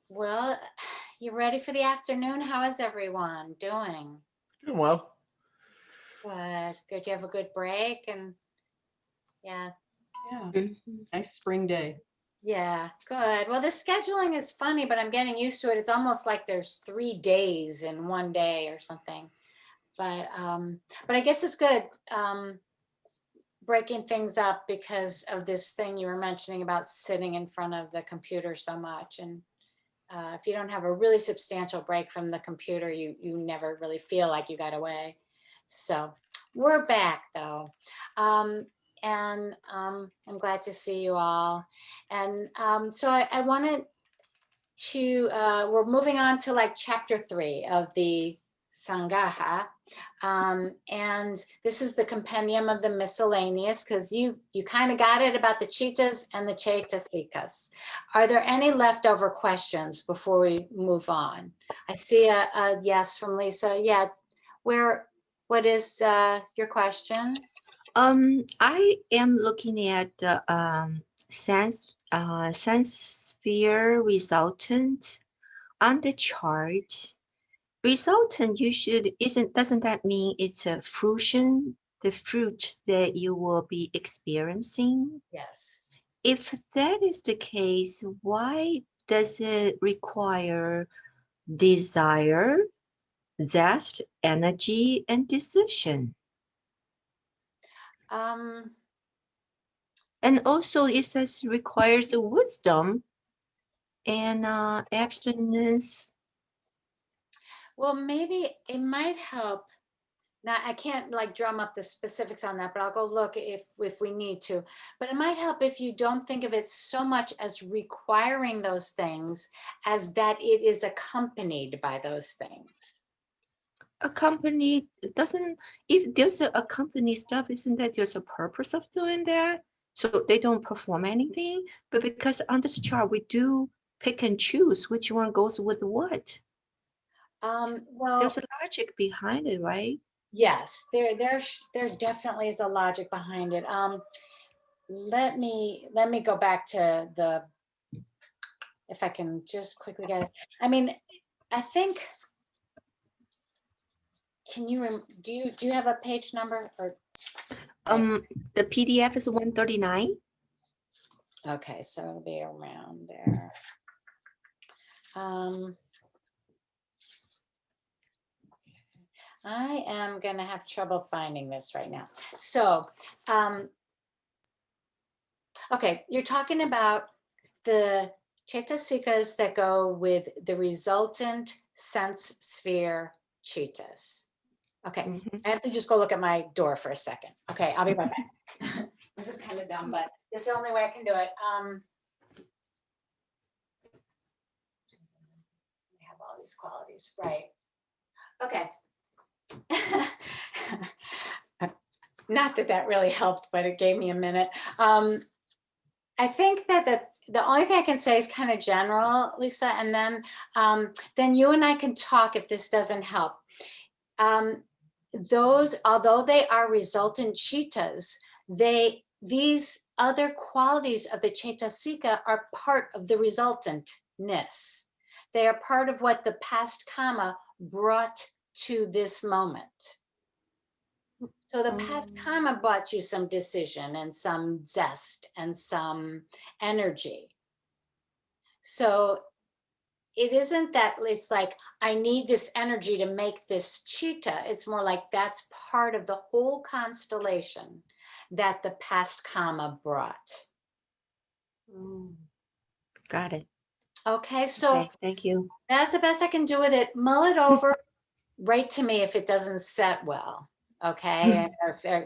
Well, you ready for the afternoon? How is everyone doing? Doing well. Good. Good. You have a good break and yeah. Yeah, Mhm. nice spring day. Yeah, good. Well, the scheduling is funny, but I'm getting used to it. It's almost like there's 3 days in one day or something. But I guess it's good breaking things up because of this thing you were mentioning about sitting in front of the computer so much. And if you don't have a really substantial break from the computer, you never really feel like you got away. So we're back though. I'm glad to see you all. And so I wanted to, we're moving on to like chapter 3 of the Sangaha. And this is the compendium of the miscellaneous, because you kind of got it about the Chittas and the Chaitasikas. Are there any leftover questions before we move on? I see a yes from Lisa. Yeah, what is your question? I am looking at the sense sphere resultant on the chart. Resultant doesn't that mean it's a fruition, the fruit that you will be experiencing? Yes. If that is the case, why does it require desire, zest, energy, and decision? And also it says requires wisdom and abstinence. Well, maybe it might help. Now, I can't like drum up the specifics on that, but I'll go look if we need to. But it might help if you don't think of it so much as requiring those things as that it is accompanied by those things. A company doesn't, if there's a company stuff, isn't that there's a purpose of doing that? So they don't perform anything, but because on this chart we do pick and choose which one goes with what. Well, There's a logic behind it, right? yes, there definitely is a logic behind it. Let me go back to the, if I can just quickly get it. I mean, I think, can you, do you have a page number or? The PDF is 139. Okay, so it'll be around there. I am gonna have trouble finding this right now. So, okay, you're talking about the Chaitasikas that go with the resultant sense sphere Chaitas. Okay, I have to just go look at my door for a second. Okay, I'll be right back. This is kind of dumb, but this is the only way I can do it. I have all these qualities, right? Okay. Not that that really helped, but it gave me a minute. I think that the only thing I can say is kind of general, Lisa, and then you and I can talk if this doesn't help. Those, although they are resultant Chittas, these other qualities of the Chaitasika are part of the resultantness. They are part of what the past karma brought to this moment. So the past karma brought you some decision and some zest and some energy. So it isn't that it's like, I need this energy to make this chitta. It's more like that's part of the whole constellation that the past karma brought. Got it. Okay, so Okay, thank you. that's the best I can do with it. Mull it over, write to me if it doesn't set well. Okay, and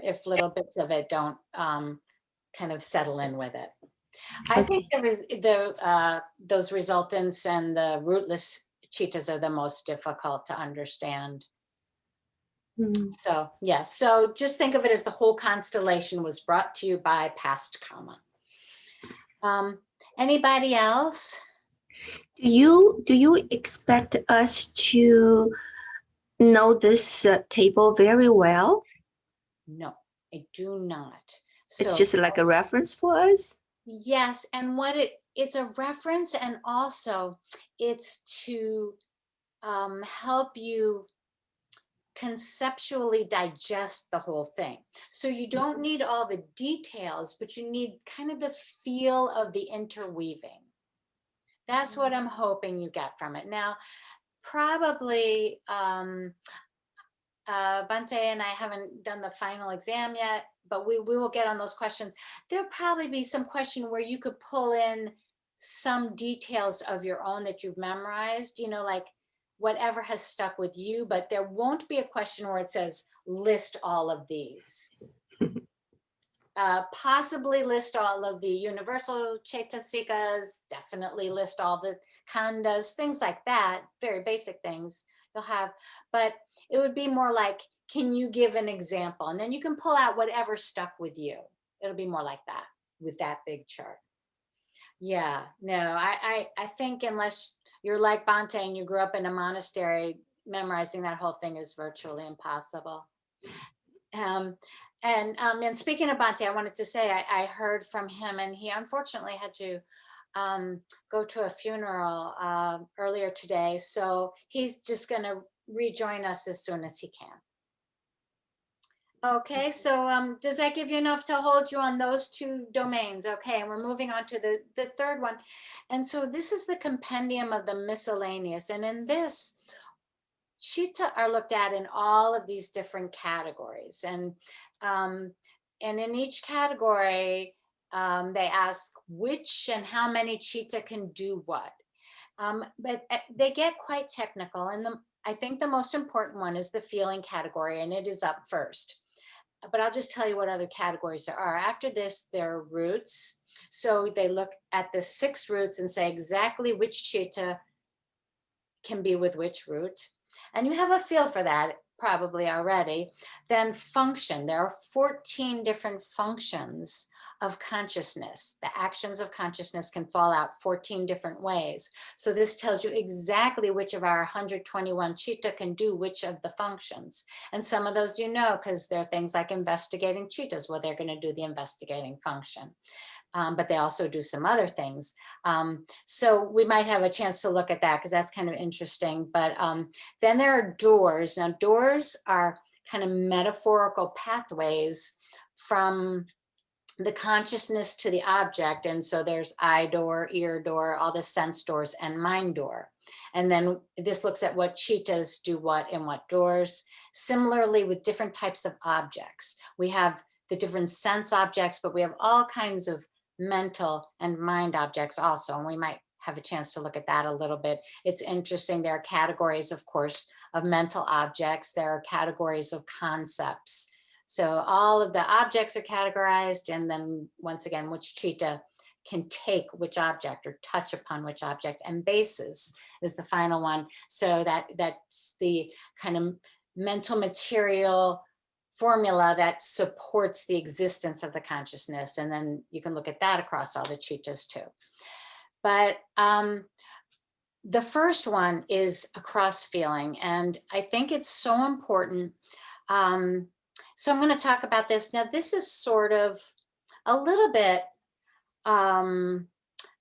if little bits of it don't kind of settle in with it. I think there is those resultants and the rootless chittas are the most difficult to understand. So yeah, so just think of it as the whole constellation was brought to you by past karma. Anybody else? Do you expect us to know this table very well? No, I do not. It's So just like a reference for us? yes, and what it it's a reference, and also it's to help you conceptually digest the whole thing. So you don't need all the details, but you need kind of the feel of the interweaving. That's what I'm hoping you get from it. Now, probably Bante and I haven't done the final exam yet, but we will get on those questions. There'll probably be some question where you could pull in some details of your own that you've memorized, you know, like whatever has stuck with you, but there won't be a question where it says list all of these. Possibly list all of the universal chaitasikas, definitely list all the khandas, things like that, very basic things you'll have, but it would be more like, can you give an example? And then you can pull out whatever stuck with you. It'll be more like that with that big chart. Yeah, no, I think unless you're like Bante and you grew up in a monastery, memorizing that whole thing is virtually impossible. And speaking of Bante, I wanted to say I heard from him, and he unfortunately had to go to a funeral earlier today. So he's just going to rejoin us as soon as he can. Okay, so does that give you enough to hold you on those two domains? Okay, and we're moving on to the third one. And so this is the compendium of the miscellaneous. And in this, Chitta are looked at in all of these different categories. And in each category, they ask which and how many chitta can do what. But they get quite technical. And I think the most important one is the feeling category, and it is up first. But I'll just tell you what other categories there are. After this, there are roots. So they look at the 6 roots and say exactly which chitta can be with which root. And you have a feel for that probably already. Then function, there are 14 different functions of consciousness. The actions of consciousness can fall out 14 different ways. So this tells you exactly which of our 121 chitta can do which of the functions. And some of those you know, because there are things like investigating chittas, well, they're going to do the investigating function. But they also do some other things. So we might have a chance to look at that because that's kind of interesting. But then there are doors. Now, doors are kind of metaphorical pathways from the consciousness to the object. And so there's eye door, ear door, all the sense doors, and mind door. And then this looks at what chittas do what in what doors. Similarly with different types of objects. We have the different sense objects, but we have all kinds of mental and mind objects also. And we might have a chance to look at that a little bit. It's interesting. There are categories, of course, of mental objects. There are categories of concepts. So all of the objects are categorized, and then once again, which chitta can take which object or touch upon which object, and bases is the final one. So that's the kind of mental material formula that supports the existence of the consciousness. And then you can look at that across all the chittas too. But the first one is a cross feeling, and I think it's so important. So I'm going to talk about this. Now, this is sort of a little bit, I'm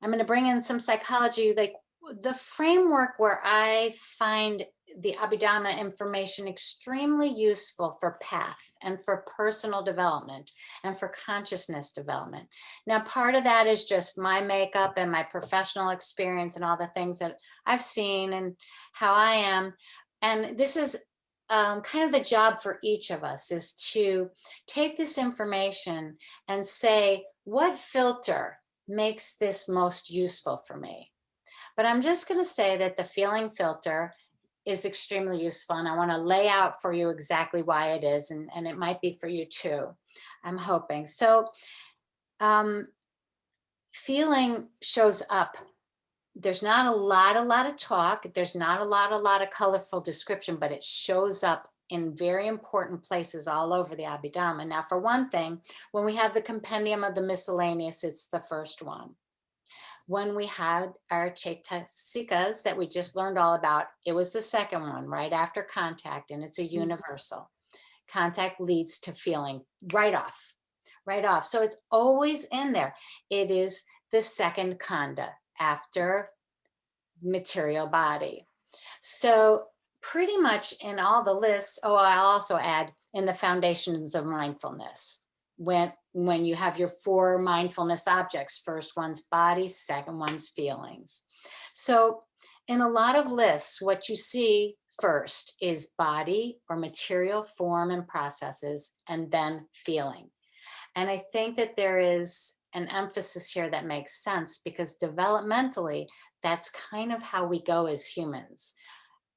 going to bring in some psychology, like the framework where I find the Abhidhamma information extremely useful for path and for personal development and for consciousness development. Now, part of that is just my makeup and my professional experience and all the things that I've seen and how I am. And this is kind of the job for each of us, is to take this information and say, what filter makes this most useful for me? But I'm just going to say that the feeling filter is extremely useful, and I want to lay out for you exactly why it is, and it might be for you too, I'm hoping. So feeling shows up. There's not a lot of talk. There's not a lot of colorful description, but it shows up in very important places all over the Abhidhamma. Now, for one thing, when we have the compendium of the miscellaneous, it's the first one. When we had our chaitasikas that we just learned all about, it was the second one, right after contact, and it's a universal. Contact leads to feeling right off. So it's always in there. It is the second khanda after material body. So pretty much in all the lists, oh, I'll also add in the foundations of mindfulness, when you have your 4 mindfulness objects, first one's body, second one's feelings. So in a lot of lists, what you see first is body or material form and processes, and then feeling. And I think that there is an emphasis here that makes sense, because developmentally, that's kind of how we go as humans.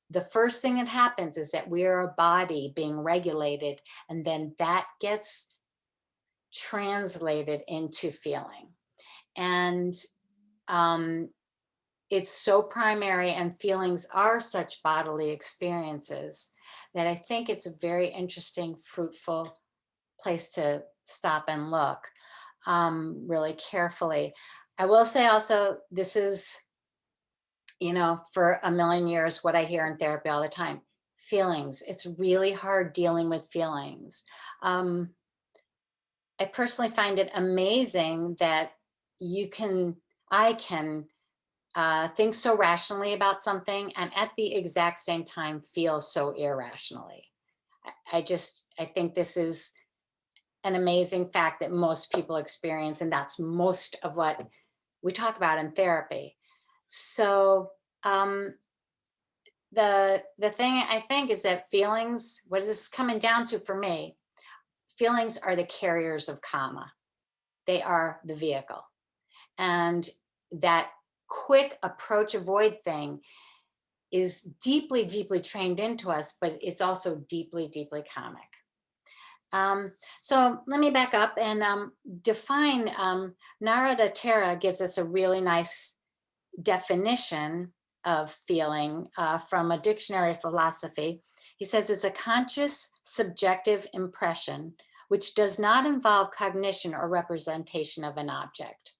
The first thing that happens is that we are a body being regulated, and then that gets translated into feeling. And it's so primary, and feelings are such bodily experiences, that I think it's a very interesting, fruitful place to stop and look really carefully. I will say also, this is, for a million years, what I hear in therapy all the time: feelings. It's really hard dealing with feelings. I personally find it amazing that I can think so rationally about something, and at the exact same time feel so irrationally. I think this is an amazing fact that most people experience, and that's most of what we talk about in therapy. So the thing I think is that feelings, what is this coming down to for me? Feelings are the carriers of karma. They are the vehicle. And that quick approach avoid thing is deeply, deeply trained into us, but it's also deeply, deeply karmic. So let me back up and define. Narada Tera gives us a really nice definition of feeling from a dictionary of philosophy. He says it's a conscious, subjective impression which does not involve cognition or representation of an object.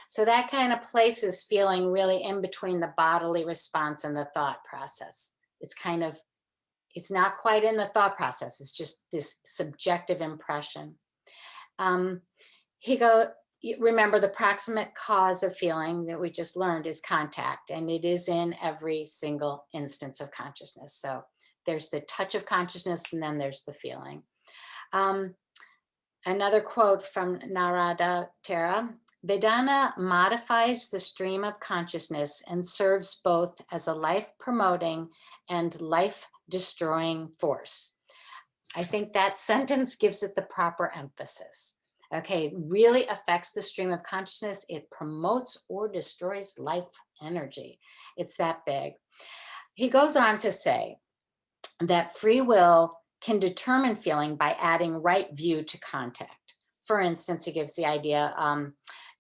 So that kind of places feeling really in between the bodily response and the thought process. It's not quite in the thought process. It's just this subjective impression. Remember, the proximate cause of feeling that we just learned is contact, and it is in every single instance of consciousness. So there's the touch of consciousness, and then there's the feeling. Another quote from Narada Tera: Vedana modifies the stream of consciousness and serves both as a life-promoting and life-destroying force. I think that sentence gives it the proper emphasis. Okay, it really affects the stream of consciousness. It promotes or destroys life energy. It's that big. He goes on to say that free will can determine feeling by adding right view to contact. For instance, he gives the idea,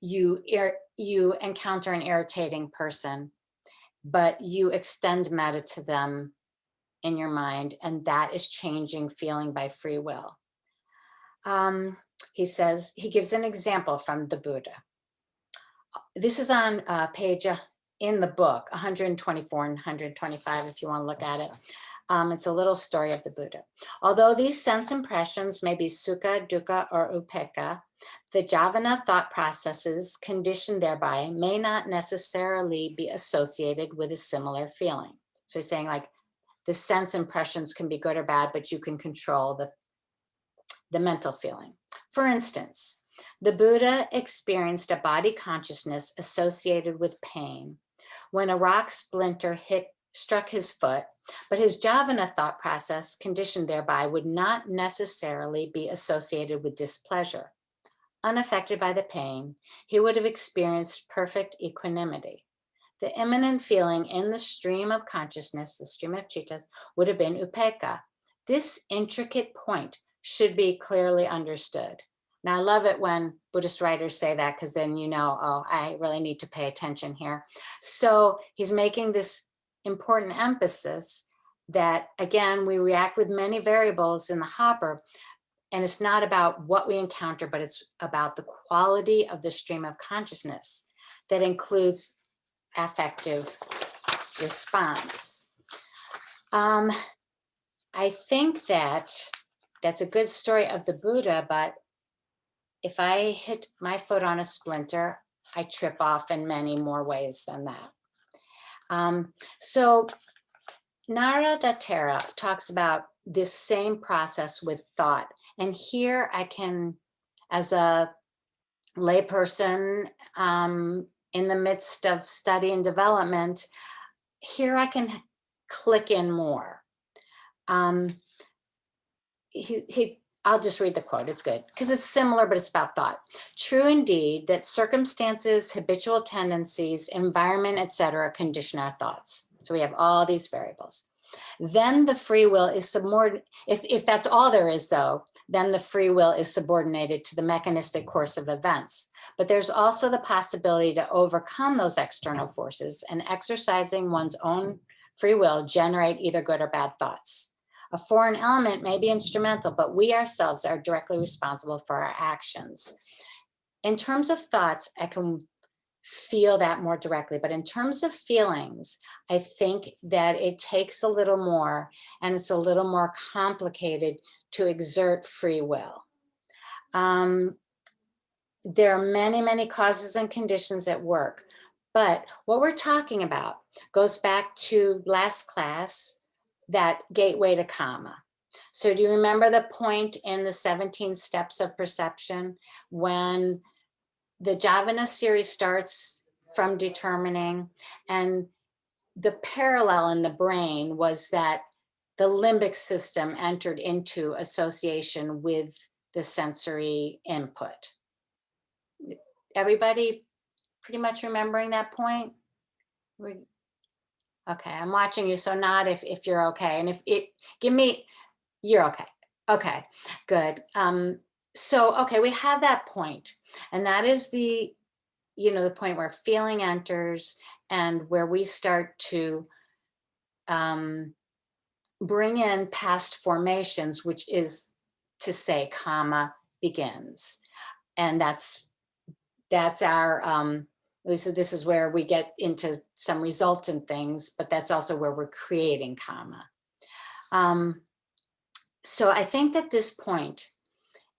you encounter an irritating person, but you extend metta to them in your mind, and that is changing feeling by free will. He gives an example from the Buddha. This is on page in the book, 124 and 125, if you want to look at it. It's a little story of the Buddha. Although these sense impressions may be sukha, dukkha, or upekkha, the jhana thought processes conditioned thereby may not necessarily be associated with a similar feeling. So he's saying, like, the sense impressions can be good or bad, but you can control the mental feeling. For instance, the Buddha experienced a body consciousness associated with pain when a rock splinter struck his foot, but his jhana thought process conditioned thereby would not necessarily be associated with displeasure. Unaffected by the pain, he would have experienced perfect equanimity. The immanent feeling in the stream of consciousness, the stream of chittas, would have been upekkha. This intricate point should be clearly understood. Now, I love it when Buddhist writers say that, because then you know, oh, I really need to pay attention here. So he's making this important emphasis that, again, we react with many variables in the hopper, and it's not about what we encounter, but it's about the quality of the stream of consciousness that includes affective response. I think that's a good story of the Buddha, but if I hit my foot on a splinter, I trip off in many more ways than that. So Naradattara talks about this same process with thought. And here I can, as a layperson in the midst of study and development, here I can click in more. I'll just read the quote, it's good, because it's similar, but it's about thought. True indeed that circumstances, habitual tendencies, environment, etc., condition our thoughts. So we have all these variables. Then the free will is subordinated. If that's all there is, though, then the free will is subordinated to the mechanistic course of events. But there's also the possibility to overcome those external forces and exercising one's own free will generate either good or bad thoughts. A foreign element may be instrumental, but we ourselves are directly responsible for our actions. In terms of thoughts, I can feel that more directly, but in terms of feelings, I think that it takes a little more, and it's a little more complicated to exert free will. There are many, many causes and conditions at work, but what we're talking about goes back to last class, that gateway to karma. So do you remember the point in the 17 steps of perception when the Javana series starts from determining, and the parallel in the brain was that the limbic system entered into association with the sensory input. Everybody pretty much remembering that point? Okay, I'm watching you, so nod if you're okay. And if it, give me, you're okay. Okay, good. So, okay, we have that point, and that is the, the point where feeling enters and where we start to bring in past formations, which is to say karma begins. And that's our, this is where we get into some resultant things, but that's also where we're creating karma. So I think that this point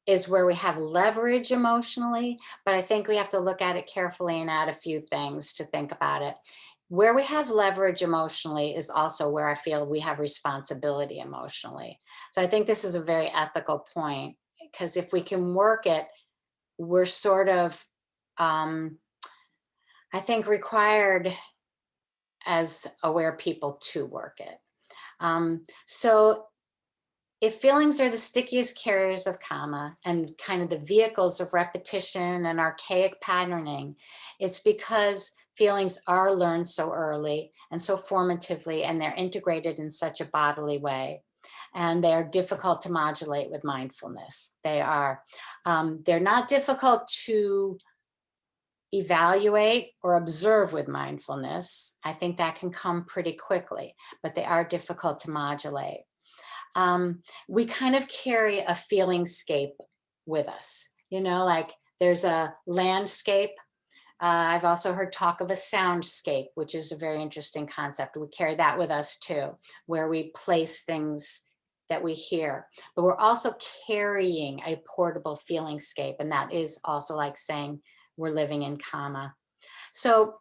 is where we have leverage emotionally, but I think we have to look at it carefully and add a few things to think about it. Where we have leverage emotionally is also where I feel we have responsibility emotionally. So I think this is a very ethical point, because if we can work it, we're sort of, I think, required as aware people to work it. So if feelings are the stickiest carriers of karma and kind of the vehicles of repetition and archaic patterning, it's because feelings are learned so early and so formatively, and they're integrated in such a bodily way. And they're difficult to modulate with mindfulness. They are. They're not difficult to evaluate or observe with mindfulness. I think that can come pretty quickly, but they are difficult to modulate. We kind of carry a feelingscape with us, like there's a landscape. I've also heard talk of a soundscape, which is a very interesting concept. We carry that with us too, where we place things that we hear, but we're also carrying a portable feelingscape. And that is also like saying we're living in karma. So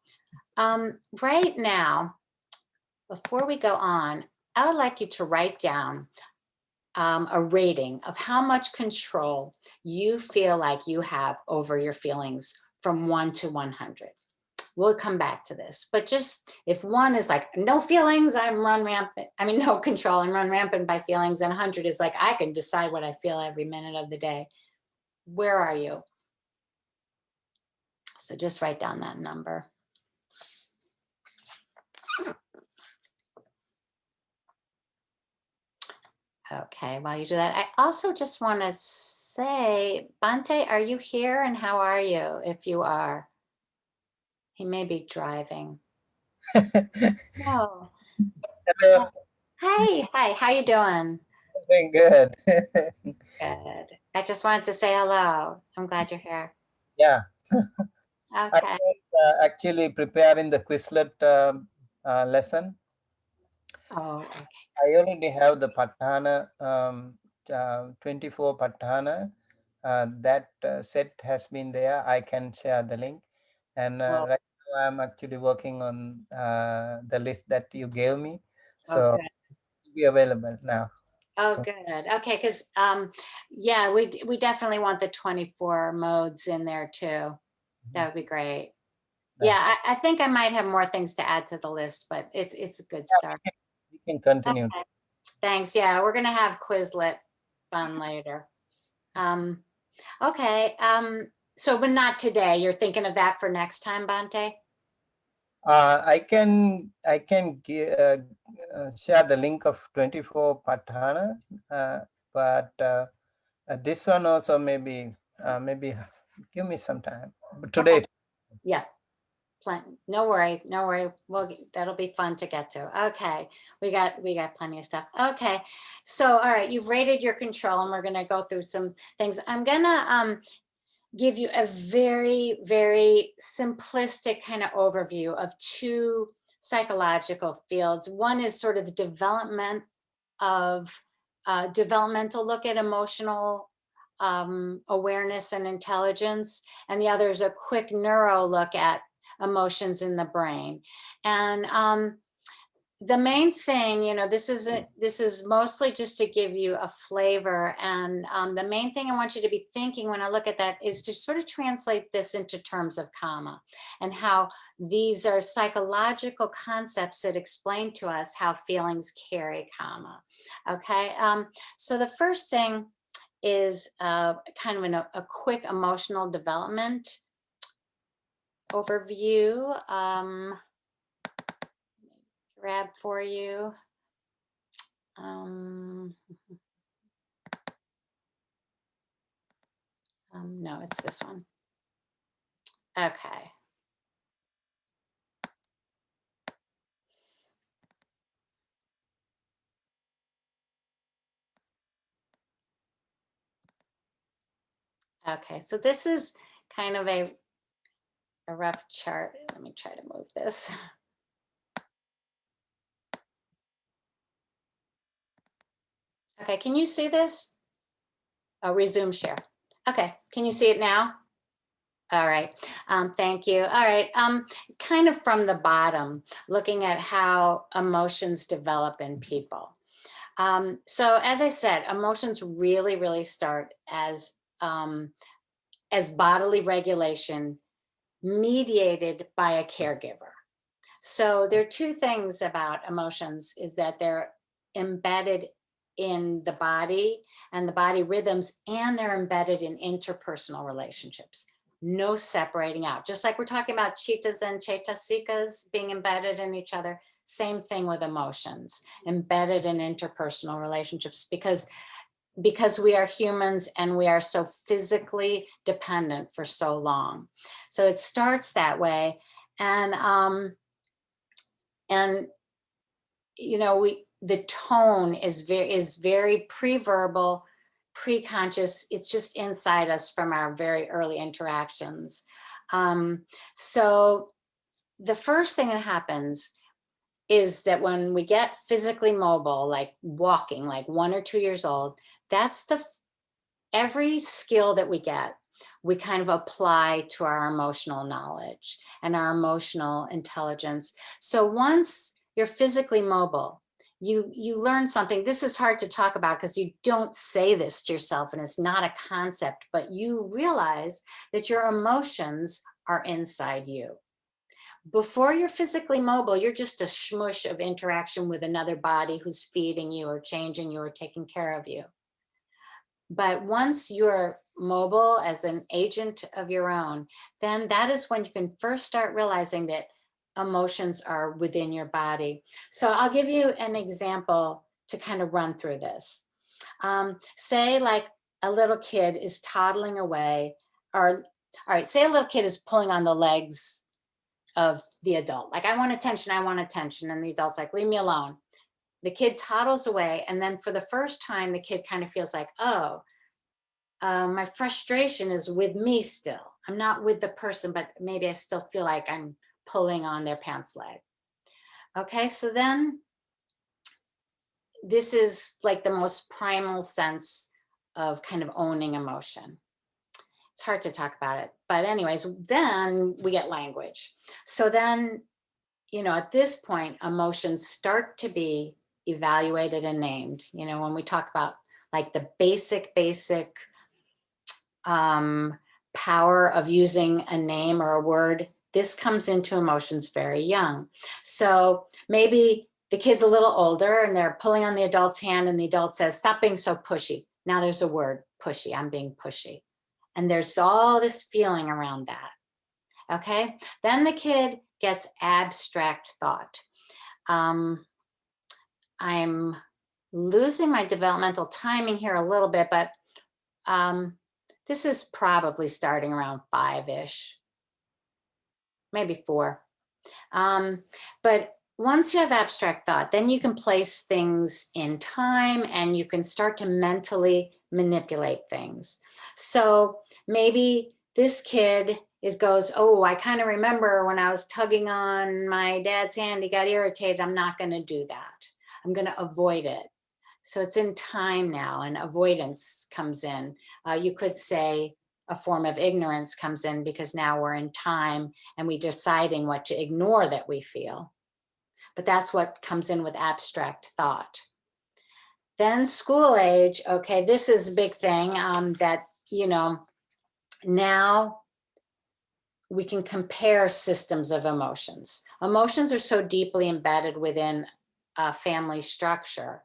right now, before we go on, I would like you to write down a rating of how much control you feel like you have over your feelings from 1 to 100. We'll come back to this, but just if 1 is like no feelings, I'm run rampant. I mean, no control, and run rampant by feelings, and 100 is like I can decide what I feel every minute of the day. Where are you? So just write down that number. Okay, while you do that, I also just want to say, Bante, are you here, and how are you if you are? He may be driving. No. Hello. Hi, how you doing? Doing good. Good. I just wanted to say hello. I'm glad you're here. Yeah. I Okay. was actually preparing the Quizlet lesson. Oh, okay. I already have the Patthana, 24 Patthana. That set has been there. I can share the link. And Well, right now I'm actually working on the list that you gave me. oh, So good. it'll be available now. Oh, So good. Okay, because yeah, we definitely want the 24 modes in there too. That would be great. yeah, Yeah, I think I might have more things to add to the list, but it's a good start. we can continue. Okay, thanks. Yeah, we're gonna have Quizlet fun later. Okay, so but not today. You're thinking of that for next time, Bante? I can share the link of 24 Patthana, but this one also maybe give me some time. But today, Okay. Yeah. No worry, no worry. That'll be fun to get to. Okay, we got plenty of stuff. Okay, so all right, you've rated your control, and we're gonna go through some things. I'm gonna give you a very, very simplistic kind of overview of two psychological fields. One is sort of the developmental look at emotional awareness and intelligence, and the other is a quick neuro look at emotions in the brain. And the main thing, this is mostly just to give you a flavor. And the main thing I want you to be thinking when I look at that is to sort of translate this into terms of karma and how these are psychological concepts that explain to us how feelings carry karma. Okay, so the first thing is kind of a quick emotional development overview. Grab for you. No, it's this one. Okay. Okay, so this is kind of a rough chart. Let me try to move this. Okay, can you see this? Oh, resume share. Okay, can you see it now? All right, thank you. All right, kind of from the bottom, looking at how emotions develop in people. So as I said, emotions really, really start as bodily regulation mediated by a caregiver. So there are two things about emotions is that they're embedded in the body and the body rhythms, and they're embedded in interpersonal relationships. No separating out. Just like we're talking about chittas and chaitasikas being embedded in each other, same thing with emotions, embedded in interpersonal relationships, because we are humans and we are so physically dependent for so long. So it starts that way. And the tone is very pre-verbal, pre-conscious. It's just inside us from our very early interactions. So the first thing that happens is that when we get physically mobile, like walking, like 1 or 2 years old, that's every skill that we get, we kind of apply to our emotional knowledge and our emotional intelligence. So once you're physically mobile, you learn something. This is hard to talk about because you don't say this to yourself and it's not a concept, but you realize that your emotions are inside you. Before you're physically mobile, you're just a smush of interaction with another body who's feeding you or changing you or taking care of you. But once you're mobile as an agent of your own, then that is when you can first start realizing that emotions are within your body. So I'll give you an example to kind of run through this. Say like a little kid is toddling away, or all right, say a little kid is pulling on the legs of the adult. Like, I want attention. And the adult's like, leave me alone. The kid toddles away. And then for the first time, the kid kind of feels like, oh, my frustration is with me still. I'm not with the person, but maybe I still feel like I'm pulling on their pants leg. Okay, so then this is like the most primal sense of kind of owning emotion. it's hard to talk about it. But anyways, then we get language. So then, you know, at this point, emotions start to be evaluated and named. You know, when we talk about like the basic power of using a name or a word, this comes into emotions very young. So maybe the kid's a little older and they're pulling on the adult's hand and the adult says, stop being so pushy. Now there's a word, pushy, I'm being pushy. And there's all this feeling around that. Okay, then the kid gets abstract thought. I'm losing my developmental timing here a little bit, but this is probably starting around 5-ish, maybe 4. But once you have abstract thought, then you can place things in time and you can start to mentally manipulate things. So maybe this kid goes, oh, I kind of remember when I was tugging on my dad's hand, he got irritated. I'm not going to do that. I'm going to avoid it. So it's in time now, and avoidance comes in. You could say a form of ignorance comes in because now we're in time and we're deciding what to ignore that we feel. But that's what comes in with abstract thought. Then school age, okay, this is a big thing that, you know, now we can compare systems of emotions. Emotions are so deeply embedded within a family structure.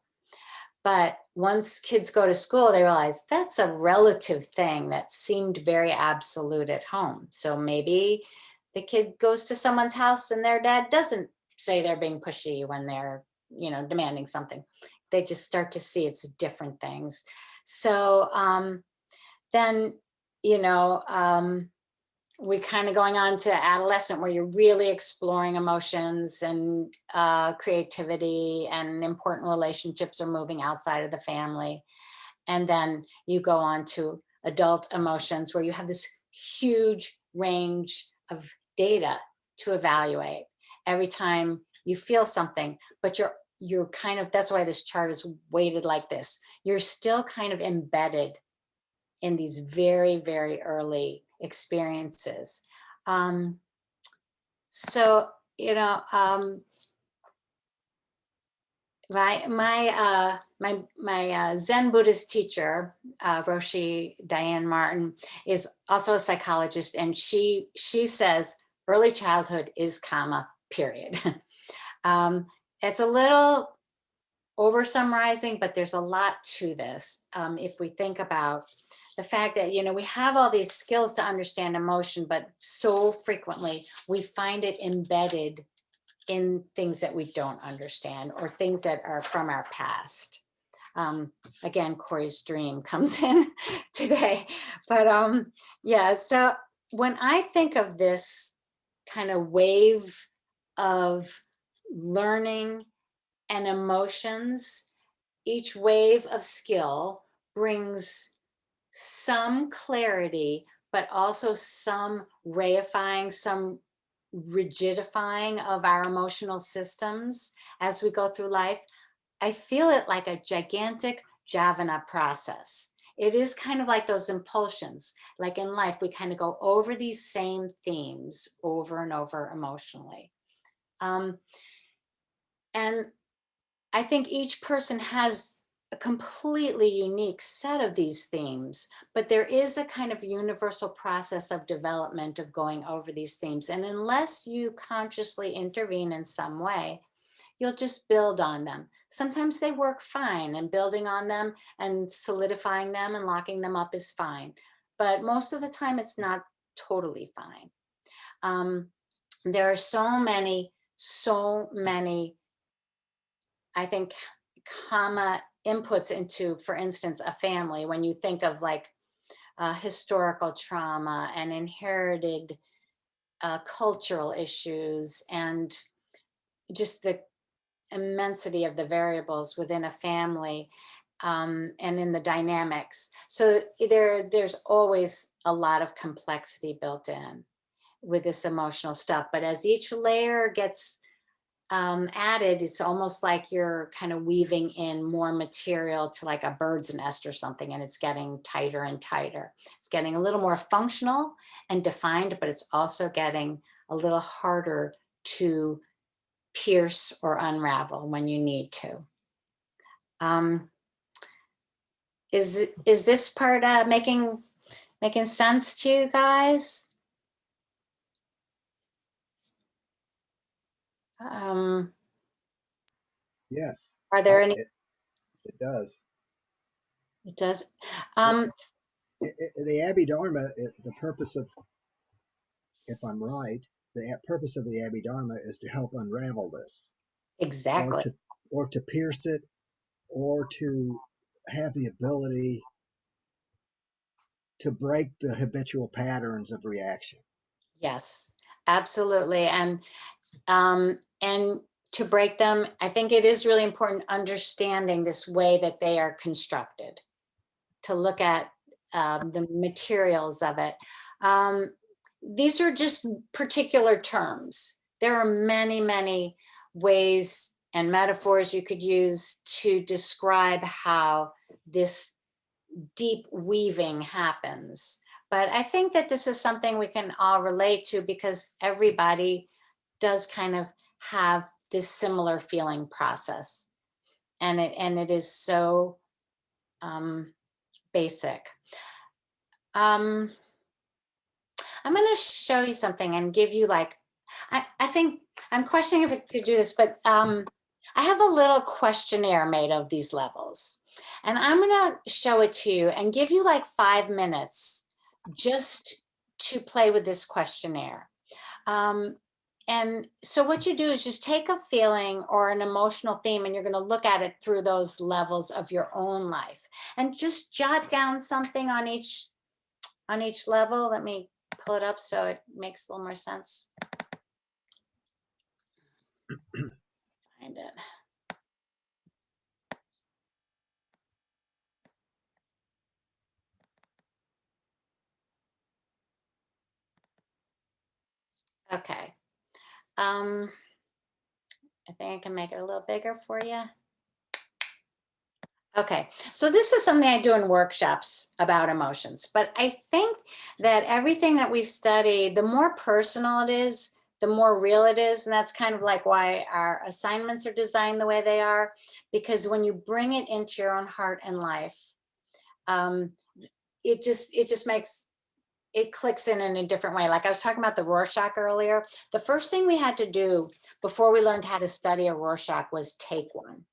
But once kids go to school, they realize that's a relative thing that seemed very absolute at home. So maybe the kid goes to someone's house and their dad doesn't say they're being pushy when they're, you know, demanding something. They just start to see it's different things. So then, you know, we kind of going on to adolescent where you're really exploring emotions and creativity, and important relationships are moving outside of the family. And then you go on to adult emotions where you have this huge range of data to evaluate every time you feel something, but you're kind of, that's why this chart is weighted like this. You're still kind of embedded in these very, very early experiences. So, you know, my Zen Buddhist teacher, Roshi Diane Martin, is also a psychologist, and she says early childhood is karma, period. It's a little over summarizing, but there's a lot to this. If we think about the fact that, you know, we have all these skills to understand emotion, but so frequently we find it embedded in things that we don't understand or things that are from our past. Again, Corey's dream comes in today, but yeah, so when I think of this kind of wave of learning and emotions, each wave of skill brings some clarity, but also some reifying, some rigidifying of our emotional systems as we go through life. I feel it like a gigantic Javana process. It is kind of like those impulsions. Like in life, we kind of go over these same themes over and over emotionally. And I think each person has a completely unique set of these themes, but there is a kind of universal process of development of going over these themes. And unless you consciously intervene in some way, you'll just build on them. Sometimes they work fine, and building on them and solidifying them and locking them up is fine. But most of the time it's not totally fine. There are so many, I think, karma inputs into, for instance, a family. When you think of like historical trauma and inherited cultural issues and just the immensity of the variables within a family and in the dynamics. So there's always a lot of complexity built in with this emotional stuff. But as each layer gets added, it's almost like you're kind of weaving in more material to like a bird's nest or something, and it's getting tighter and tighter. It's getting a little more functional and defined, but it's also getting a little harder to pierce or unravel when you need to. Is this part making sense to you guys? Yes. Are there any? It does. It does. The Abhidharma, the purpose of, if I'm right, the purpose of the Abhidharma is to help unravel this. Exactly. Or to pierce it, or to have the ability to break the habitual patterns of reaction. Yes, absolutely. And to break them, I think it is really important understanding this way that they are constructed, to look at the materials of it. These are just particular terms. There are many, many ways and metaphors you could use to describe how this deep weaving happens. But I think that this is something we can all relate to, because everybody does kind of have this similar feeling process. And it is so basic. I'm going to show you something and give you like, I think I'm questioning if I could do this, but I have a little questionnaire made of these levels. And I'm going to show it to you and give you like 5 minutes just to play with this questionnaire. And so what you do is just take a feeling or an emotional theme, and you're going to look at it through those levels of your own life, and just jot down something on each level. Let me pull it up so it makes a little more sense. Find it. Okay. I think I can make it a little bigger for you. Okay, so this is something I do in workshops about emotions, but I think that everything that we study, the more personal it is, the more real it is. And that's kind of like why our assignments are designed the way they are, because when you bring it into your own heart and life, it just makes it clicks in a different way. Like I was talking about the Rorschach earlier. The first thing we had to do before we learned how to study a Rorschach was take one.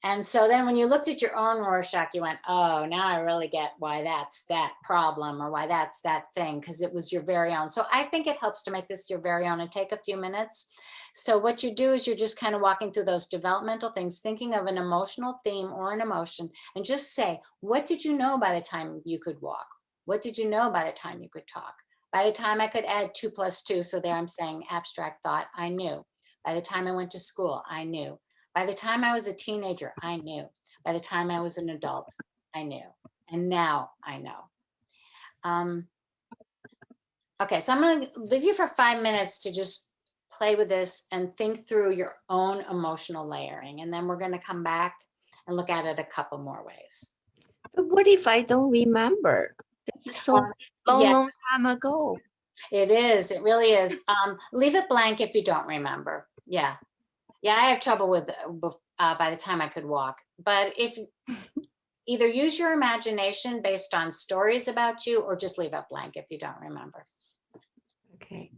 And so then when you looked at your own Rorschach, you went, oh, now I really get why that's that problem, or why that's that thing, because it was your very own. So I think it helps to make this your very own and take a few minutes. So what you do is you're just kind of walking through those developmental things, thinking of an emotional theme or an emotion, and just say, what did you know by the time you could walk? What did you know by the time you could talk? By the time I could add 2 + 2, so there I'm saying abstract thought, I knew. By the time I went to school, I knew. By the time I was a teenager, I knew. By the time I was an adult, I knew. And now I know. Okay, so I'm going to leave you for 5 minutes to just play with this and think through your own emotional layering. And then we're going to come back and look at it a couple more ways. But what if I don't remember? This is so long time ago. It is. It really is. Leave it blank if you don't remember. Yeah. Yeah, I have trouble with by the time I could walk. But if either use your imagination based on stories about you, or just leave it blank if you don't remember. Okay.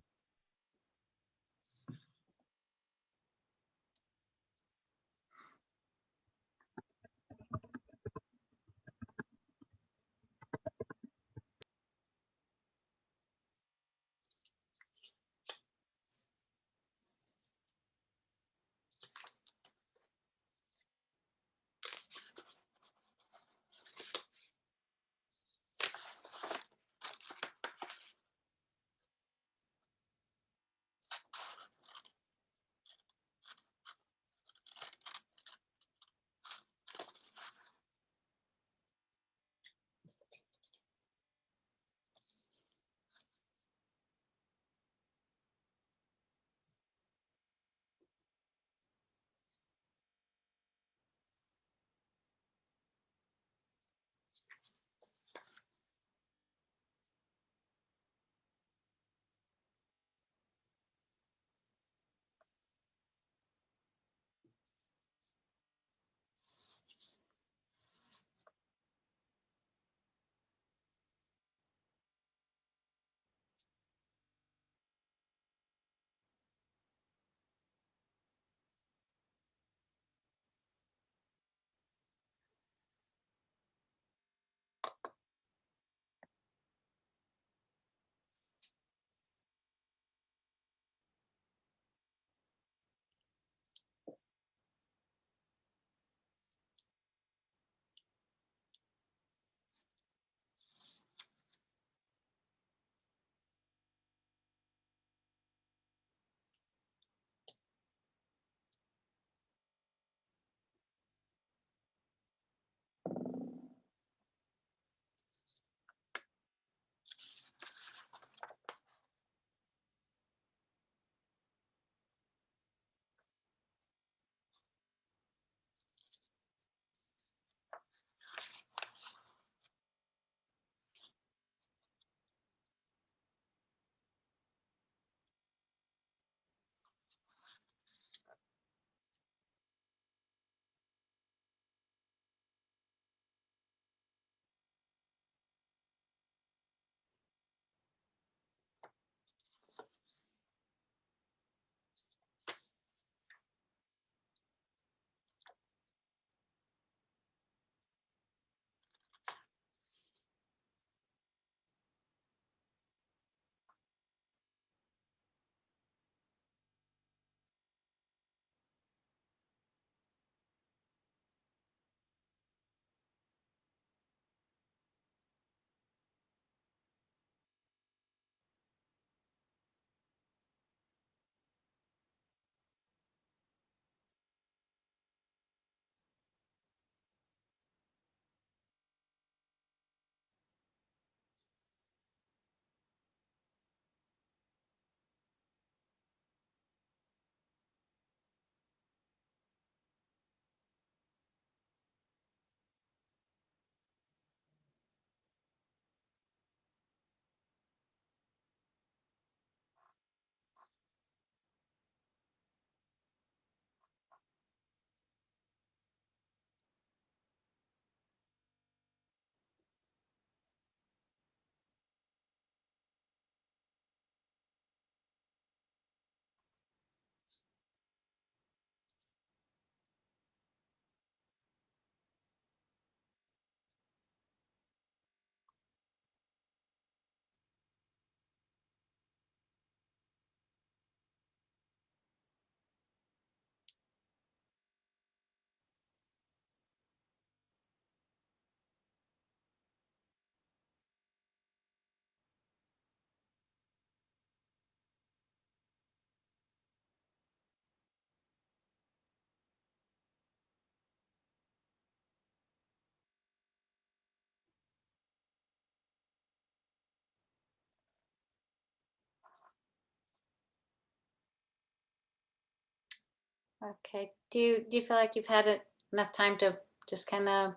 Okay, do you feel like you've had enough time to just kind of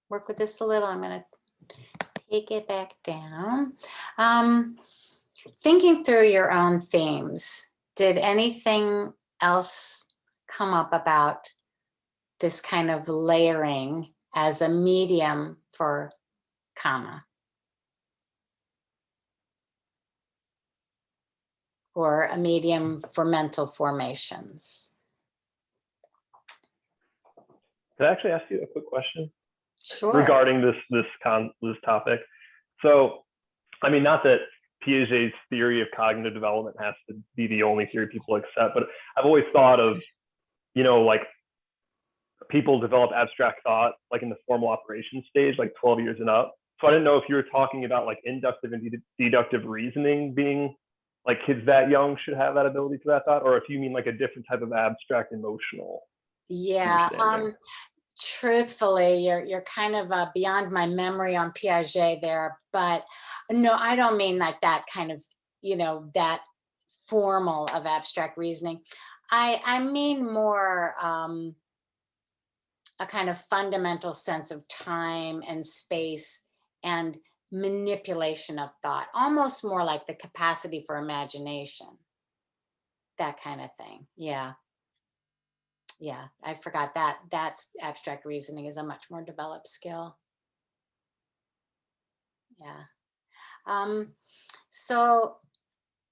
work with this a little? I'm gonna take it back down. Thinking through your own themes, did anything else come up about this kind of layering as a medium for karma? Or a medium for mental formations? Can I actually ask you a quick question Sure. regarding this topic? So, I mean, not that Piaget's theory of cognitive development has to be the only theory people accept, but I've always thought of, you know, like people develop abstract thought like in the formal operation stage, like 12 years and up. So I didn't know if you were talking about like inductive and deductive reasoning being like kids that young should have that ability to that thought, or if you mean like a different type of abstract emotional. Yeah, truthfully, you're kind of beyond my memory on Piaget there, but no, I don't mean like that kind of, you know, that formal of abstract reasoning. I mean more a kind of fundamental sense of time and space and manipulation of thought, almost more like the capacity for imagination, that kind of thing. Yeah. Yeah, I forgot that. That's abstract reasoning is a much more developed skill. Yeah. So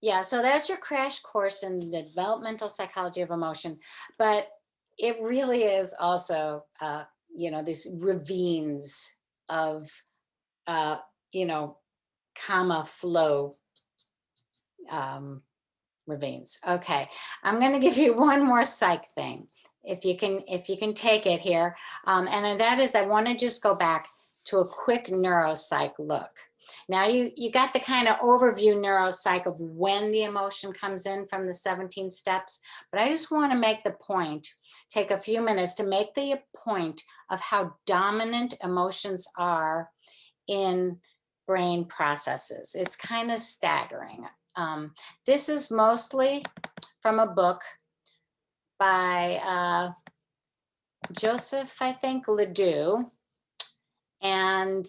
yeah, so that's your crash course in the developmental psychology of emotion, but it really is also, you know, these ravines of, you know, karma flow ravines. Okay, I'm going to give you one more psych thing, if you can take it here, and that is, I want to just go back to a quick neuropsych look. Now you got the kind of overview neuropsych of when the emotion comes in from the 17 steps, but I just want to make the point, take a few minutes to make the point of how dominant emotions are in brain processes. It's kind of staggering. This is mostly from a book by Joseph, I think, Ledoux. And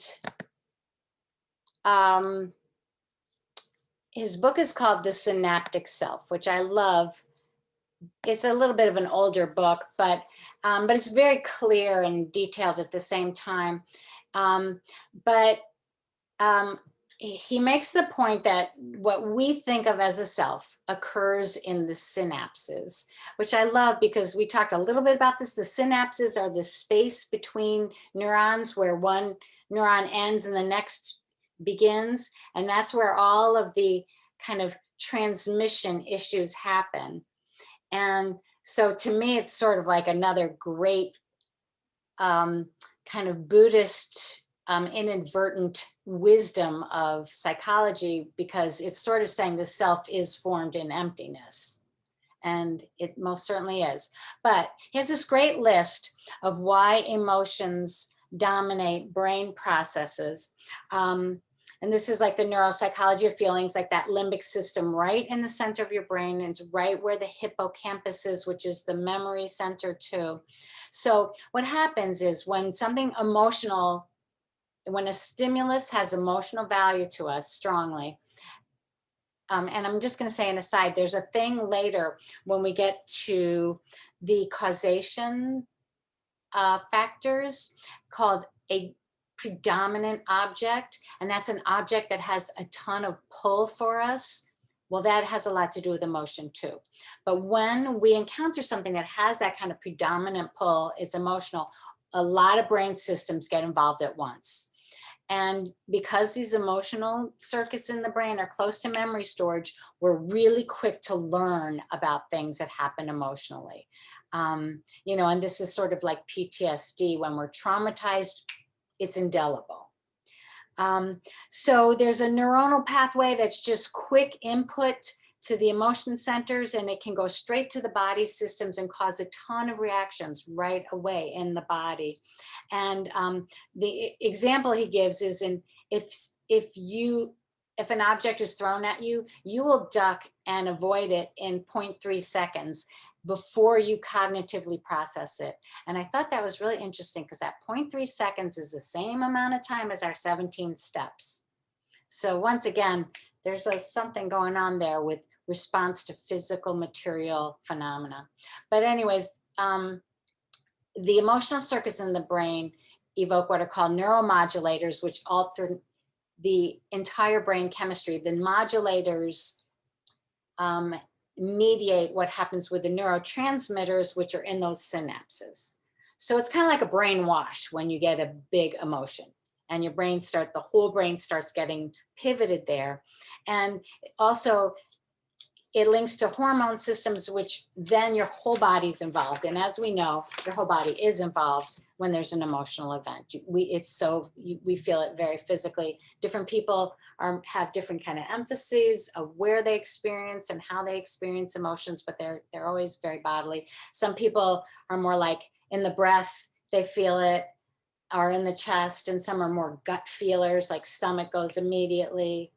his book is called The Synaptic Self, which I love. It's a little bit of an older book, but it's very clear and detailed at the same time. He makes the point that what we think of as a self occurs in the synapses, which I love because we talked a little bit about this. The synapses are the space between neurons where one neuron ends and the next begins. And that's where all of the kind of transmission issues happen. And so to me, it's sort of like another great kind of Buddhist inadvertent wisdom of psychology, because it's sort of saying the self is formed in emptiness. And it most certainly is. But he has this great list of why emotions dominate brain processes. And this is like the neuropsychology of feelings, like that limbic system right in the center of your brain. And it's right where the hippocampus is, which is the memory center too. So what happens is when something emotional, when a stimulus has emotional value to us strongly, and I'm just going to say an aside, there's a thing later when we get to the causation factors called a predominant object, and that's an object that has a ton of pull for us. Well, that has a lot to do with emotion too. But when we encounter something that has that kind of predominant pull, it's emotional, a lot of brain systems get involved at once. And because these emotional circuits in the brain are close to memory storage, we're really quick to learn about things that happen emotionally. You know, and this is sort of like PTSD. When we're traumatized, it's indelible. So there's a neuronal pathway that's just quick input to the emotion centers, and it can go straight to the body systems and cause a ton of reactions right away in the body. And the example he gives is if an object is thrown at you, you will duck and avoid it in 0.3 seconds. before you cognitively process it. And I thought that was really interesting because that 0.3 seconds is the same amount of time as our 17 steps. So once again, there's something going on there with response to physical material phenomena. But anyways, the emotional circuits in the brain evoke what are called neuromodulators, which alter the entire brain chemistry. The modulators mediate what happens with the neurotransmitters, which are in those synapses. So it's kind of like a brain wash when you get a big emotion and your brain the whole brain starts getting pivoted there. And also it links to hormone systems, which then your whole body's involved. And as we know, your whole body is involved when there's an emotional event. We feel it very physically. Different people have different kind of emphases of where they experience and how they experience emotions, but they're always very bodily. Some people are more like in the breath, they feel it, or in the chest, and some are more gut feelers, like stomach goes immediately.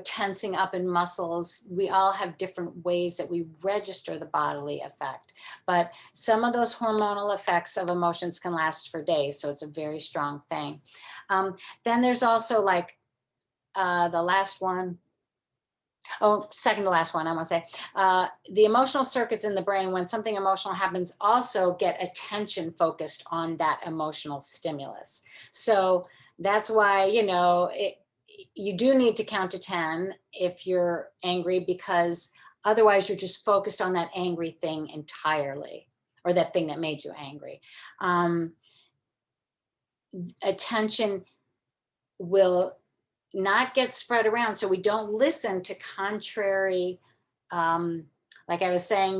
Tensing up in muscles. We all have different ways that we register the bodily effect. But some of those hormonal effects of emotions can last for days. So it's a very strong thing. Then there's also like the last one. Oh, second to last one, I want to say. The emotional circuits in the brain, when something emotional happens, also get attention focused on that emotional stimulus. So that's why, you do need to count to 10 if you're angry, because otherwise you're just focused on that angry thing entirely, or that thing that made you angry. Attention will not get spread around, so we don't listen to contrary, like I was saying,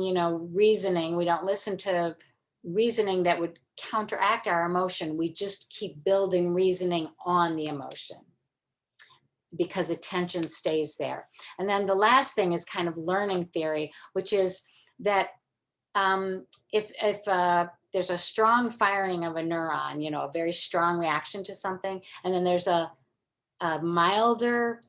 reasoning. We don't listen to reasoning that would counteract our emotion. We just keep building reasoning on the emotion, because attention stays there. And then the last thing is kind of learning theory, which is that if there's a strong firing of a neuron, a very strong reaction to something, and then there's a milder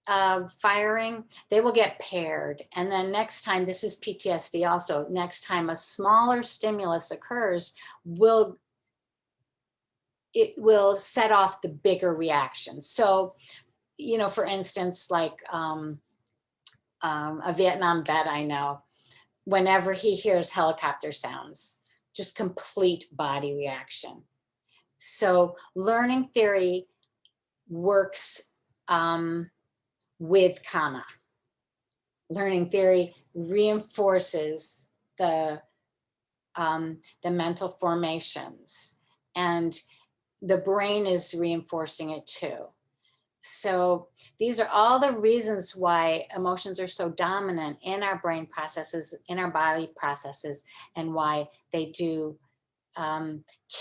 firing, they will get paired. And then next time, this is PTSD also, next time a smaller stimulus occurs, it will set off the bigger reaction. So, for instance, like a Vietnam vet I know, whenever he hears helicopter sounds, just complete body reaction. So learning theory works with karma. Learning theory reinforces the mental formations, and the brain is reinforcing it too. So these are all the reasons why emotions are so dominant in our brain processes, in our body processes, and why they do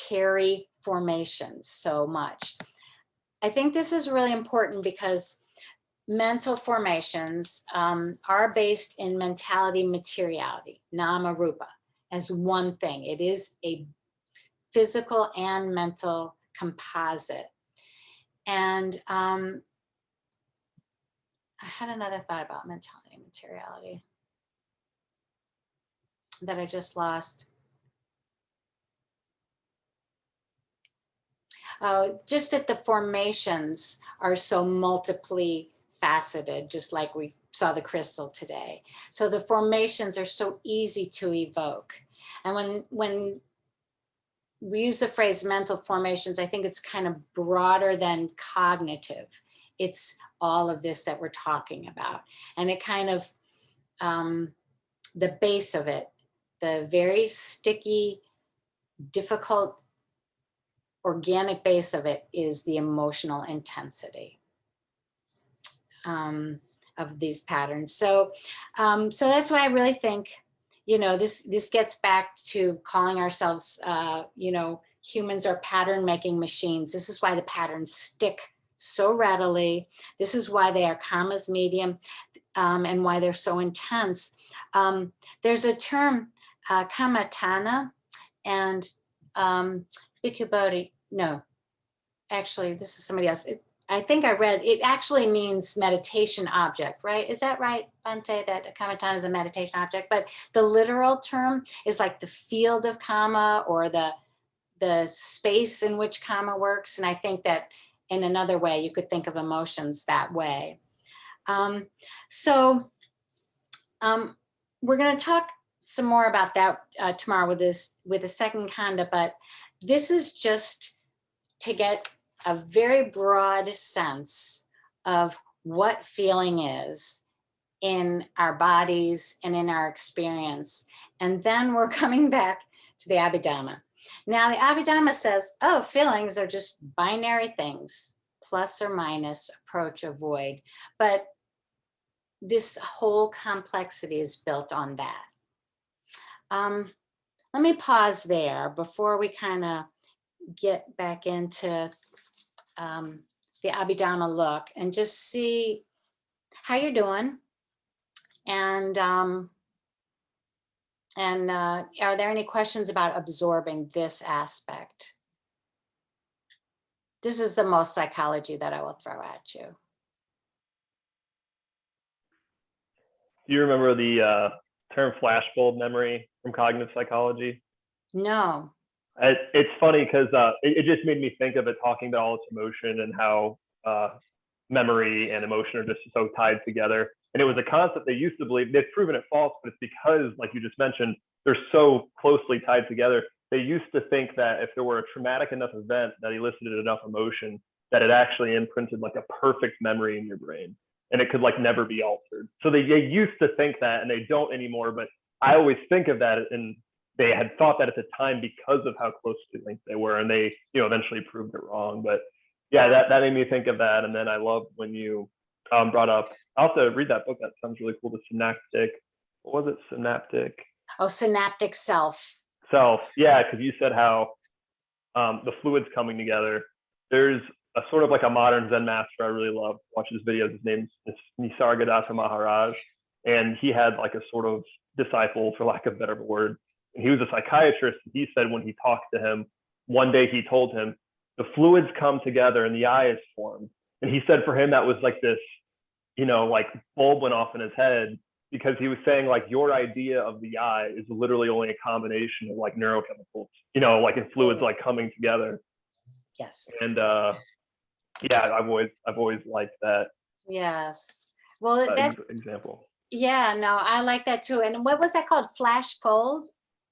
carry formations so much. I think this is really important because mental formations are based in mentality, materiality, nama rupa, as one thing. It is a physical and mental composite. And I had another thought about mentality and materiality that I just lost. Just that the formations are so multiply faceted, just like we saw the crystal today. So the formations are so easy to evoke. And when we use the phrase mental formations, I think it's kind of broader than cognitive. It's all of this that we're talking about. And it kind of, the base of it, the very sticky, difficult, organic base of it is the emotional intensity of these patterns. So that's why I really think, this gets back to calling ourselves, humans are pattern making machines. This is why the patterns stick so readily. This is why they are karma's medium, and why they're so intense. There's a term, kamatana, and Bhikkhu Bodhi, no, actually, this is somebody else. I think I read, it actually means meditation object, right? Is that right, Bhante, that Kammatthana is a meditation object? But the literal term is like the field of Kama, or the space in which Kama works. And I think that in another way, you could think of emotions that way. We're going to talk some more about that tomorrow with the second khanda, but this is just to get a very broad sense of what feeling is in our bodies and in our experience. And then we're coming back to the Abhidhamma. Now the Abhidhamma says, oh, feelings are just binary things, plus or minus, approach, avoid. But this whole complexity is built on that. Let me pause there before we kind of get back into the Abhidhamma look and just see how you're doing. And are there any questions about absorbing this aspect? This is the most psychology that I will throw at you. Do you remember the term flashbulb memory from cognitive psychology? No. It's funny because it just made me think of it, talking about all its emotion and how memory and emotion are just so tied together. And it was a concept they used to believe. They've proven it false, but it's because, like you just mentioned, they're so closely tied together. They used to think that if there were a traumatic enough event that elicited enough emotion, that it actually imprinted like a perfect memory in your brain, and it could like never be altered. So they used to think that, and they don't anymore. But I always think of that, and they had thought that at the time because of how closely linked they were, and they, eventually proved it wrong. But yeah, that made me think of that. And then I love when you brought up, I'll have to read that book. That sounds really cool. The synaptic, what was it? Synaptic. Oh, synaptic self. Yeah, because you said how the fluids coming together. There's a sort of like a modern Zen master I really love. Watch his videos. His name's Nisargadatta Maharaj, and he had like a sort of disciple, for lack of a better word. And he was a psychiatrist. He said when he talked to him, one day he told him, the fluids come together and the eye is formed. And he said for him that was like this, like bulb went off in his head, because he was saying like your idea of the eye is literally only a combination of like neurochemicals, like in fluids like coming together. Yes. And yeah, I've always liked that. Yes. Well, that example. Yeah, no, I like that too. And what was that called? Flash fold?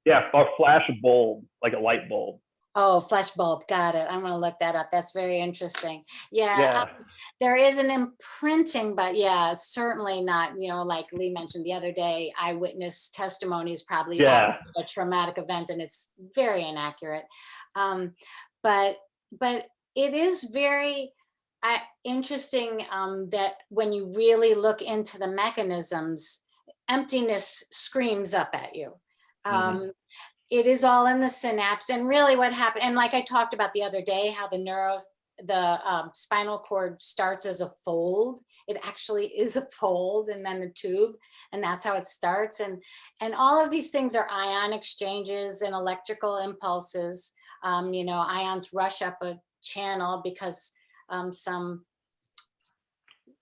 Yeah, a flash bulb, like a light bulb. Oh, flash bulb. Got it. I'm going to look that up. That's very interesting. Yeah. Yeah. There is an imprinting, but yeah, certainly not, like Lee mentioned the other day, eyewitness testimonies probably about a traumatic event, and it's very inaccurate. But it is very interesting that when you really look into the mechanisms, emptiness screams up at you. It is all in the synapse, and really what happened, and like I talked about the other day, how the spinal cord starts as a fold. It actually is a fold and then a tube, and that's how it starts. And all of these things are ion exchanges and electrical impulses. Ions rush up a channel because some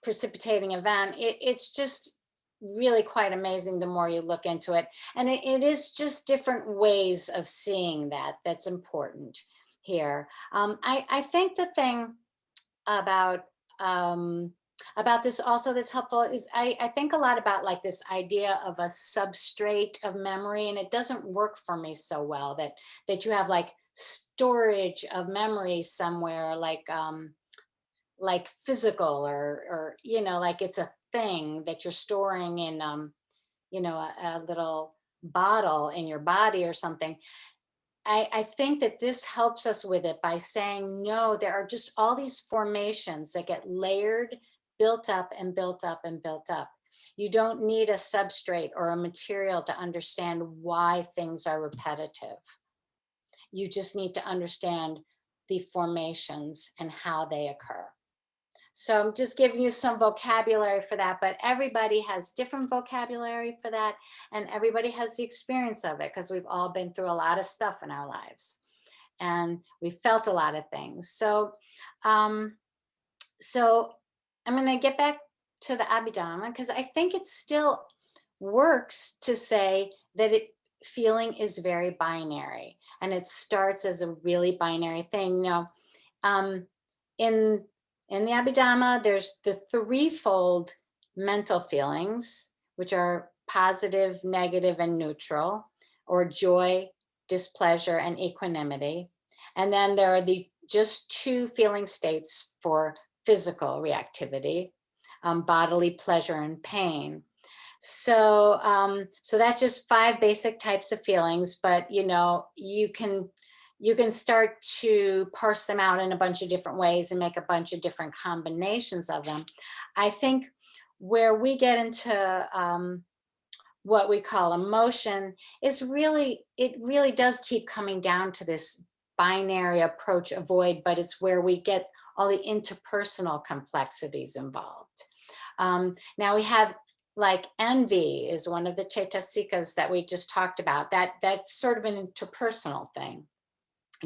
precipitating event. It's just really quite amazing the more you look into it. And it is just different ways of seeing that's important here. I think the thing about this also that's helpful is I think a lot about like this idea of a substrate of memory, and it doesn't work for me so well that you have like storage of memory somewhere, like physical or like it's a thing that you're storing in a little bottle in your body or something. I think that this helps us with it by saying, no, there are just all these formations that get layered, built up and built up and built up. You don't need a substrate or a material to understand why things are repetitive. You just need to understand the formations and how they occur. So I'm just giving you some vocabulary for that, but everybody has different vocabulary for that, and everybody has the experience of it, because we've all been through a lot of stuff in our lives and we felt a lot of things. So So I'm going to get back to the Abhidhamma because I think it still works to say that feeling is very binary, and it starts as a really binary thing. In the Abhidhamma, there's the threefold mental feelings, which are positive, negative, and neutral, or joy, displeasure, and equanimity. And then there are the just two feeling states for physical reactivity, bodily pleasure and pain. So that's just 5 basic types of feelings, but you can start to parse them out in a bunch of different ways and make a bunch of different combinations of them. I think where we get into what we call emotion is it really does keep coming down to this binary approach, avoid, but it's where we get all the interpersonal complexities involved. Now we have, like, envy is one of the Chaitasikas that we just talked about. That's sort of an interpersonal thing.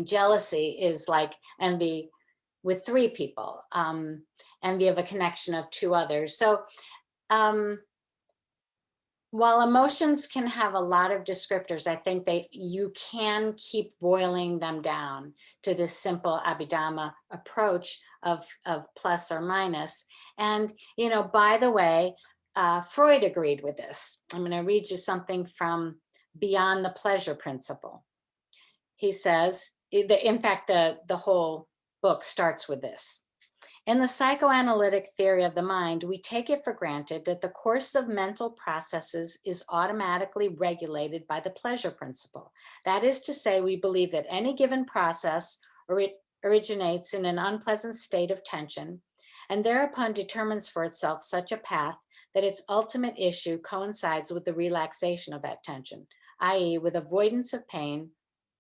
Jealousy is like envy with 3 people, envy of a connection of 2 others. So while emotions can have a lot of descriptors, I think you can keep boiling them down to this simple Abhidhamma approach of plus or minus. And, by the way, Freud agreed with this. I'm going to read you something from Beyond the Pleasure Principle. He says, in fact, the whole book starts with this. In the psychoanalytic theory of the mind, we take it for granted that the course of mental processes is automatically regulated by the pleasure principle. That is to say, we believe that any given process originates in an unpleasant state of tension, and thereupon determines for itself such a path that its ultimate issue coincides with the relaxation of that tension, i.e. with avoidance of pain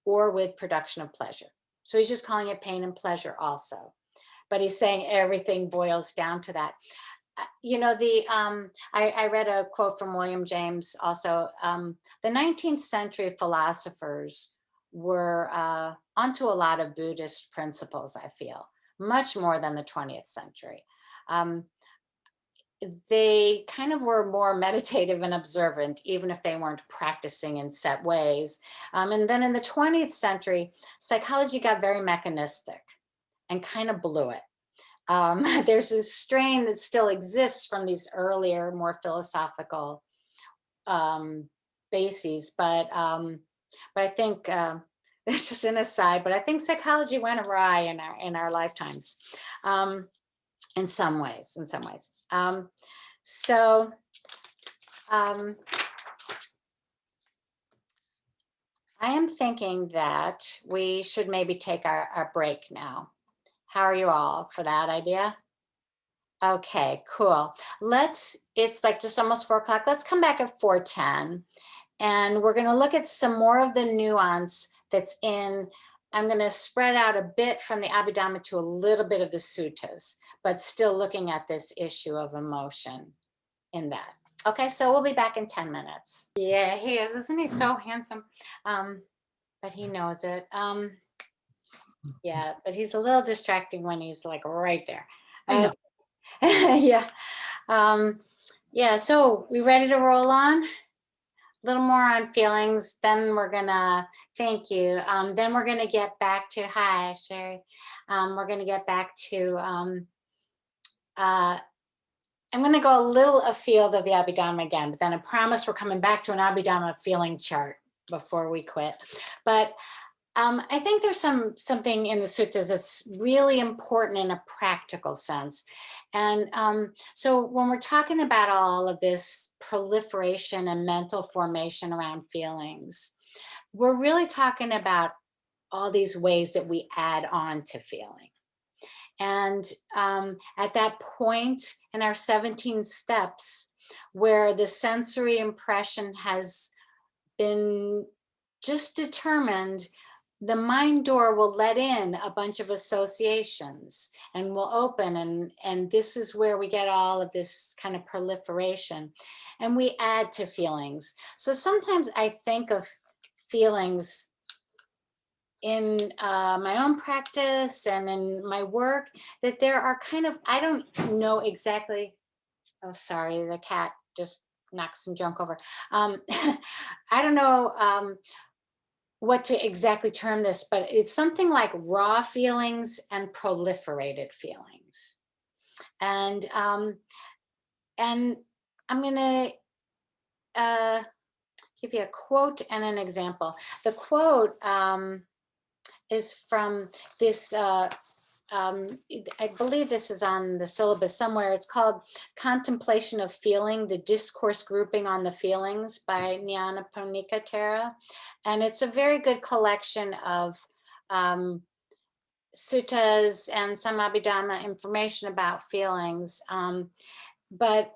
or with production of pleasure. So he's just calling it pain and pleasure also. But he's saying everything boils down to that. I read a quote from William James also. The 19th century philosophers were onto a lot of Buddhist principles, I feel, much more than the 20th century. They kind of were more meditative and observant, even if they weren't practicing in set ways. And then in the 20th century, psychology got very mechanistic and kind of blew it. There's this strain that still exists from these earlier, more philosophical bases, but I think that's just an aside. But I think psychology went awry in our lifetimes, in some ways. I am thinking that we should maybe take our break now. How are you all for that idea? Okay, cool. It's like just almost 4 o'clock. Let's come back at 4:10, and we're going to look at some more of the nuance that's in. I'm going to spread out a bit from the Abhidhamma to a little bit of the suttas, but still looking at this issue of emotion in that. Okay, so we'll be back in 10 minutes. Yeah, he is. Isn't he so handsome? But he knows it. Yeah, but he's a little distracting when he's like right there. I know. Yeah. Yeah, so we ready to roll on? A little more on feelings, then we're gonna, thank you. Then we're gonna get back to, hi, Sherry. We're gonna get back to, I'm gonna go a little afield of the Abhidhamma again, but then I promise we're coming back to an Abhidhamma feeling chart before we quit. But I think there's something in the suttas that's really important in a practical sense. And so when we're talking about all of this proliferation and mental formation around feelings, we're really talking about all these ways that we add on to feeling. And at that point in our 17 steps, where the sensory impression has been just determined, the mind door will let in a bunch of associations and will open, and this is where we get all of this kind of proliferation, and we add to feelings. So sometimes I think of feelings in my own practice and in my work, that there are kind of, I don't know exactly, oh, sorry, the cat just knocked some junk over. I don't know what to exactly term this, but it's something like raw feelings and proliferated feelings. And I'm gonna give you a quote and an example. The quote is from this, I believe this is on the syllabus somewhere. It's called Contemplation of Feeling, the Discourse Grouping on the Feelings by Nyanaponika Thera. And it's a very good collection of suttas and some Abhidhamma information about feelings. But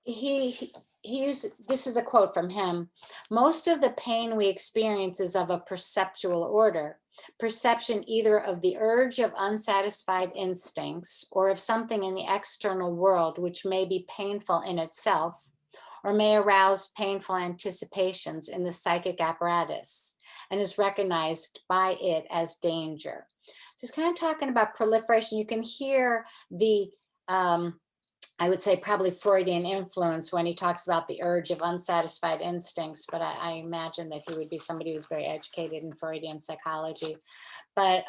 he used, this is a quote from him: "Most of the pain we experience is of a perceptual order. Perception either of the urge of unsatisfied instincts or of something in the external world which may be painful in itself or may arouse painful anticipations in the psychic apparatus and is recognized by it as danger." So it's kind of talking about proliferation. You can hear the I would say probably Freudian influence when he talks about the urge of unsatisfied instincts, but I imagine that he would be somebody who's very educated in Freudian psychology. But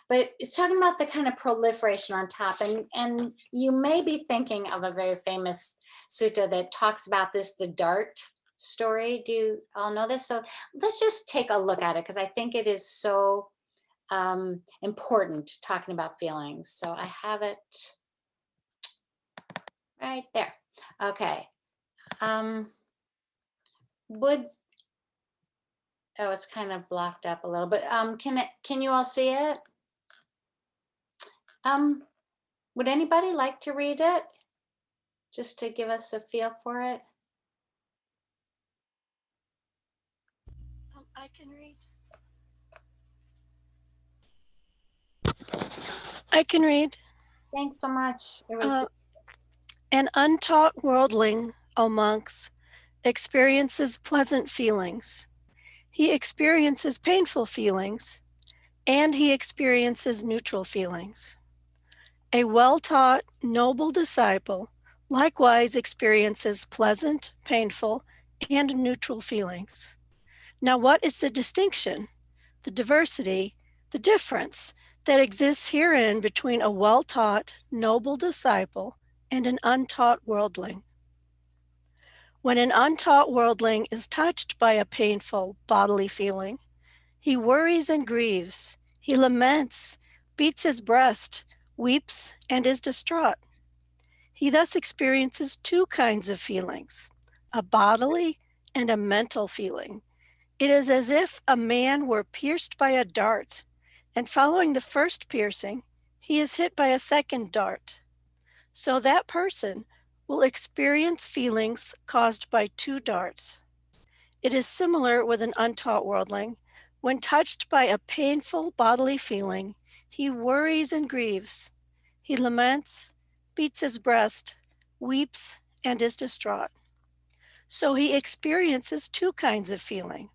it's talking about the kind of proliferation on top. And you may be thinking of a very famous sutta that talks about this, the dart story. Do you all know this? So let's just take a look at it, because I think it is so important talking about feelings. So I have it right there. Okay. Oh, it's kind of blocked up a little bit. Can you all see it? Would anybody like to read it? Just to give us a feel for it. I can read. I can read. Thanks so much. It was An untaught worldling, O monks, experiences pleasant feelings. He experiences painful feelings, and he experiences neutral feelings. A well-taught, noble disciple likewise experiences pleasant, painful, and neutral feelings. Now, what is the distinction, the diversity, the difference that exists herein between a well-taught, noble disciple and an untaught worldling? When an untaught worldling is touched by a painful bodily feeling, he worries and grieves, he laments, beats his breast, weeps, and is distraught. He thus experiences two kinds of feelings, a bodily and a mental feeling. It is as if a man were pierced by a dart, and following the first piercing, he is hit by a second dart. So that person will experience feelings caused by two darts. It is similar with an untaught worldling. When touched by a painful bodily feeling, he worries and grieves. He laments, beats his breast, weeps, and is distraught. So he experiences two kinds of feeling,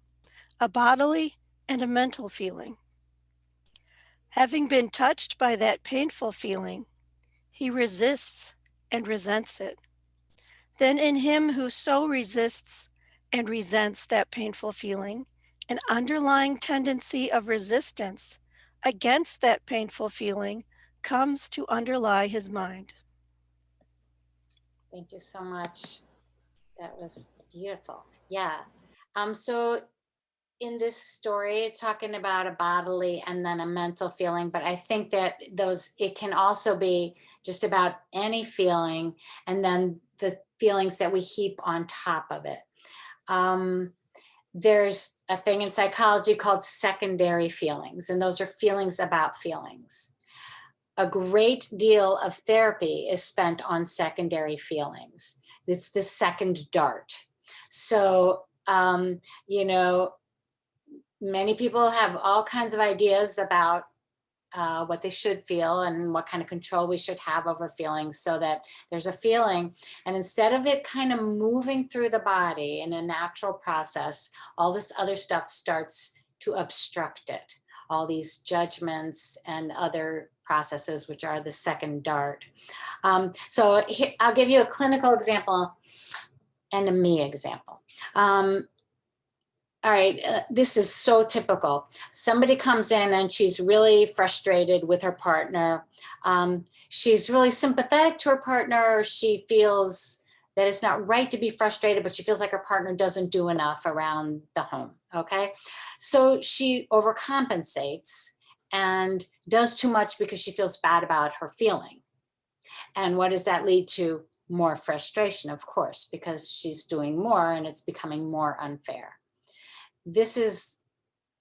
a bodily and a mental feeling. Having been touched by that painful feeling, he resists and resents it. Then in him who so resists and resents that painful feeling, an underlying tendency of resistance against that painful feeling comes to underlie his mind. Thank you so much. That was beautiful. Yeah. So in this story, it's talking about a bodily and then a mental feeling, but I think that it can also be just about any feeling and then the feelings that we heap on top of it. There's a thing in psychology called secondary feelings, and those are feelings about feelings. A great deal of therapy is spent on secondary feelings. It's the second dart. So, many people have all kinds of ideas about what they should feel and what kind of control we should have over feelings, so that there's a feeling, and instead of it kind of moving through the body in a natural process, all this other stuff starts to obstruct it. All these judgments and other processes, which are the second dart. So here, I'll give you a clinical example and a me example. All right, this is so typical. Somebody comes in and she's really frustrated with her partner. She's really sympathetic to her partner. She feels that it's not right to be frustrated, but she feels like her partner doesn't do enough around the home, okay? So she overcompensates and does too much because she feels bad about her feeling. And what does that lead to? More frustration, of course, because she's doing more and it's becoming more unfair. This is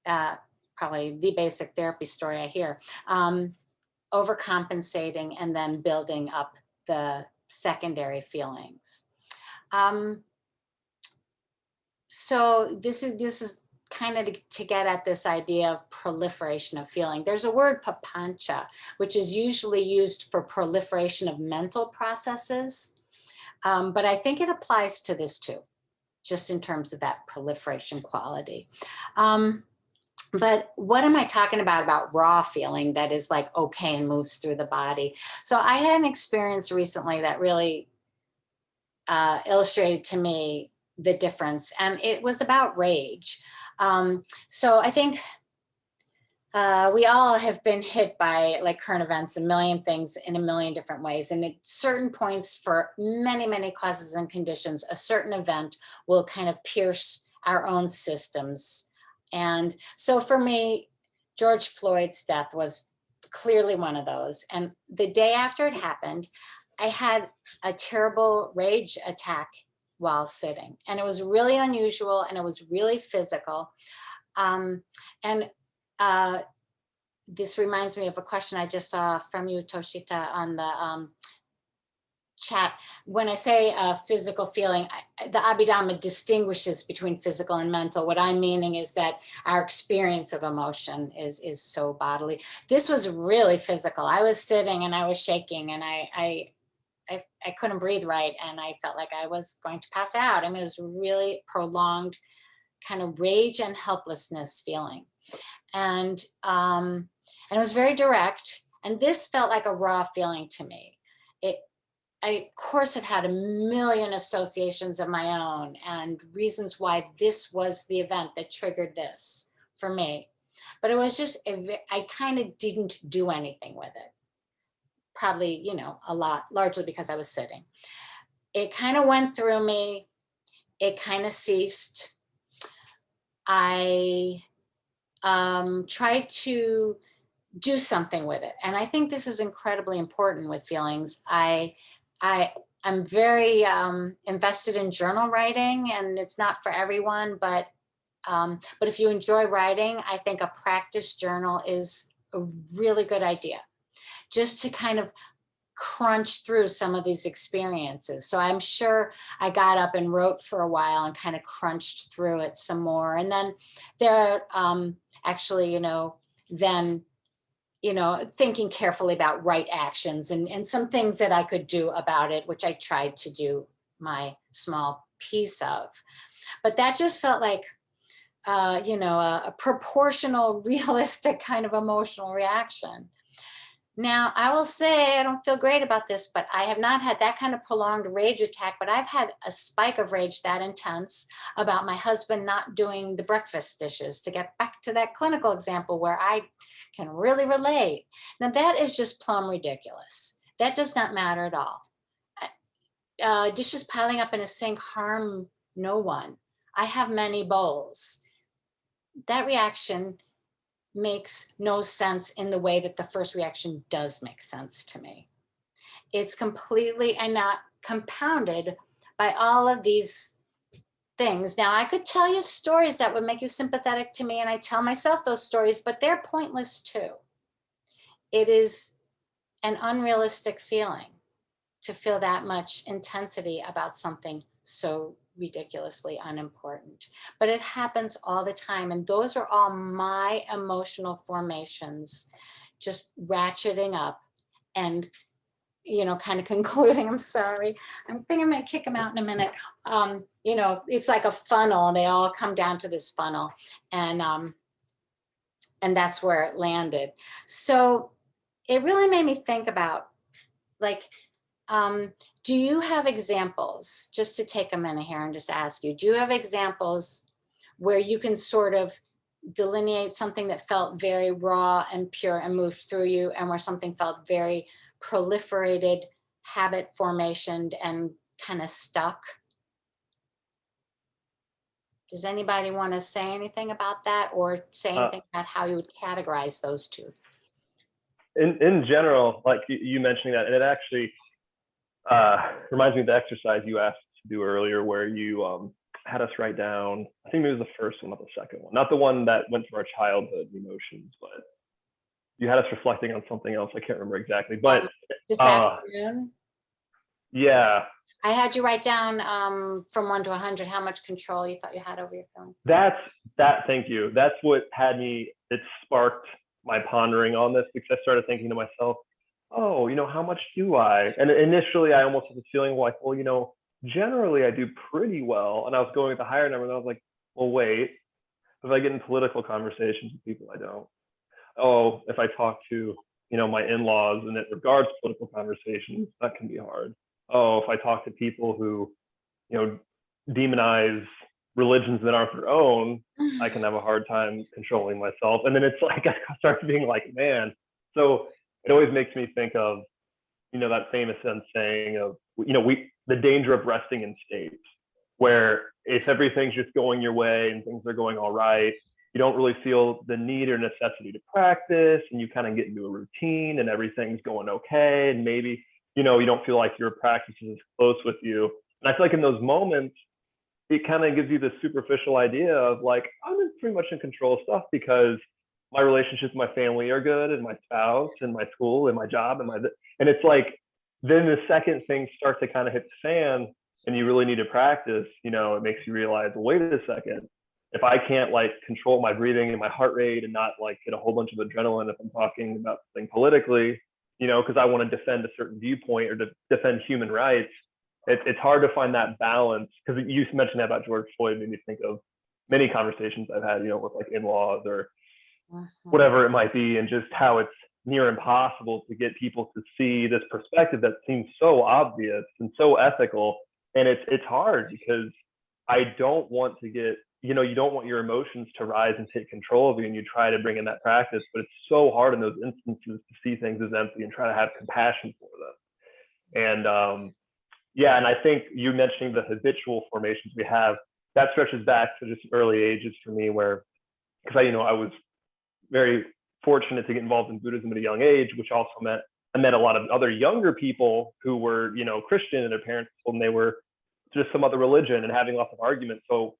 probably the basic therapy story I hear. Overcompensating and then building up the secondary feelings. So this is kind of to get at this idea of proliferation of feeling. There's a word papancha, which is usually used for proliferation of mental processes. But I think it applies to this too, just in terms of that proliferation quality. But what am I talking about raw feeling that is like okay and moves through the body? So I had an experience recently that really illustrated to me the difference, and it was about rage. So I think we all have been hit by like current events, a million things in a million different ways. And at certain points for many, many causes and conditions, a certain event will kind of pierce our own systems. And so for me, George Floyd's death was clearly one of those. And the day after it happened, I had a terrible rage attack while sitting. And it was really unusual and it was really physical. This reminds me of a question I just saw from you, Toshita, on the chat. When I say physical feeling, the Abhidhamma distinguishes between physical and mental. What I'm meaning is that our experience of emotion is so bodily. This was really physical. I was sitting and I was shaking and I couldn't breathe right. And I felt like I was going to pass out. I mean, it was really prolonged kind of rage and helplessness feeling. And it was very direct. And this felt like a raw feeling to me. Of course, it had a million associations of my own and reasons why this was the event that triggered this for me. But it was just, I kind of didn't do anything with it. Probably, a lot, largely because I was sitting. It kind of went through me. It kind of ceased. I tried to do something with it. And I think this is incredibly important with feelings. I'm very invested in journal writing, and it's not for everyone, but if you enjoy writing, I think a practice journal is a really good idea, just to kind of crunch through some of these experiences. So I'm sure I got up and wrote for a while and kind of crunched through it some more. And then there are actually, then thinking carefully about right actions and some things that I could do about it, which I tried to do my small piece of. But that just felt like, a proportional, realistic kind of emotional reaction. Now, I will say I don't feel great about this, but I have not had that kind of prolonged rage attack, but I've had a spike of rage that intense about my husband not doing the breakfast dishes, to get back to that clinical example where I can really relate. Now, that is just plumb ridiculous. That does not matter at all. Dishes piling up in a sink harm no one. I have many bowls. That reaction makes no sense in the way that the first reaction does make sense to me. It's completely and not compounded by all of these things. Now, I could tell you stories that would make you sympathetic to me, and I tell myself those stories, but they're pointless too. It is an unrealistic feeling to feel that much intensity about something so ridiculously unimportant, but it happens all the time. And those are all my emotional formations, just ratcheting up and, kind of concluding. I'm sorry. I think I'm going to kick them out in a minute. It's like a funnel. They all come down to this funnel. And And that's where it landed. So it really made me think about, like, do you have examples, just to take a minute here and just ask you, do you have examples where you can sort of delineate something that felt very raw and pure and moved through you, and where something felt very proliferated, habit formation, and kind of stuck? Does anybody want to say anything about that, or say anything about how you would categorize those two? In general, like you mentioning that, and it actually reminds me of the exercise you asked to do earlier, where you had us write down, I think it was the first one, not the second one, not the one that went through our childhood emotions, but you had us reflecting on something else. I can't remember exactly, but This afternoon, yeah, I had you write down from 1 to 100 how much control you thought you had over your feelings. Thank you. That's what had me, it sparked my pondering on this, because I started thinking to myself, oh, how much do I? And initially I almost had this feeling like, well, generally I do pretty well. And I was going with the higher number, and I was like, well, wait, if I get in political conversations with people, I don't. Oh, if I talk to, my in-laws and it regards political conversations, that can be hard. Oh, if I talk to people who, demonize religions that aren't their own, I can have a hard time controlling myself. And then it's like, I start being like, man. So it always makes me think of, that famous saying of, the danger of resting in states, where if everything's just going your way and things are going all right, you don't really feel the need or necessity to practice, and you kind of get into a routine and everything's going okay. And maybe, you don't feel like your practice is close with you. And I feel like in those moments, it kind of gives you this superficial idea of like, I'm pretty much in control of stuff because my relationships with my family are good, and my spouse, and my school, and my job, and it's like, then the second things start to kind of hit the fan and you really need to practice, it makes you realize, well, wait a second, if I can't like control my breathing and my heart rate and not like get a whole bunch of adrenaline if I'm talking about something politically, because I want to defend a certain viewpoint or to defend human rights, it's hard to find that balance. Because you mentioned that about George Floyd, made me think of many conversations I've had, with like in-laws or whatever it might be, and just how it's near impossible to get people to see this perspective that seems so obvious and so ethical. And it's hard because I don't want to get, you don't want your emotions to rise and take control of you, and you try to bring in that practice, but it's so hard in those instances to see things as empty and try to have compassion for them. And and I think you mentioning the habitual formations we have, that stretches back to just early ages for me, where, because I was very fortunate to get involved in Buddhism at a young age, which also meant I met a lot of other younger people who were, Christian, and their parents told them they were just some other religion, and having lots of arguments. So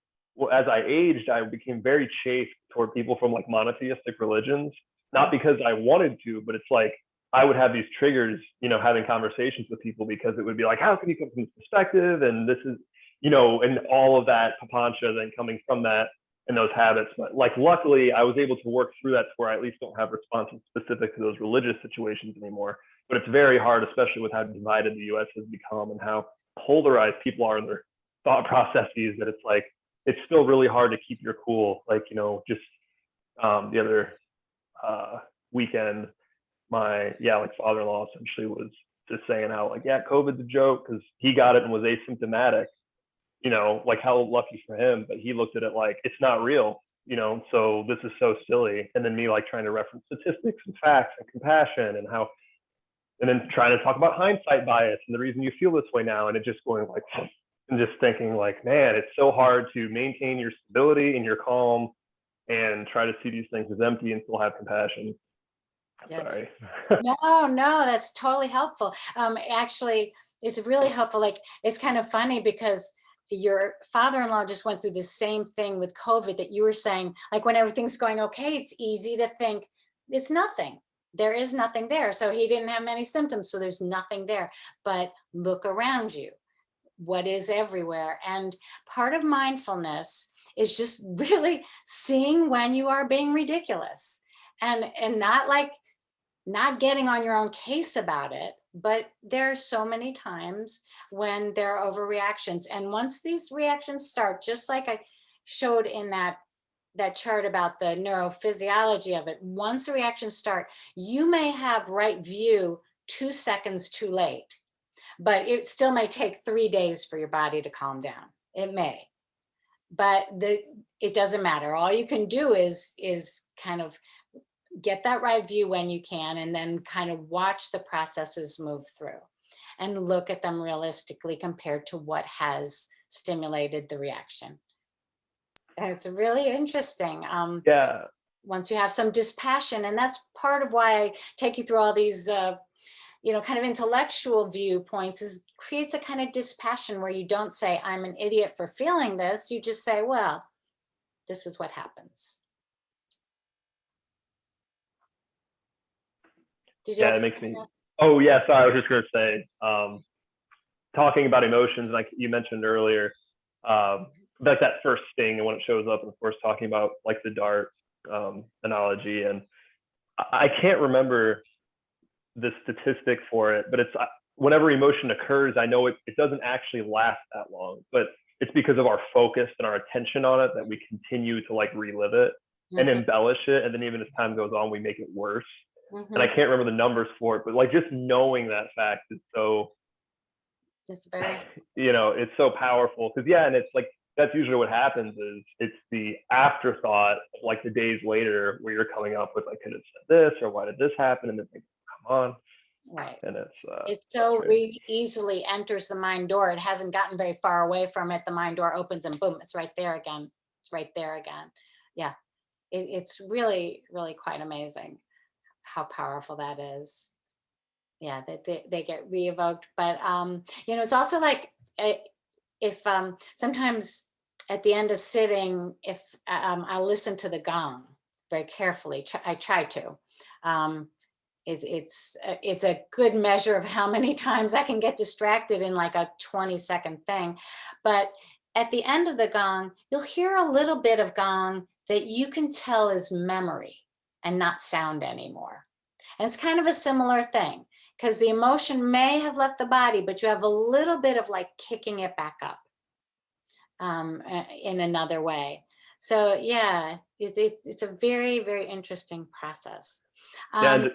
as I aged, I became very chafed toward people from like monotheistic religions, not because I wanted to, but it's like I would have these triggers, having conversations with people, because it would be like, how can you come from this perspective? And this is, and all of that papancha then coming from that and those habits. But like, luckily I was able to work through that to where I at least don't have responses specific to those religious situations anymore. But it's very hard, especially with how divided the US has become and how polarized people are in their thought processes, that it's like, it's still really hard to keep your cool. Like, just the other weekend, my father-in-law essentially was just saying how like, yeah, COVID's a joke because he got it and was asymptomatic, like how lucky for him, but he looked at it like it's not real, so this is so silly. And then me like trying to reference statistics and facts and compassion and how, and then trying to talk about hindsight bias and the reason you feel this way now, and it just going like, and just thinking like, man, it's so hard to maintain your stability and your calm and try to see these things as empty and still have compassion. Yes. Sorry. No, that's totally helpful. Actually, it's really helpful. Like, it's kind of funny because your father-in-law just went through the same thing with COVID that you were saying. Like, when everything's going okay, it's easy to think it's nothing. There is nothing there. So he didn't have many symptoms, so there's nothing there. But look around you. What is everywhere? And part of mindfulness is just really seeing when you are being ridiculous, and not getting on your own case about it. But there are so many times when there are overreactions. And once these reactions start, just like I showed in that that chart about the neurophysiology of it, once the reactions start, you may have right view 2 seconds too late, but it still may take 3 days for your body to calm down. It may, but it doesn't matter. All you can do is kind of get that right view when you can, and then kind of watch the processes move through and look at them realistically compared to what has stimulated the reaction. And it's really interesting. Yeah. Once you have some dispassion, and that's part of why I take you through all these, you know, kind of intellectual viewpoints, is creates a kind of dispassion where you don't say, I'm an idiot for feeling this. You just say, well, this is what happens. Did you Yeah, have it makes me. something else? Oh yeah, sorry. I was just gonna say, talking about emotions, like you mentioned earlier, like that first sting and when it shows up, and of course talking about like the dart analogy, and I can't remember the statistic for it, but it's whenever emotion occurs, I know it doesn't actually last that long, but it's because of our focus and our attention on it that we continue to like relive it and embellish it, and then even as time goes on, we make it worse. And I can't remember the numbers for it, but like just knowing that fact is so, It's very, you know, it's so powerful. Because yeah, and it's like that's usually what happens is it's the afterthought, like the days later, where you're coming up with like, could have said this, or why did this happen, and then like, come on, right. and It so really easily enters the mind door. It hasn't gotten very far away from it. The mind door opens and boom, it's right there again. It's right there again. Yeah, it's really, really quite amazing how powerful that is. Yeah, that they get re-evoked. But you know, it's also like if sometimes at the end of sitting, if I listen to the gong very carefully, I try to. It's a good measure of how many times I can get distracted in like a 20-second thing. But at the end of the gong, you'll hear a little bit of gong that you can tell is memory and not sound anymore. And it's kind of a similar thing, because the emotion may have left the body, but you have a little bit of like kicking it back up in another way. So yeah, it's a very, very interesting process. yeah.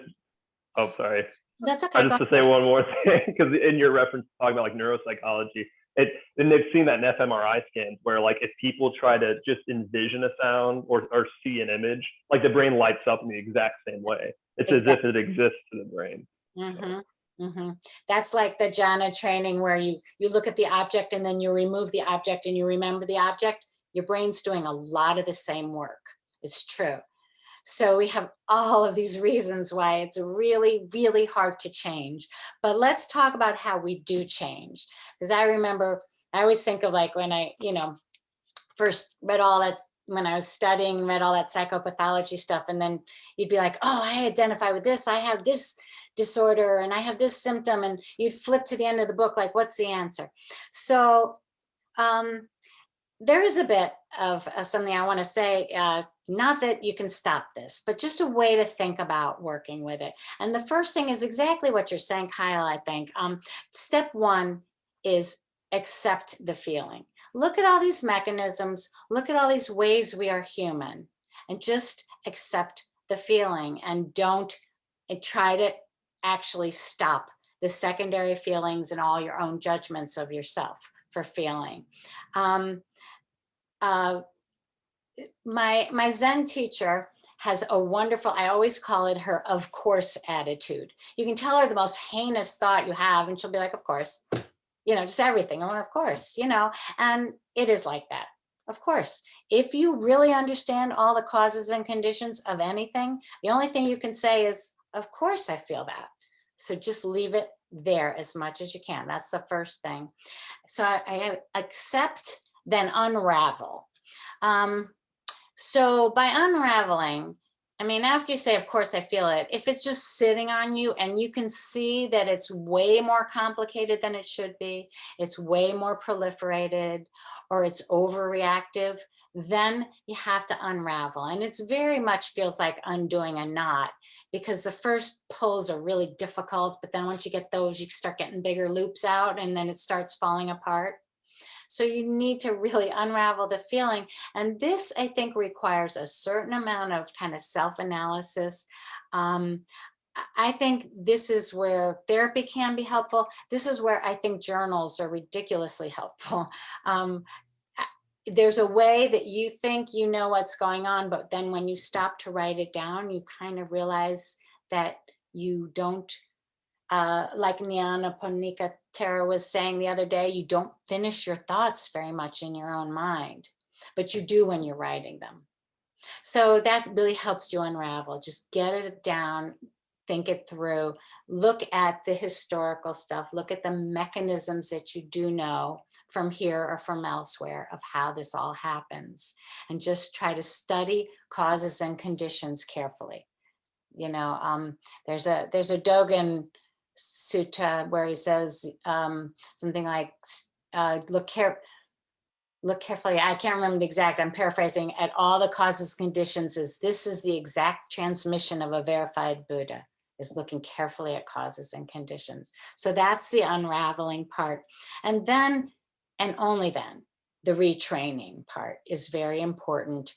Oh, sorry. That's okay. Just to say one more thing, because in your reference talking about like neuropsychology, and they've seen that in fMRI scans where like if people try to just envision a sound or see an image, like the brain lights up in the exact same way. It's Exactly. as if it exists in the brain. That's like the jhana training where you look at the object and then you remove the object and you remember the object. Your brain's doing a lot of the same work. It's true. So we have all of these reasons why it's really, really hard to change. But let's talk about how we do change. Because I remember, I always think of like when I, you know, first read all that, when I was studying, read all that psychopathology stuff, and then you'd be like, oh, I identify with this, I have this disorder, and I have this symptom, and you'd flip to the end of the book, like, what's the answer? So there is a bit of something I want to say, not that you can stop this, but just a way to think about working with it. And the first thing is exactly what you're saying, Kyle, I think. Step one is accept the feeling. Look at all these mechanisms, look at all these ways we are human, and just accept the feeling, and don't try to actually stop the secondary feelings and all your own judgments of yourself for feeling. My Zen teacher has a wonderful, I always call it her of course attitude. You can tell her the most heinous thought you have and she'll be like, of course, you know, just everything. Oh, of course, you know, and it is like that. Of course, if you really understand all the causes and conditions of anything, the only thing you can say is, of course I feel that. So just leave it there as much as you can. That's the first thing. So I accept, then unravel. So by unraveling, I mean, after you say, of course I feel it, if it's just sitting on you and you can see that it's way more complicated than it should be, it's way more proliferated, or it's overreactive, then you have to unravel. And it's very much feels like undoing a knot, because the first pulls are really difficult, but then once you get those, you start getting bigger loops out and then it starts falling apart. So you need to really unravel the feeling. And this, I think, requires a certain amount of kind of self-analysis. I think this is where therapy can be helpful. This is where I think journals are ridiculously helpful. There's a way that you think you know what's going on, but then when you stop to write it down, you kind of realize that you don't, like Nyanaponika Tara was saying the other day, you don't finish your thoughts very much in your own mind, but you do when you're writing them. So that really helps you unravel. Just get it down, think it through, look at the historical stuff, look at the mechanisms that you do know from here or from elsewhere of how this all happens, and just try to study causes and conditions carefully. You know, there's a Dogen sutta where he says something like, look carefully, I can't remember the exact, I'm paraphrasing, at all the causes conditions, this is the exact transmission of a verified Buddha, is looking carefully at causes and conditions. So that's the unraveling part. And then, and only then, the retraining part is very important.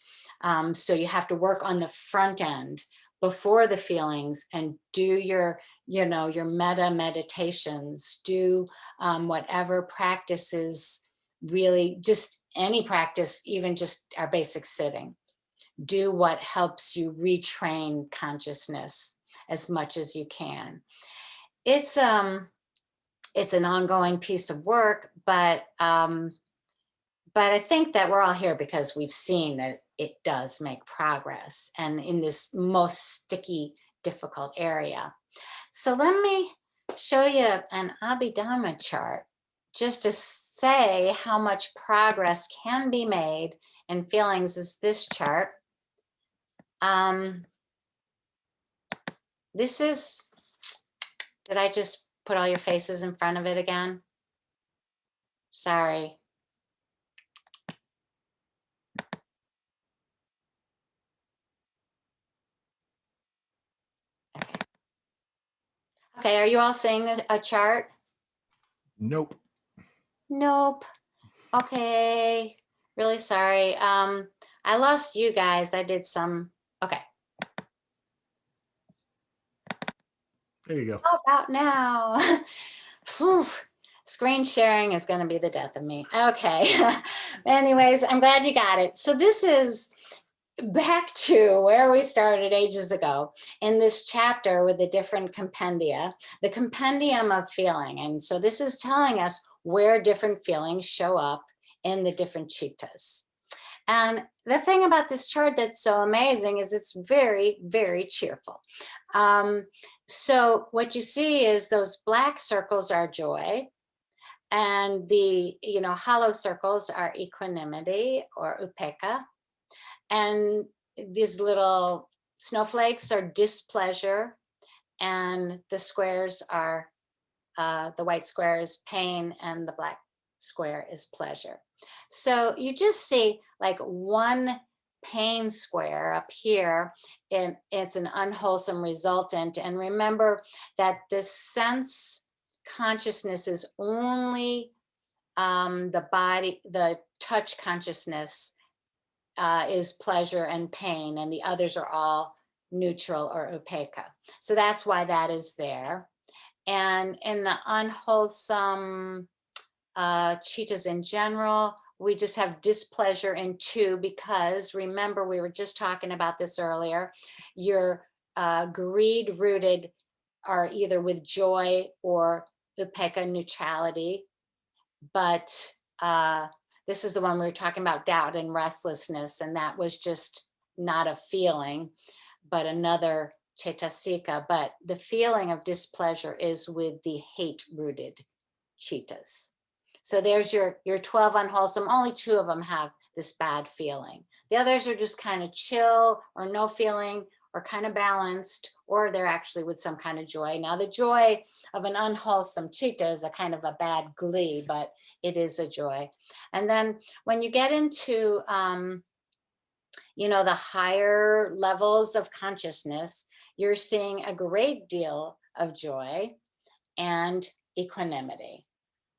So you have to work on the front end before the feelings and do your, your metta meditations, do whatever practices, really just any practice, even just our basic sitting. Do what helps you retrain consciousness as much as you can. It's an ongoing piece of work, but I think that we're all here because we've seen that it does make progress, and in this most sticky, difficult area. So let me show you an Abhidhamma chart just to say how much progress can be made in feelings. Is this chart. This is, did I just put all your faces in front of it again? Sorry. Okay, are you all seeing a chart? Nope. Nope. Okay, really sorry. I lost you guys. I did some, okay. There you go. How about now? Whew. Screen sharing is going to be the death of me. Okay. Anyways, I'm glad you got it. So this is back to where we started ages ago in this chapter with the different compendia, the compendium of feeling. And so this is telling us where different feelings show up in the different chittas. And the thing about this chart that's so amazing is it's very, very cheerful. So what you see is those black circles are joy, and the hollow circles are equanimity or upekkha, and these little snowflakes are displeasure, and the squares are the white square is pain and the black square is pleasure. So you just see like one pain square up here, and it's an unwholesome resultant. And remember that this sense consciousness is only the body, the touch consciousness is pleasure and pain, and the others are all neutral or upekkha. So that's why that is there. And in the unwholesome chittas in general, we just have displeasure in 2, because remember, we were just talking about this earlier, your greed rooted are either with joy or upekkha neutrality, but this is the one we were talking about, doubt and restlessness, and that was just not a feeling, but another cetasika. But the feeling of displeasure is with the hate-rooted chittas. So there's your 12 unwholesome. Only 2 of them have this bad feeling. The others are just kind of chill or no feeling or kind of balanced, or they're actually with some kind of joy. Now the joy of an unwholesome chitta is a kind of a bad glee, but it is a joy. And then when you get into the higher levels of consciousness, you're seeing a great deal of joy and equanimity.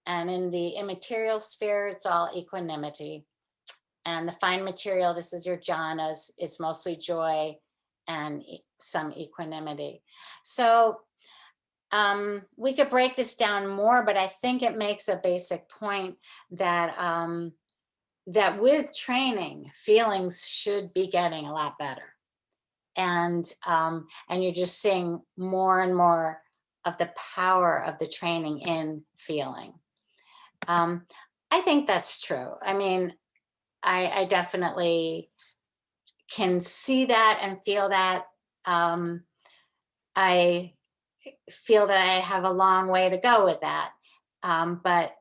And in the immaterial sphere, it's all equanimity. And the fine material, this is your jhanas, it's mostly joy and some equanimity. So we could break this down more, but I think it makes a basic point that that with training, feelings should be getting a lot better. And you're just seeing more and more of the power of the training in feeling. I think that's true. I mean, I definitely can see that and feel that. I feel that I have a long way to go with that. But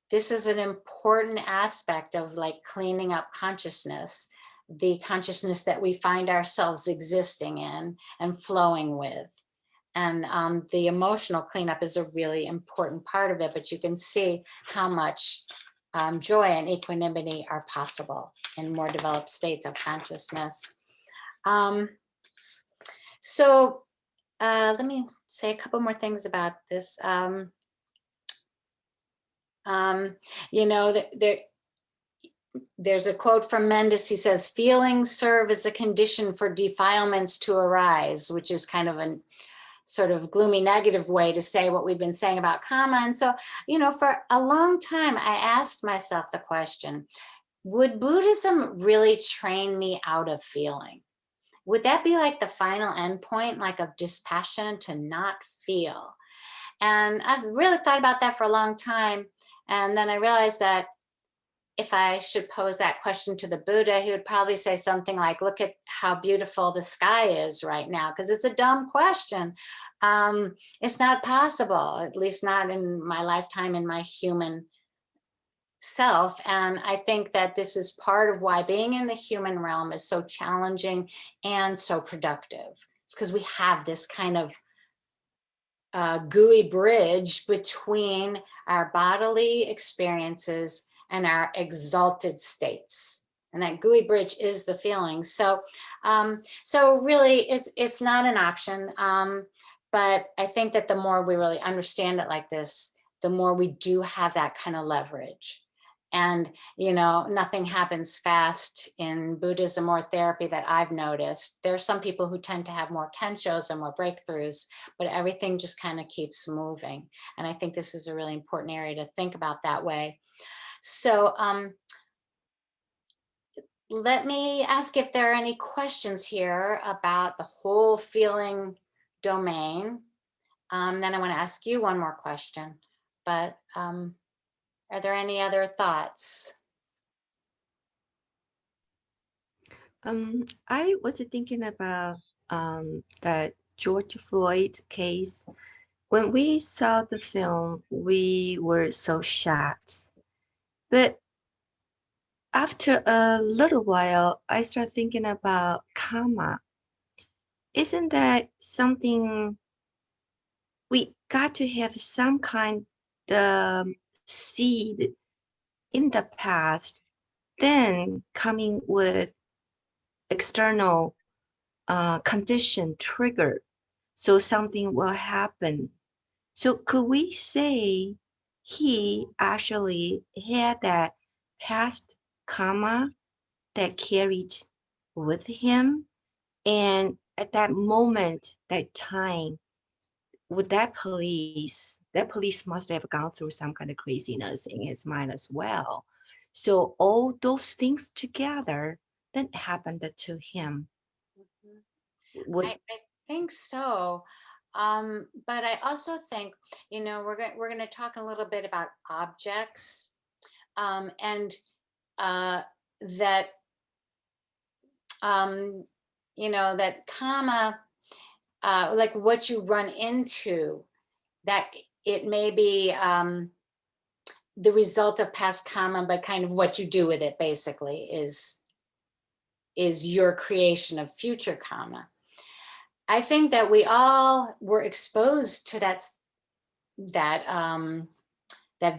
this is an important aspect of like cleaning up consciousness, the consciousness that we find ourselves existing in and flowing with. And the emotional cleanup is a really important part of it, but you can see how much joy and equanimity are possible in more developed states of consciousness. So let me say a couple more things about this. You know, there's a quote from Mendes. He says, feelings serve as a condition for defilements to arise, which is kind of a sort of gloomy negative way to say what we've been saying about karma. And so, you know, for a long time, I asked myself the question, would Buddhism really train me out of feeling? Would that be like the final endpoint, like of dispassion, to not feel? And I've really thought about that for a long time. And then I realized that if I should pose that question to the Buddha, he would probably say something like, look at how beautiful the sky is right now, because it's a dumb question. It's not possible, at least not in my lifetime, in my human self. And I think that this is part of why being in the human realm is so challenging and so productive. It's because we have this kind of gooey bridge between our bodily experiences and our exalted states. And that gooey bridge is the feelings. So, so really it's not an option. But I think that the more we really understand it like this, the more we do have that kind of leverage. And, you know, nothing happens fast in Buddhism or therapy that I've noticed. There are some people who tend to have more kenshos and more breakthroughs, but everything just kind of keeps moving. And I think this is a really important area to think about that way. So let me ask if there are any questions here about the whole feeling domain. Then I want to ask you one more question, but are there any other thoughts? I was thinking about that George Floyd case. When we saw the film, we were so shocked. But after a little while, I started thinking about karma. Isn't that something we got to have some kind of seed in the past, then coming with external condition trigger, so something will happen. So could we say he actually had that past karma that carried with him? And at that moment, that time, with that police must have gone through some kind of craziness in his mind as well. So all those things together then happened to him. I think so. But I also think, you know, we're going to talk a little bit about objects, and that, you know, that karma, like what you run into, that it may be the result of past karma, but kind of what you do with it basically is your creation of future karma. I think that we all were exposed to that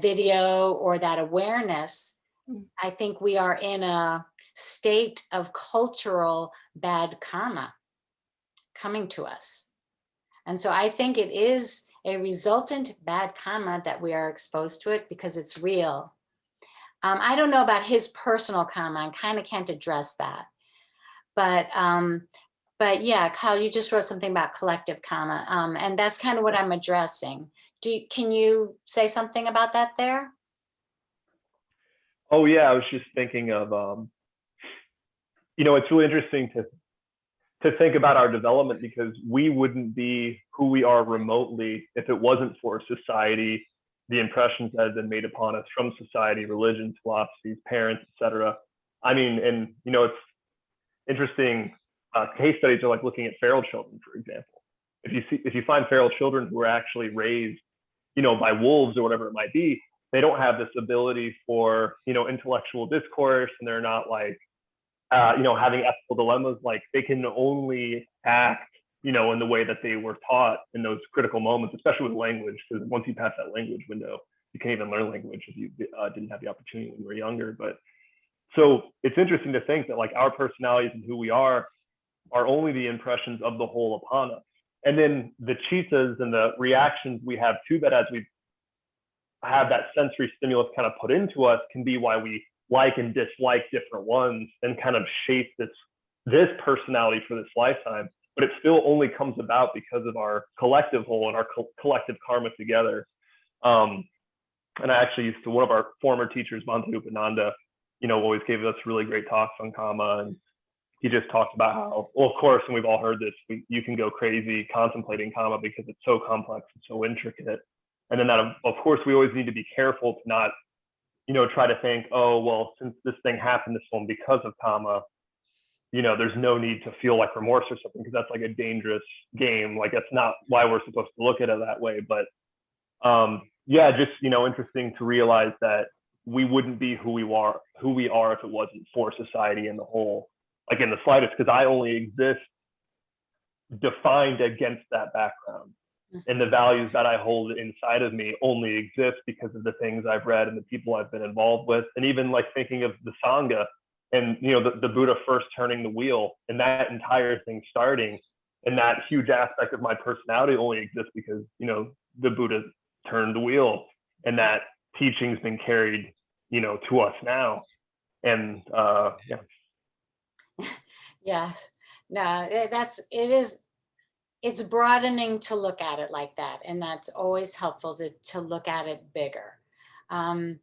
video or that awareness. I think we are in a state of cultural bad karma coming to us. And so I think it is a resultant bad karma that we are exposed to it because it's real. I don't know about his personal karma. I kind of can't address that. But yeah, Kyle, you just wrote something about collective karma, and that's kind of what I'm addressing. Can you say something about that there? Oh yeah, I was just thinking of, it's really interesting to think about our development, because we wouldn't be who we are remotely if it wasn't for society, the impressions that have been made upon us from society, religions, philosophies, parents, etc. I mean, and it's interesting. Case studies are like looking at feral children, for example. If you find feral children who are actually raised, by wolves or whatever it might be, they don't have this ability for intellectual discourse, and they're not like having ethical dilemmas. Like, they can only act in the way that they were taught in those critical moments, especially with language, because once you pass that language window, you can't even learn language if you didn't have the opportunity when you were younger. But so it's interesting to think that like our personalities and who we are only the impressions of the whole upon us. And then the cheetahs and the reactions we have to that as we have that sensory stimulus kind of put into us can be why we like and dislike different ones and kind of shape this personality for this lifetime. But it still only comes about because of our collective whole and our collective karma together. And I actually used to, one of our former teachers, Bhante Upananda, always gave us really great talks on karma. And he just talked about how, well, of course, and we've all heard this, you can go crazy contemplating karma because it's so complex and so intricate. And then that, of course, we always need to be careful to not, try to think, oh, well, since this thing happened this one because of karma, there's no need to feel like remorse or something, because that's like a dangerous game. Like, that's not why we're supposed to look at it that way. But yeah, just, interesting to realize that we wouldn't be who we are if it wasn't for society in the whole, like in the slightest, because I only exist defined against that background. And the values that I hold inside of me only exist because of the things I've read and the people I've been involved with. And even like thinking of the Sangha and, the Buddha first turning the wheel and that entire thing starting, and that huge aspect of my personality only exists because, the Buddha turned the wheel, and that teaching's been carried, to us now. And yeah. Yeah, no, it's broadening to look at it like that. And that's always helpful to look at it bigger. I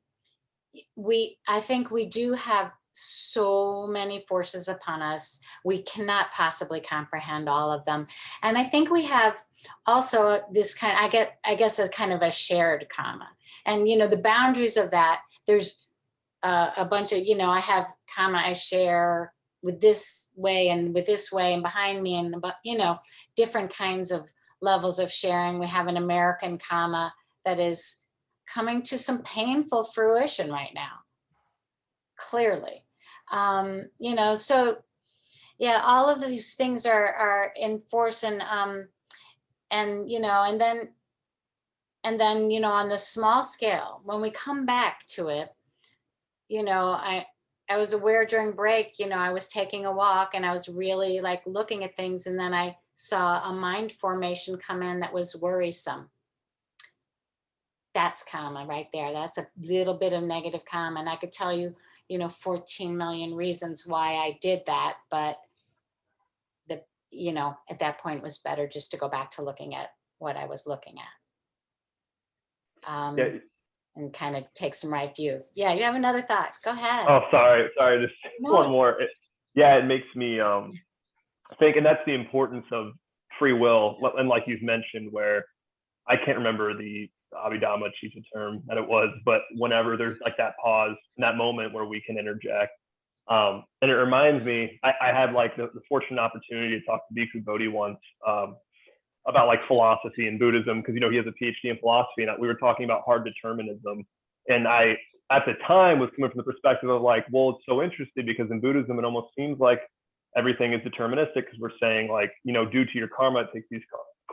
think we do have so many forces upon us. We cannot possibly comprehend all of them. And I think we have also this kind, I guess a kind of a shared karma. And, the boundaries of that, there's a bunch of, I have karma I share with this way and with this way and behind me, and different kinds of levels of sharing. We have an American karma that is coming to some painful fruition right now, clearly. So yeah, all of these things are in force, and then on the small scale, when we come back to it, I was aware during break, I was taking a walk and I was really like looking at things, and then I saw a mind formation come in that was worrisome. That's karma right there. That's a little bit of negative karma. And I could tell you, 14 million reasons why I did that. But at that point it was better just to go back to looking at what I was looking at. Yeah. And kind of take some right view. Yeah, you have another thought. Go ahead. Oh, sorry. Just No, one more. It makes me think, and that's the importance of free will. And like you've mentioned, where I can't remember the Abhidhamma chief term that it was, but whenever there's like that pause, in that moment where we can interject. And it reminds me, I had like the fortunate opportunity to talk to Bhikkhu Bodhi once about like philosophy and Buddhism, because he has a PhD in philosophy, and we were talking about hard determinism. And I, at the time, was coming from the perspective of like, well, it's so interesting because in Buddhism it almost seems like everything is deterministic, because we're saying like, due to your karma, it takes these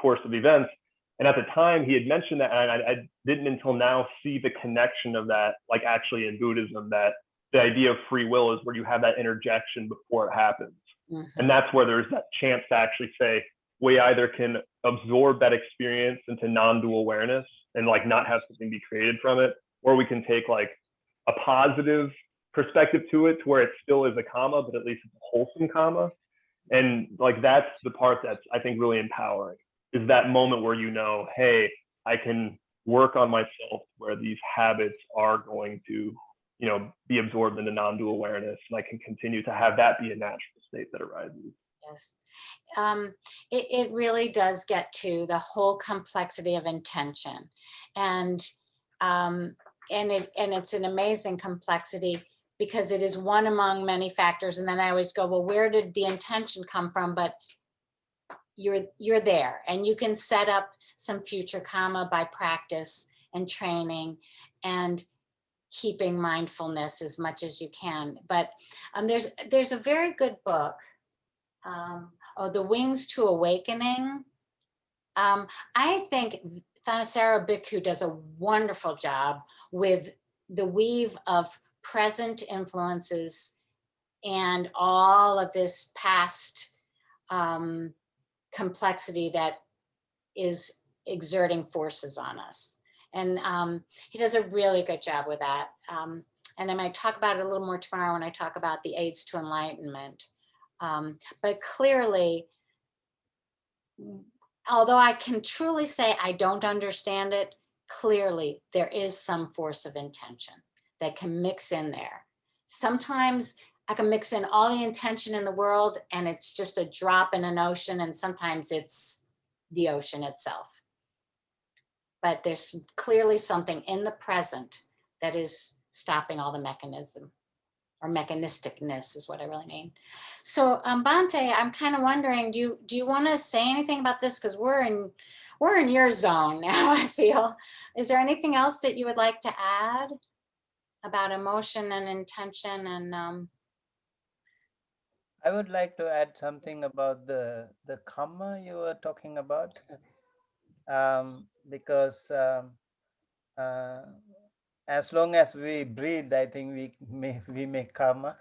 course of events. And at the time he had mentioned that, and I didn't until now see the connection of that, like actually in Buddhism, that the idea of free will is where you have that interjection before it happens. Mm-hmm. And that's where there's that chance to actually say, we either can absorb that experience into non-dual awareness and like not have something be created from it, or we can take like a positive perspective to it, to where it still is a karma, but at least it's a wholesome karma. And like that's the part that's, I think, really empowering, is that moment where you know, hey, I can work on myself where these habits are going to, you know, be absorbed into non-dual awareness, and I can continue to have that be a natural state that arises. Yes. It really does get to the whole complexity of intention, and it's an amazing complexity, because it is one among many factors. And then I always go, well, where did the intention come from? But you're there, and you can set up some future karma by practice and training and keeping mindfulness as much as you can. But there's a very good book, The Wings to Awakening. I think Thanissaro Bhikkhu does a wonderful job with the weave of present influences and all of this past complexity that is exerting forces on us. And he does a really good job with that. And I might talk about it a little more tomorrow when I talk about the aids to enlightenment. But clearly, although I can truly say I don't understand it, clearly there is some force of intention that can mix in there. Sometimes I can mix in all the intention in the world and it's just a drop in an ocean, and sometimes it's the ocean itself. But there's clearly something in the present that is stopping all the mechanism, or mechanisticness is what I really mean. So Bhante, I'm kind of wondering, do you want to say anything about this? Because we're in your zone now, I feel. Is there anything else that you would like to add about emotion and intention? And I would like to add something about the karma you were talking about, because as long as we breathe, I think we make karma.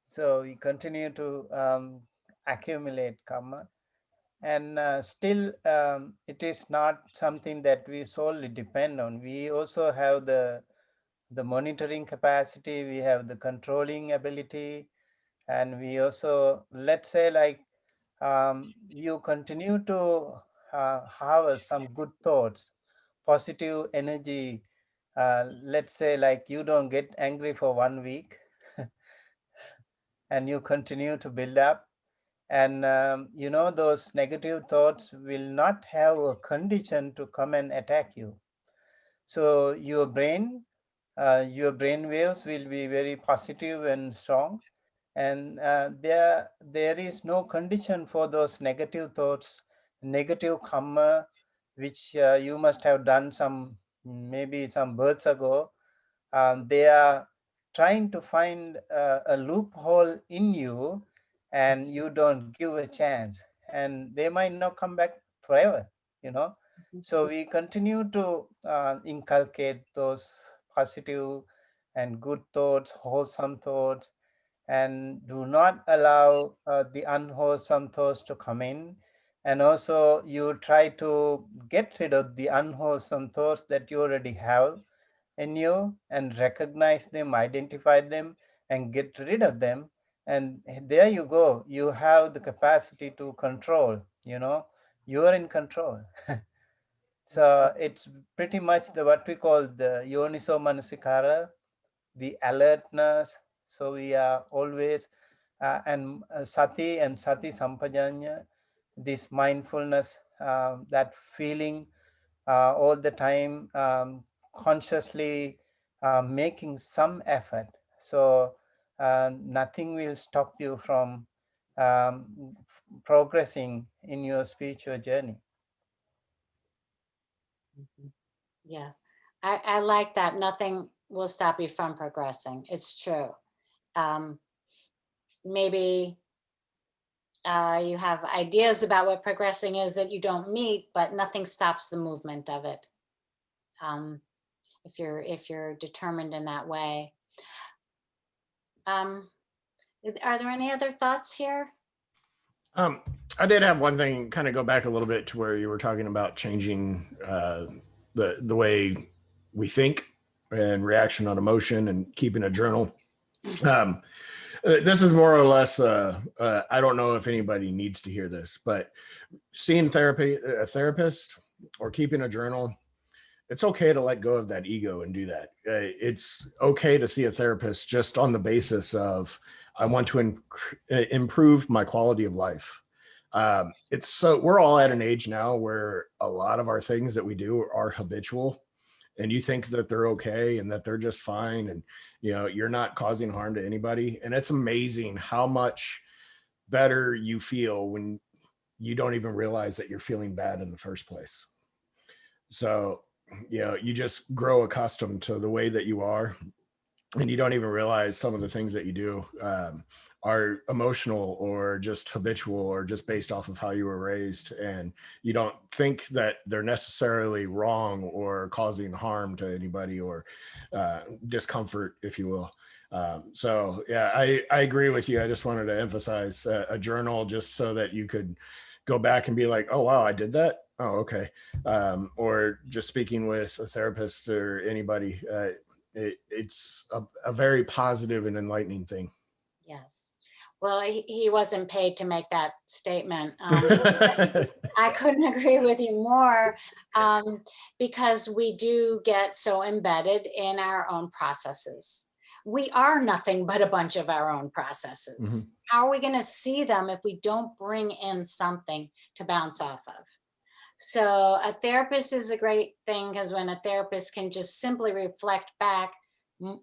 So we continue to accumulate karma, and still it is not something that we solely depend on. We also have the monitoring capacity, we have the controlling ability, and we also, let's say, like you continue to harvest some good thoughts, positive energy. Let's say like you don't get angry for 1 week and you continue to build up, and you know, those negative thoughts will not have a condition to come and attack you. So your brain waves will be very positive and strong, and there is no condition for those negative thoughts, negative karma, which you must have done maybe some births ago. They are trying to find a loophole in you, and you don't give a chance, and they might not come back forever, you know. So we continue to inculcate those positive and good thoughts, wholesome thoughts, and do not allow the unwholesome thoughts to come in. And also you try to get rid of the unwholesome thoughts that you already have in you, and recognize them, identify them, and get rid of them. And there you go, you have the capacity to control, you know, you are in control. So it's pretty much what we call the yoniso manasikara, the alertness. So we are always and sati and sati sampajanya, this mindfulness, that feeling all the time, consciously making some effort. So nothing will stop you from progressing in your spiritual journey. yeah, I like that. Nothing will stop you from progressing. It's true. Maybe you have ideas about what progressing is that you don't meet, but nothing stops the movement of it. If you're determined in that way. Are there any other thoughts here? I did have one thing, kind of go back a little bit to where you were talking about changing the way we think and reaction on emotion and keeping a journal. This is more or less, I don't know if anybody needs to hear this, but seeing a therapist or keeping a journal, it's okay to let go of that ego and do that. It's okay to see a therapist just on the basis of, I want to improve my quality of life. It's so, we're all at an age now where a lot of our things that we do are habitual, and you think that they're okay and that they're just fine, and you're not causing harm to anybody. And it's amazing how much better you feel when you don't even realize that you're feeling bad in the first place. So you just grow accustomed to the way that you are, and you don't even realize some of the things that you do are emotional or just habitual or just based off of how you were raised, and you don't think that they're necessarily wrong or causing harm to anybody or discomfort, if you will. So yeah, I agree with you. I just wanted to emphasize a journal, just so that you could go back and be like, oh wow, I did that. Oh, okay. Or just speaking with a therapist or anybody, it's a very positive and enlightening thing. Yes. Well, he wasn't paid to make that statement. I couldn't agree with you more, because we do get so embedded in our own processes. We are nothing but a bunch of our own processes. Mm-hmm. How are we going to see them if we don't bring in something to bounce off of? So a therapist is a great thing, because when a therapist can just simply reflect back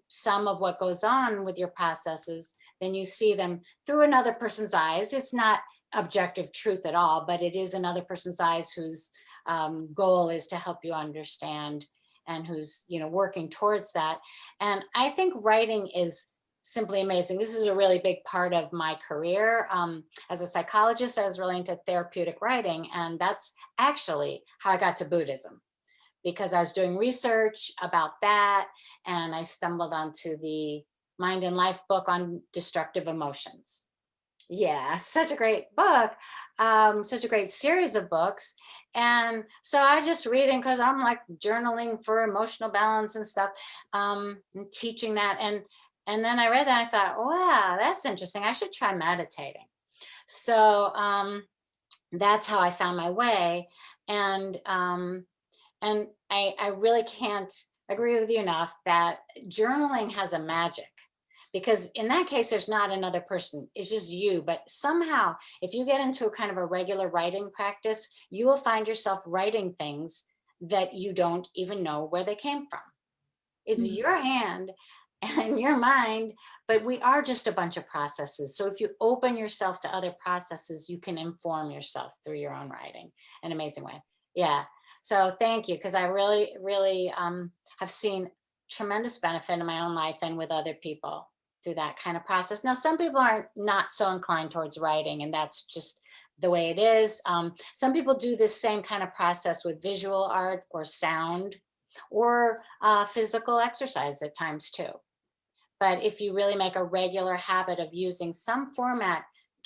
some of what goes on with your processes, then you see them through another person's eyes. It's not objective truth at all, but it is another person's eyes whose goal is to help you understand, and who's working towards that. And I think writing is simply amazing. This is a really big part of my career. As a psychologist, I was really into therapeutic writing, and that's actually how I got to Buddhism, because I was doing research about that, and I stumbled onto the Mind and Life book on destructive emotions. Yeah, such a great book, such a great series of books. And so I just reading, because I'm like journaling for emotional balance and stuff, and teaching that. And then I read that, and I thought, wow, that's interesting. I should try meditating. So that's how I found my way. And I really can't agree with you enough that journaling has a magic, because in that case, there's not another person, it's just you. But somehow, if you get into a kind of a regular writing practice, you will find yourself writing things that you don't even know where they came from. It's your hand and your mind, but we are just a bunch of processes. So if you open yourself to other processes, you can inform yourself through your own writing in an amazing way. Yeah. So thank you, because I really, really have seen tremendous benefit in my own life and with other people through that kind of process. Now, some people are not so inclined towards writing, and that's just the way it is. Some people do this same kind of process with visual art or sound or physical exercise at times too. But if you really make a regular habit of using some format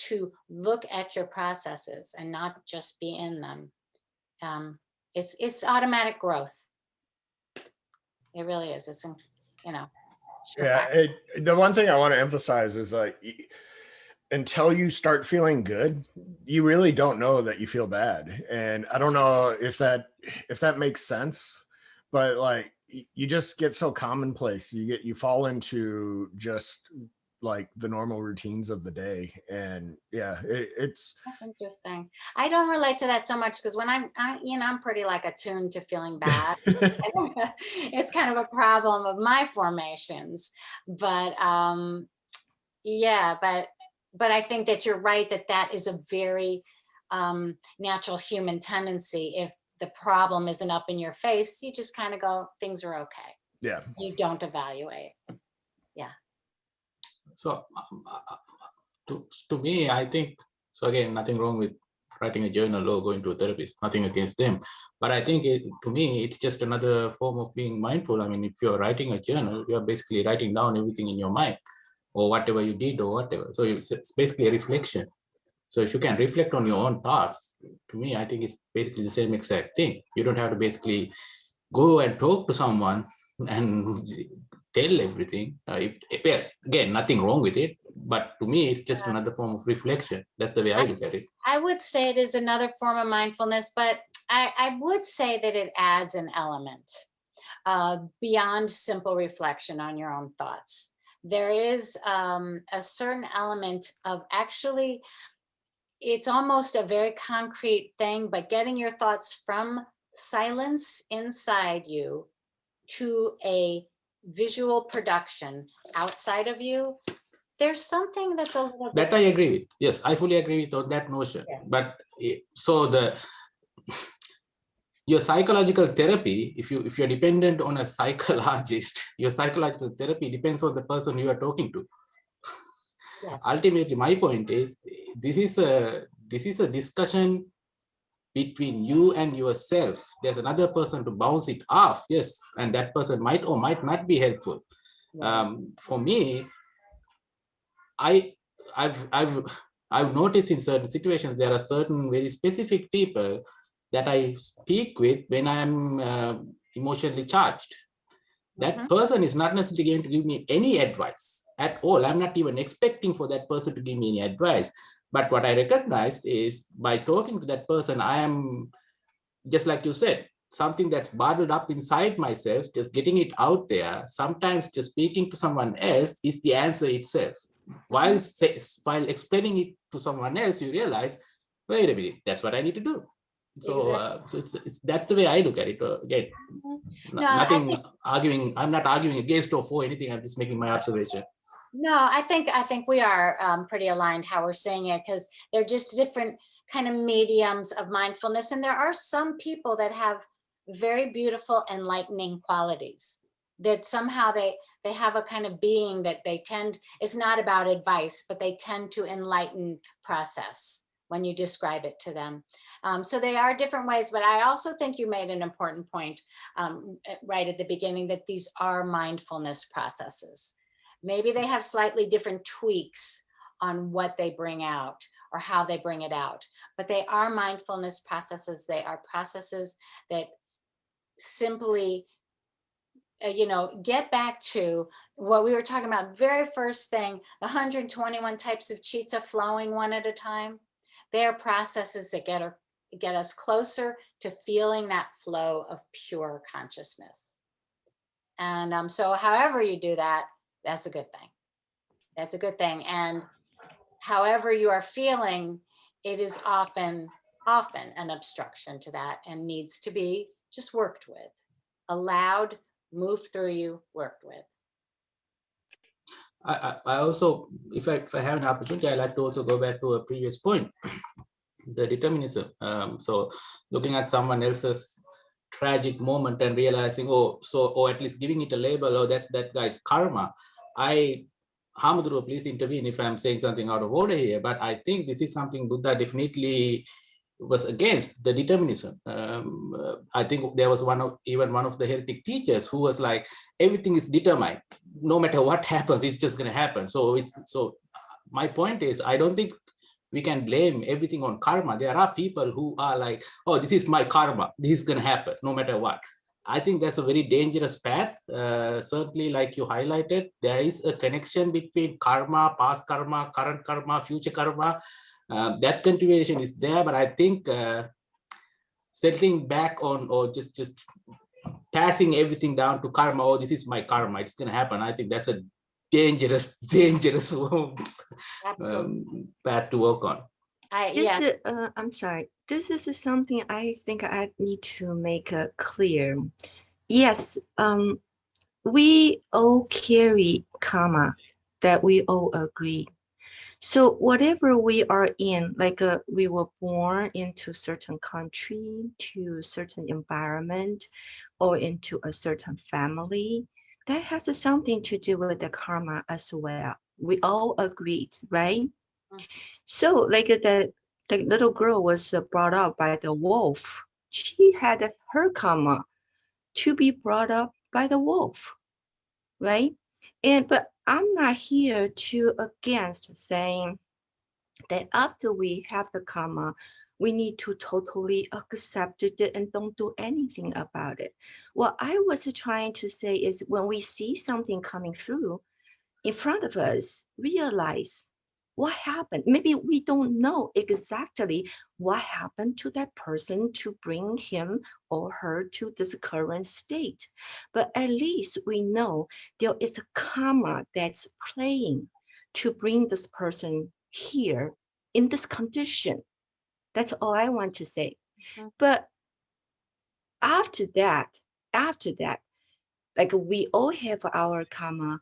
to look at your processes and not just be in them, it's automatic growth. It really is. It's, Yeah, the one thing I want to emphasize is, like, until you start feeling good, you really don't know that you feel bad. And I don't know if that makes sense, but like, you just get so commonplace. You fall into just like the normal routines of the day. And yeah, it's that's interesting. I don't relate to that so much, because when I'm pretty like attuned to feeling bad. It's kind of a problem of my formations, but yeah, but I think that you're right, that is a very natural human tendency. If the problem isn't up in your face, you just kind of go, things are okay. Yeah. You don't evaluate. Yeah. So to me, I think, so again, nothing wrong with writing a journal or going to a therapist, nothing against them. But I think to me, it's just another form of being mindful. I mean, if you're writing a journal, you're basically writing down everything in your mind or whatever you did or whatever. So it's basically a reflection. So if you can reflect on your own thoughts, to me, I think it's basically the same exact thing. You don't have to basically go and talk to someone and tell everything. Well, again, nothing wrong with it, but to me, it's just another form of reflection. That's the way I look at it. I would say it is another form of mindfulness, but I would say that it adds an element beyond simple reflection on your own thoughts. There is a certain element of actually, it's almost a very concrete thing, but getting your thoughts from silence inside you to a visual production outside of you. There's something that's a little bit. That I agree with. Yes, I fully agree with on that notion. Yeah. But so your psychological therapy, if you're dependent on a psychologist, your psychological therapy depends on the person you are talking to. Yes. Ultimately, my point is this is a discussion between you and yourself. There's another person to bounce it off. Yes, and that person might or might not be helpful. Yeah. For me, I've noticed in certain situations there are certain very specific people that I speak with when I'm emotionally charged. That person is not necessarily going to give me any advice at all. I'm not even expecting for that person to give me any advice. But what I recognized is by talking to that person, I am, just like you said, something that's bottled up inside myself, just getting it out there. Sometimes just speaking to someone else is the answer itself. While explaining it to someone else, you realize, wait a minute, that's what I need to do. So, Exactly. so it's that's the way I look at it. Again, nothing arguing. I'm not arguing against or for anything. I'm just making my observation. No, I think we are pretty aligned how we're saying it, because they're just different kind of mediums of mindfulness, and there are some people that have very beautiful enlightening qualities that somehow they have a kind of being that they tend, it's not about advice, but they tend to enlighten process when you describe it to them. So they are different ways, but I also think you made an important point right at the beginning, that these are mindfulness processes. Maybe they have slightly different tweaks on what they bring out or how they bring it out, but they are mindfulness processes. They are processes that simply, get back to what we were talking about, very first thing, the 121 types of citta flowing one at a time. They are processes that get us closer to feeling that flow of pure consciousness. And so however you do that, that's a good thing. That's a good thing. And however you are feeling, it is often an obstruction to that and needs to be just worked with, allowed, moved through you, worked with. I also, if I have an opportunity, I like to also go back to a previous point, the determinism. So looking at someone else's tragic moment and realizing, or at least giving it a label, that's that guy's karma. Hamadru, please intervene if I'm saying something out of order here, but I think this is something Buddha definitely was against, the determinism. I think there was even one of the heretic teachers who was like, everything is determined. No matter what happens, it's just going to happen. So my point is, I don't think we can blame everything on karma. There are people who are like, oh, this is my karma. This is going to happen no matter what. I think that's a very dangerous path. Certainly, like you highlighted, there is a connection between karma, past karma, current karma, future karma. That continuation is there, but I think settling back on, or just passing everything down to karma, oh, this is my karma, it's going to happen. I think that's a dangerous path to work on. I'm sorry. This is something I think I need to make clear. Yes, we all carry karma, that we all agree. So whatever we are in, like we were born into certain country, to certain environment, or into a certain family, that has something to do with the karma as well. We all agreed, right? So like the little girl was brought up by the wolf. She had her karma to be brought up by the wolf, right? But I'm not here to against saying that after we have the karma, we need to totally accept it and don't do anything about it. What I was trying to say is when we see something coming through in front of us, realize what happened. Maybe we don't know exactly what happened to that person to bring him or her to this current state. But at least we know there is a karma that's playing to bring this person here in this condition. That's all I want to say. Mhm. But after that, like we all have our karma,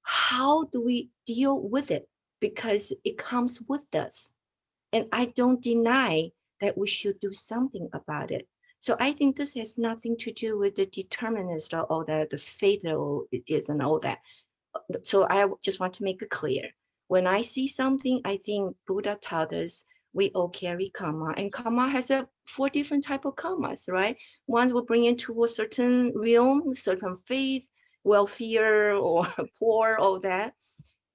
how do we deal with it? Because it comes with us. And I don't deny that we should do something about it. So I think this has nothing to do with the determinist or all that, the fatal it is and all that. So I just want to make it clear. When I see something, I think Buddha taught us we all carry karma, and karma has 4 different type of karmas, right? One will bring into a certain realm, certain faith, wealthier or poor, all that.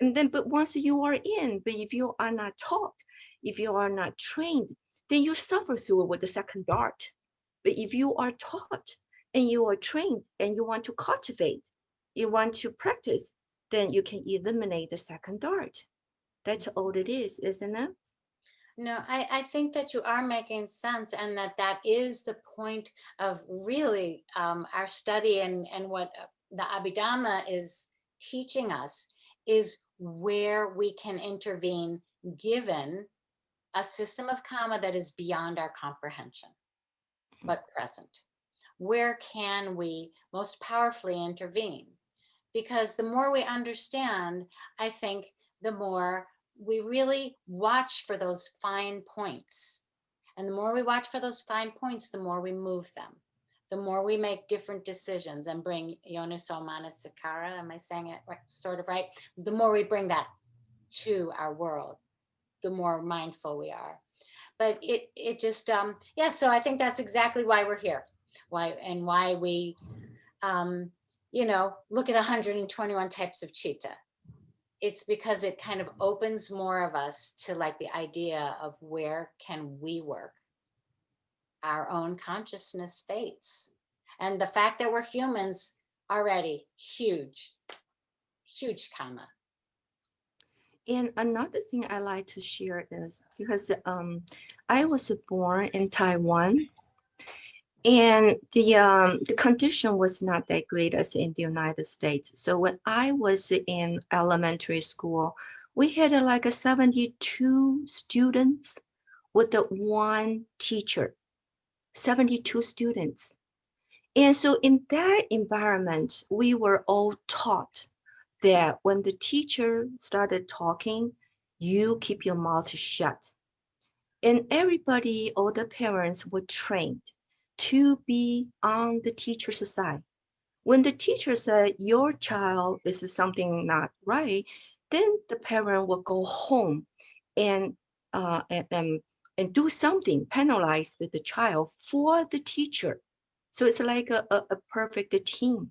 And then, but once you are in, but if you are not taught, if you are not trained, then you suffer through with the second dart. But if you are taught and you are trained and you want to cultivate, you want to practice, then you can eliminate the second dart. That's all it is, isn't it? No, I think that you are making sense, and that is the point of really our study and what the Abhidhamma is teaching us is where we can intervene given a system of karma that is beyond our comprehension, but present. Where can we most powerfully intervene? Because the more we understand, I think the more we really watch for those fine points. And the more we watch for those fine points, the more we move them. The more we make different decisions and bring Yoniso Manasikara, am I saying it right, sort of right? The more we bring that to our world, the more mindful we are. But it just, yeah, so I think that's exactly why we're here. Why we, look at 121 types of chitta. It's because it kind of opens more of us to like the idea of where can we work our own consciousness fates. And the fact that we're humans already, huge karma. And another thing I like to share is because I was born in Taiwan, and the condition was not that great as in the United States. So when I was in elementary school, we had like 72 students with the one teacher, 72 students. And so in that environment, we were all taught that when the teacher started talking, you keep your mouth shut. And everybody, all the parents were trained to be on the teacher's side. When the teacher said your child is something not right, then the parent will go home and do something, penalize the child for the teacher. So it's like a perfect team.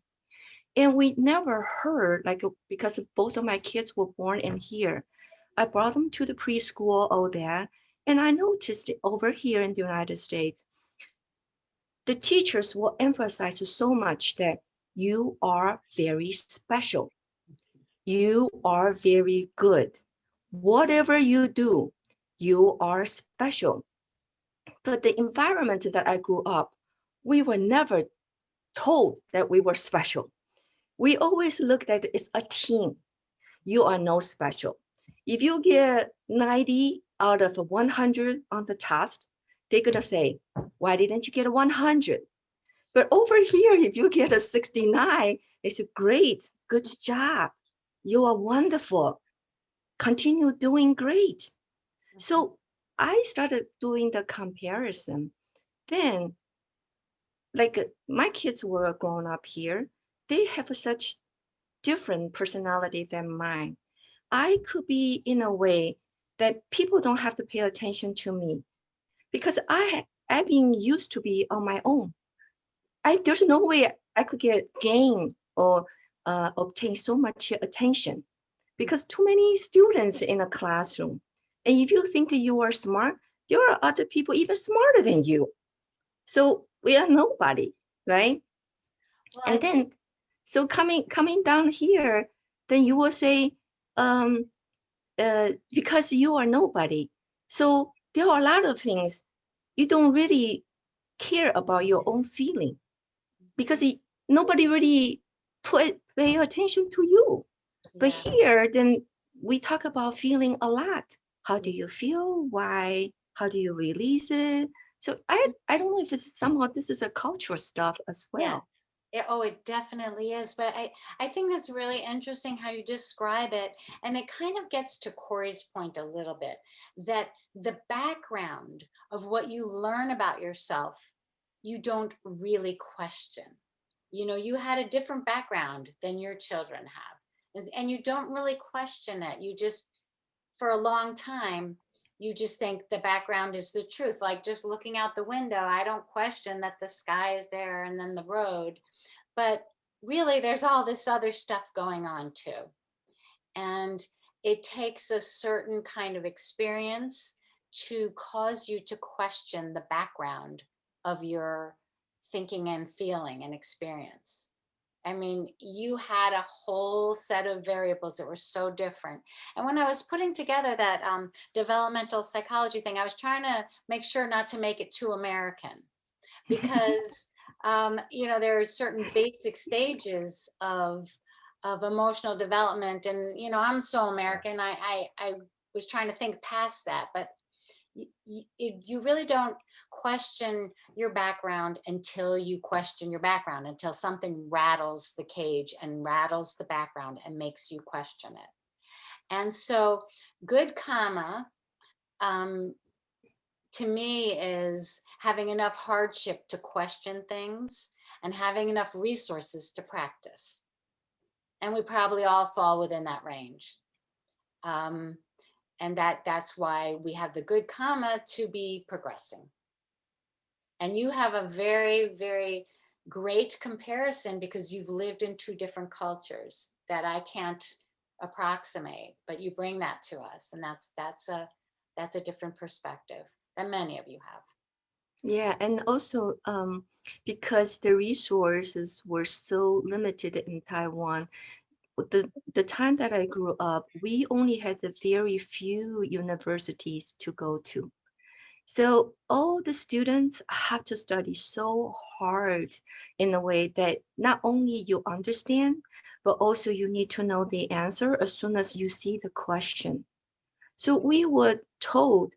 And we never heard, like, because both of my kids were born in here, I brought them to the preschool, all that. And I noticed over here in the United States, the teachers will emphasize so much that you are very special. You are very good. Whatever you do, you are special. But the environment that I grew up, we were never told that we were special. We always looked at it as a team. You are no special. If you get 90 out of 100 on the test, they're gonna say, why didn't you get a 100? But over here, if you get a 69, they say, great, good job. You are wonderful. Continue doing great. So I started doing the comparison. Then, like my kids were growing up here, they have such different personality than mine. I could be in a way that people don't have to pay attention to me because I've been used to be on my own. There's no way I could gain or obtain so much attention because too many students in a classroom. And if you think you are smart, there are other people even smarter than you. So we are nobody, right? Well, And then, so coming down here, then you will say, because you are nobody. So there are a lot of things you don't really care about your own feeling, because nobody really pay attention to you. But yeah. here, then we talk about feeling a lot. How do you feel? Why? How do you release it? So I don't know if it's somehow this is a cultural stuff as well. Oh, it definitely is. But I think that's really interesting how you describe it. And it kind of gets to Corey's point a little bit, that the background of what you learn about yourself, you don't really question. You know, you had a different background than your children have. And you don't really question it. You just, for a long time, you just think the background is the truth. Like just looking out the window, I don't question that the sky is there and then the road. But really, there's all this other stuff going on too. And it takes a certain kind of experience to cause you to question the background of your thinking and feeling and experience. I mean, you had a whole set of variables that were so different. And when I was putting together that developmental psychology thing, I was trying to make sure not to make it too American, because you know, there are certain basic stages of emotional development, and you know, I'm so American. I was trying to think past that, but you really don't question your background until you question your background, until something rattles the cage and rattles the background and makes you question it. And so good karma, to me, is having enough hardship to question things and having enough resources to practice. And we probably all fall within that range. And that's why we have the good karma to be progressing. And you have a very, very great comparison because you've lived in two different cultures that I can't approximate, but you bring that to us. And that's a different perspective than many of you have. Yeah, and also because the resources were so limited in Taiwan, the time that I grew up, we only had a very few universities to go to. So all the students have to study so hard in a way that not only you understand, but also you need to know the answer as soon as you see the question. So we were told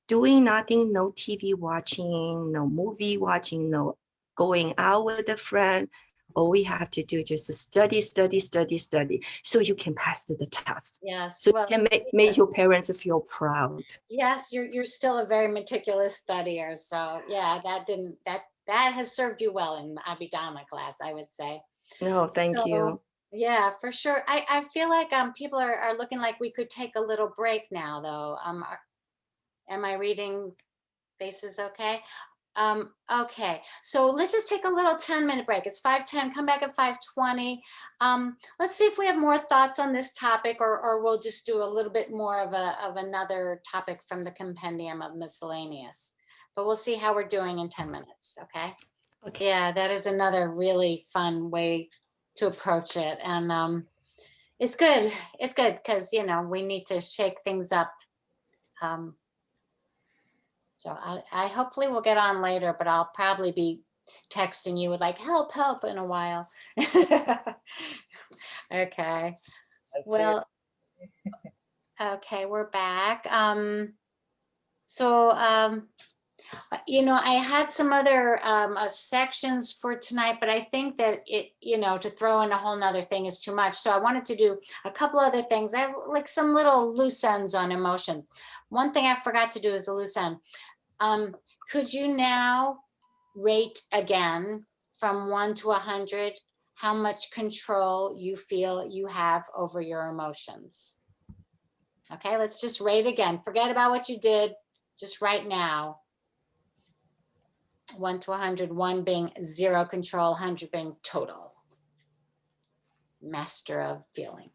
doing nothing, no TV watching, no movie watching, no going out with a friend. All we have to do just study, study, study, study, so you can pass the test. Yes. So Well, you can make your parents feel proud. yes, you're still a very meticulous studier. So yeah, that has served you well in the Abhidhamma class, I would say. No, thank So, you. yeah, for sure. I feel like people are looking like we could take a little break now, though. Am I reading faces okay? Okay, so let's just take a little 10-minute break. It's 5:10, come back at 5:20. Let's see if we have more thoughts on this topic, or we'll just do a little bit more of another topic from the compendium of miscellaneous. But we'll see how we're doing in 10 minutes, okay? Okay. Yeah, that is another really fun way to approach it. And it's good because, you know, we need to shake things up. So I hopefully will get on later, but I'll probably be texting you with like, help in a while. Okay. Well, okay, we're back. You know, I had some other sections for tonight, but I think that it, you know, to throw in a whole nother thing is too much. So I wanted to do a couple other things. I have like some little loose ends on emotions. One thing I forgot to do is a loose end. Could you now rate again from 1 to 100 how much control you feel you have over your emotions? Okay, let's just rate again. Forget about what you did, just right now. 1 to 100, 1 being zero control, 100 being total master of feeling.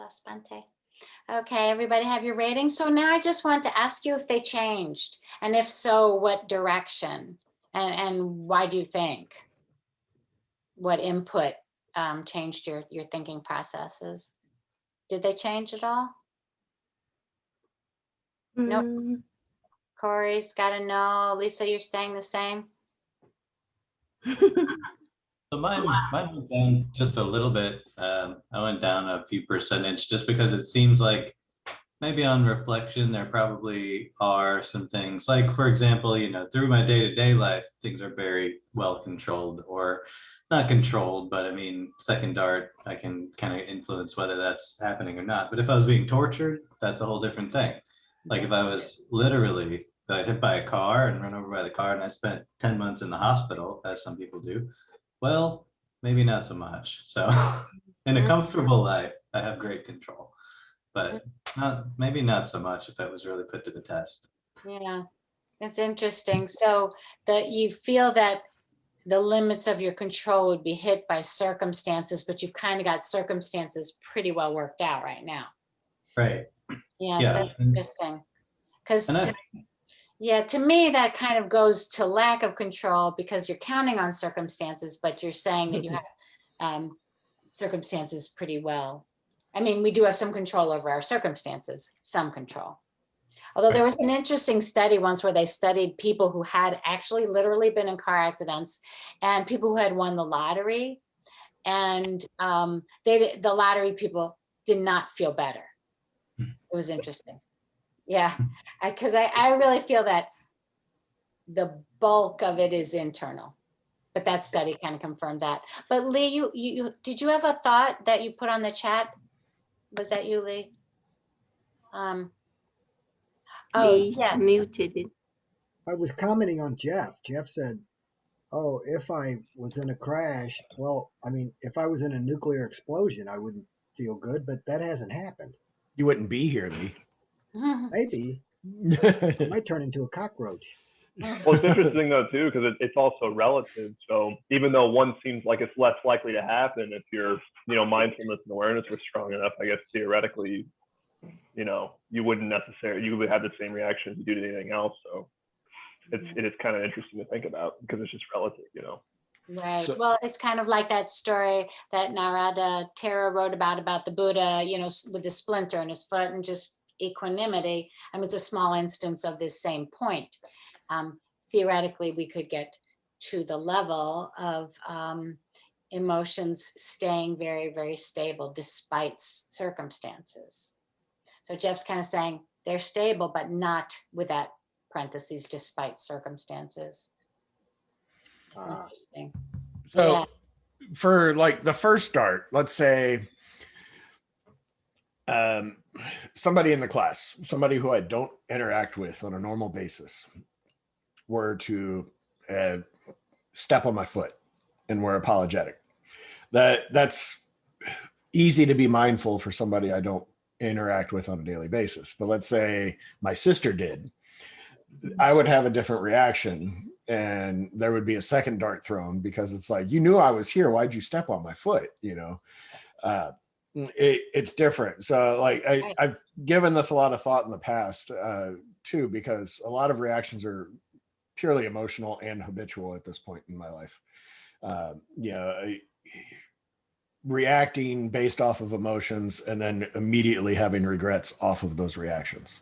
lost Bante. Okay, everybody have your rating. So now I just want to ask you if they changed, and if so, what direction, and why do you think? What input changed your thinking processes? Did they change at all? Nope. Mm. Corey's got to know. Lisa, you're staying the same? So mine went down just a little bit. I went down a few percentage just because it seems like maybe on reflection, there probably are some things like, for example, you know, through my day-to-day life, things are very well controlled, or not controlled, but I mean, second dart, I can kind of influence whether that's happening or not. But if I was being tortured, that's a whole different thing. Like if I was literally hit by a car and run over by the car and I spent 10 months in the hospital, as some people do, well, maybe not so much. So in a comfortable life, I have great control, but maybe not so much if it was really put to the test. Yeah, it's interesting. So that you feel that the limits of your control would be hit by circumstances, but you've kind of got circumstances pretty well worked out right now. Right. Yeah, Yeah. that's interesting. Because And to me, that kind of goes to lack of control, because you're counting on circumstances, but you're saying that you have circumstances pretty well. I mean, we do have some control over our circumstances, some control. Although there was an interesting study once where they studied people who had actually literally been in car accidents and people who had won the lottery. And the lottery people did not feel better. It was interesting. Yeah, because I really feel that the bulk of it is internal, but that study kind of confirmed that. But Lee, you did you have a thought that you put on the chat? Was that you, Lee? Please yeah. muted it. I was commenting on Jeff. Jeff said, oh, if I was in a crash, well, I mean, if I was in a nuclear explosion, I wouldn't feel good, but that hasn't happened. You wouldn't be here, Lee. Maybe. I might turn into a cockroach. Well, it's interesting though too, because it's also relative. So even though one seems like it's less likely to happen, if your mindfulness and awareness were strong enough, I guess theoretically, you wouldn't necessarily, you would have the same reaction as you do to anything else. So it is kind of interesting to think about, because it's just relative, Right. So- Well, it's kind of like that story that Narada Tara wrote about the Buddha, with the splinter in his foot and just equanimity. I mean, it's a small instance of this same point. Theoretically, we could get to the level of emotions staying very, very stable despite circumstances. So Jeff's kind of saying they're stable, but not with that parentheses, despite circumstances. So Yeah. for like the first start, let's say somebody in the class, somebody who I don't interact with on a normal basis, were to step on my foot and were apologetic. That's easy to be mindful for somebody I don't interact with on a daily basis. But let's say my sister did, I would have a different reaction, and there would be a second dart thrown, because it's like, you knew I was here, why'd you step on my foot? It's different. So like I've given this a lot of thought in the past too, because a lot of reactions are purely emotional and habitual at this point in my life. Reacting based off of emotions and then immediately having regrets off of those reactions.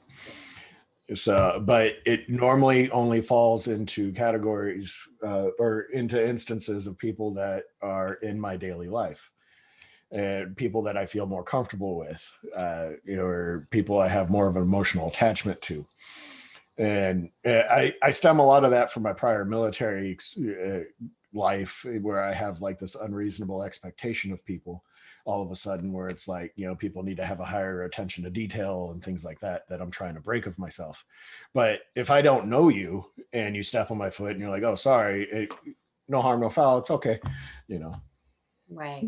So, but it normally only falls into categories or into instances of people that are in my daily life, and people that I feel more comfortable with, or people I have more of an emotional attachment to. And I stem a lot of that from my prior military life, where I have like this unreasonable expectation of people all of a sudden, where it's like, people need to have a higher attention to detail and things like that I'm trying to break of myself. But if I don't know you and you step on my foot and you're like, oh, sorry, no harm, no foul, it's okay, Right.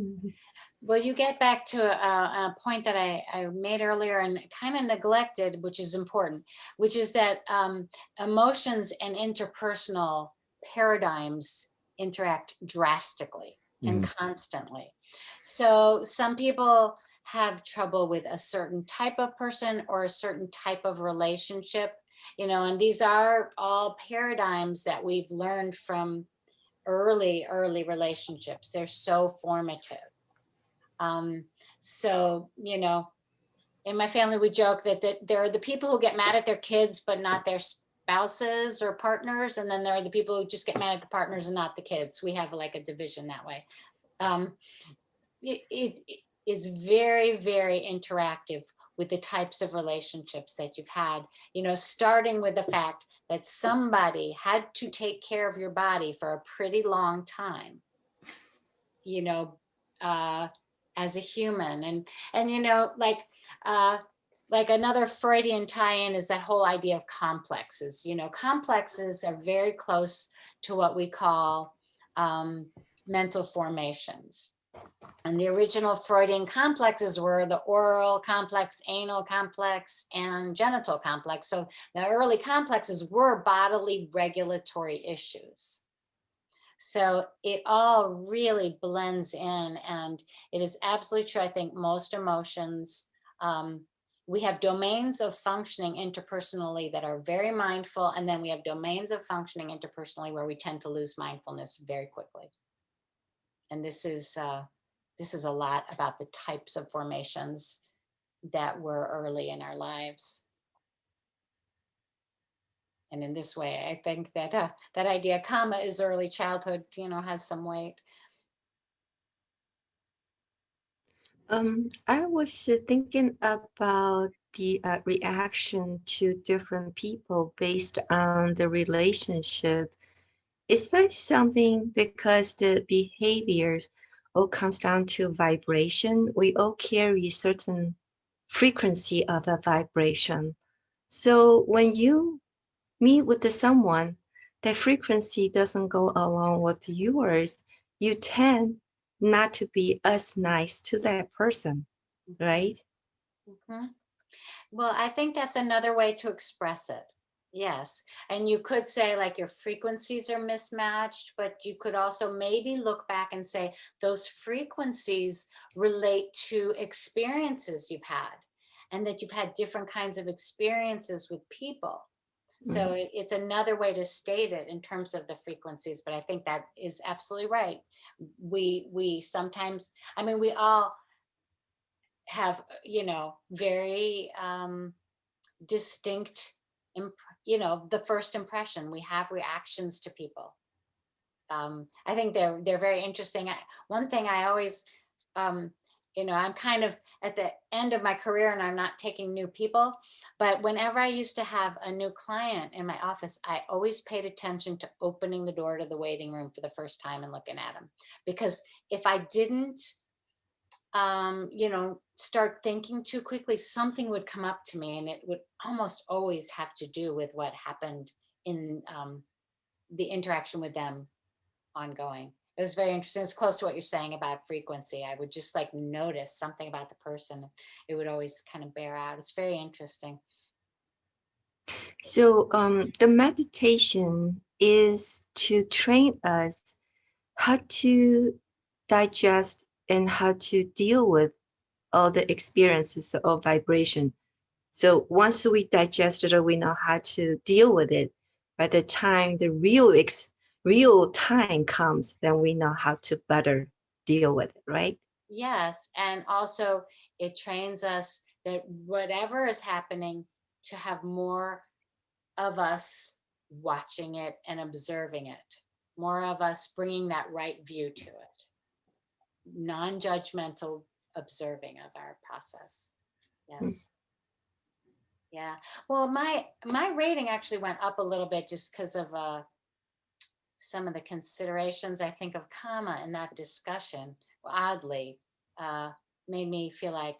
Well, you get back to a point that I made earlier and kind of neglected, which is important, which is that emotions and interpersonal paradigms interact drastically and constantly. So some people have trouble with a certain type of person or a certain type of relationship, you know, and these are all paradigms that we've learned from early relationships. They're so formative. So, you know, in my family, we joke that there are the people who get mad at their kids, but not their spouses or partners. And then there are the people who just get mad at the partners and not the kids. We have like a division that way. It is very, very interactive with the types of relationships that you've had, you know, starting with the fact that somebody had to take care of your body for a pretty long time, you know, as a human. And you know, like another Freudian tie-in is that whole idea of complexes. You know, complexes are very close to what we call mental formations. And the original Freudian complexes were the oral complex, anal complex, and genital complex. So the early complexes were bodily regulatory issues. So it all really blends in, and it is absolutely true. I think most emotions, we have domains of functioning interpersonally that are very mindful, and then we have domains of functioning interpersonally where we tend to lose mindfulness very quickly. And this is a lot about the types of formations that were early in our lives. And in this way, I think that that idea, karma is early childhood, you know, has some weight. I was thinking about the reaction to different people based on the relationship. Is that something because the behaviors all comes down to vibration? We all carry certain frequency of a vibration. So when you meet with someone, that frequency doesn't go along with yours, you tend not to be as nice to that person, right? Mm-hmm. Well, I think that's another way to express it. Yes. And you could say like your frequencies are mismatched, but you could also maybe look back and say those frequencies relate to experiences you've had, and that you've had different kinds of experiences with people. So it's another way to state it in terms of the frequencies, but I think that is absolutely right. We sometimes, I mean, we all have, you know, very distinct, you know, the first impression. We have reactions to people. I think they're very interesting. One thing I always, you know, I'm kind of at the end of my career and I'm not taking new people, but whenever I used to have a new client in my office, I always paid attention to opening the door to the waiting room for the first time and looking at them. Because if I didn't, you know, start thinking too quickly, something would come up to me, and it would almost always have to do with what happened in the interaction with them ongoing. It was very interesting. It's close to what you're saying about frequency. I would just like notice something about the person. It would always kind of bear out. It's very interesting. So the meditation is to train us how to digest and how to deal with all the experiences of vibration. So once we digest it or we know how to deal with it, by the time the real time comes, then we know how to better deal with it, right? Yes. And also it trains us that whatever is happening, to have more of us watching it and observing it, more of us bringing that right view to it, non-judgmental observing of our process. Yes. Yeah. Well, my rating actually went up a little bit just because of some of the considerations, I think, of karma in that discussion. Oddly, made me feel like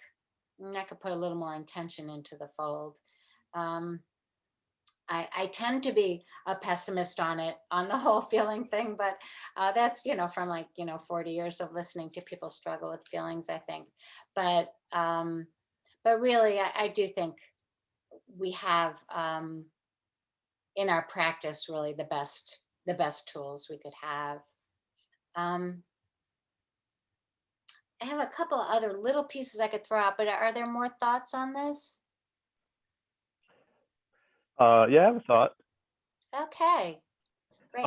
I could put a little more intention into the fold. I tend to be a pessimist on it, on the whole feeling thing, but that's, you know, from like, you know, 40 years of listening to people struggle with feelings, I think. But really, I do think we have in our practice really the best tools we could have. I have a couple of other little pieces I could throw out, but are there more thoughts on this? Yeah, I have a thought. Okay, great.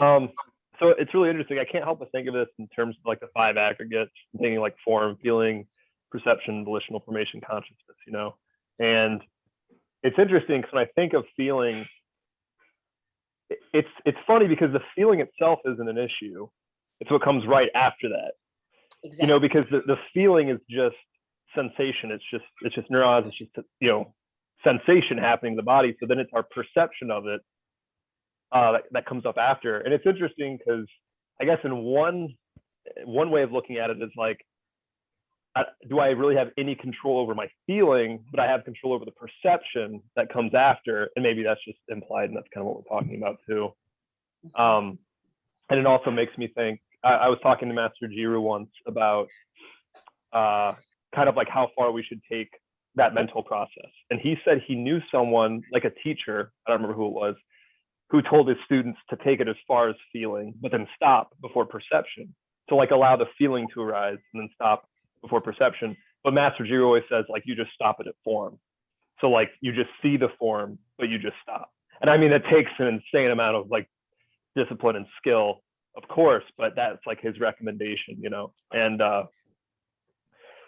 So it's really interesting. I can't help but think of this in terms of like the 5 aggregates, thinking like form, feeling, perception, volitional, formation, consciousness, you know. And it's interesting because when I think of feeling, it's funny because the feeling itself isn't an issue. It's what comes right after that. Exactly. You know, because the feeling is just sensation. It's just neurons. It's just, you know, sensation happening in the body. So then it's our perception of it that comes up after. And it's interesting because I guess in one way of looking at it is like, do I really have any control over my feeling? But I have control over the perception that comes after. And maybe that's just implied, and that's kind of what we're talking about too. And it also makes me think, I was talking to Master Jiru once about kind of like how far we should take that mental process. And he said he knew someone, like a teacher, I don't remember who it was, who told his students to take it as far as feeling, but then stop before perception. So like allow the feeling to arise and then stop before perception. But Master Jiru always says like, you just stop it at form. So like you just see the form, but you just stop. And I mean, it takes an insane amount of like discipline and skill, of course, but that's like his recommendation, you know? And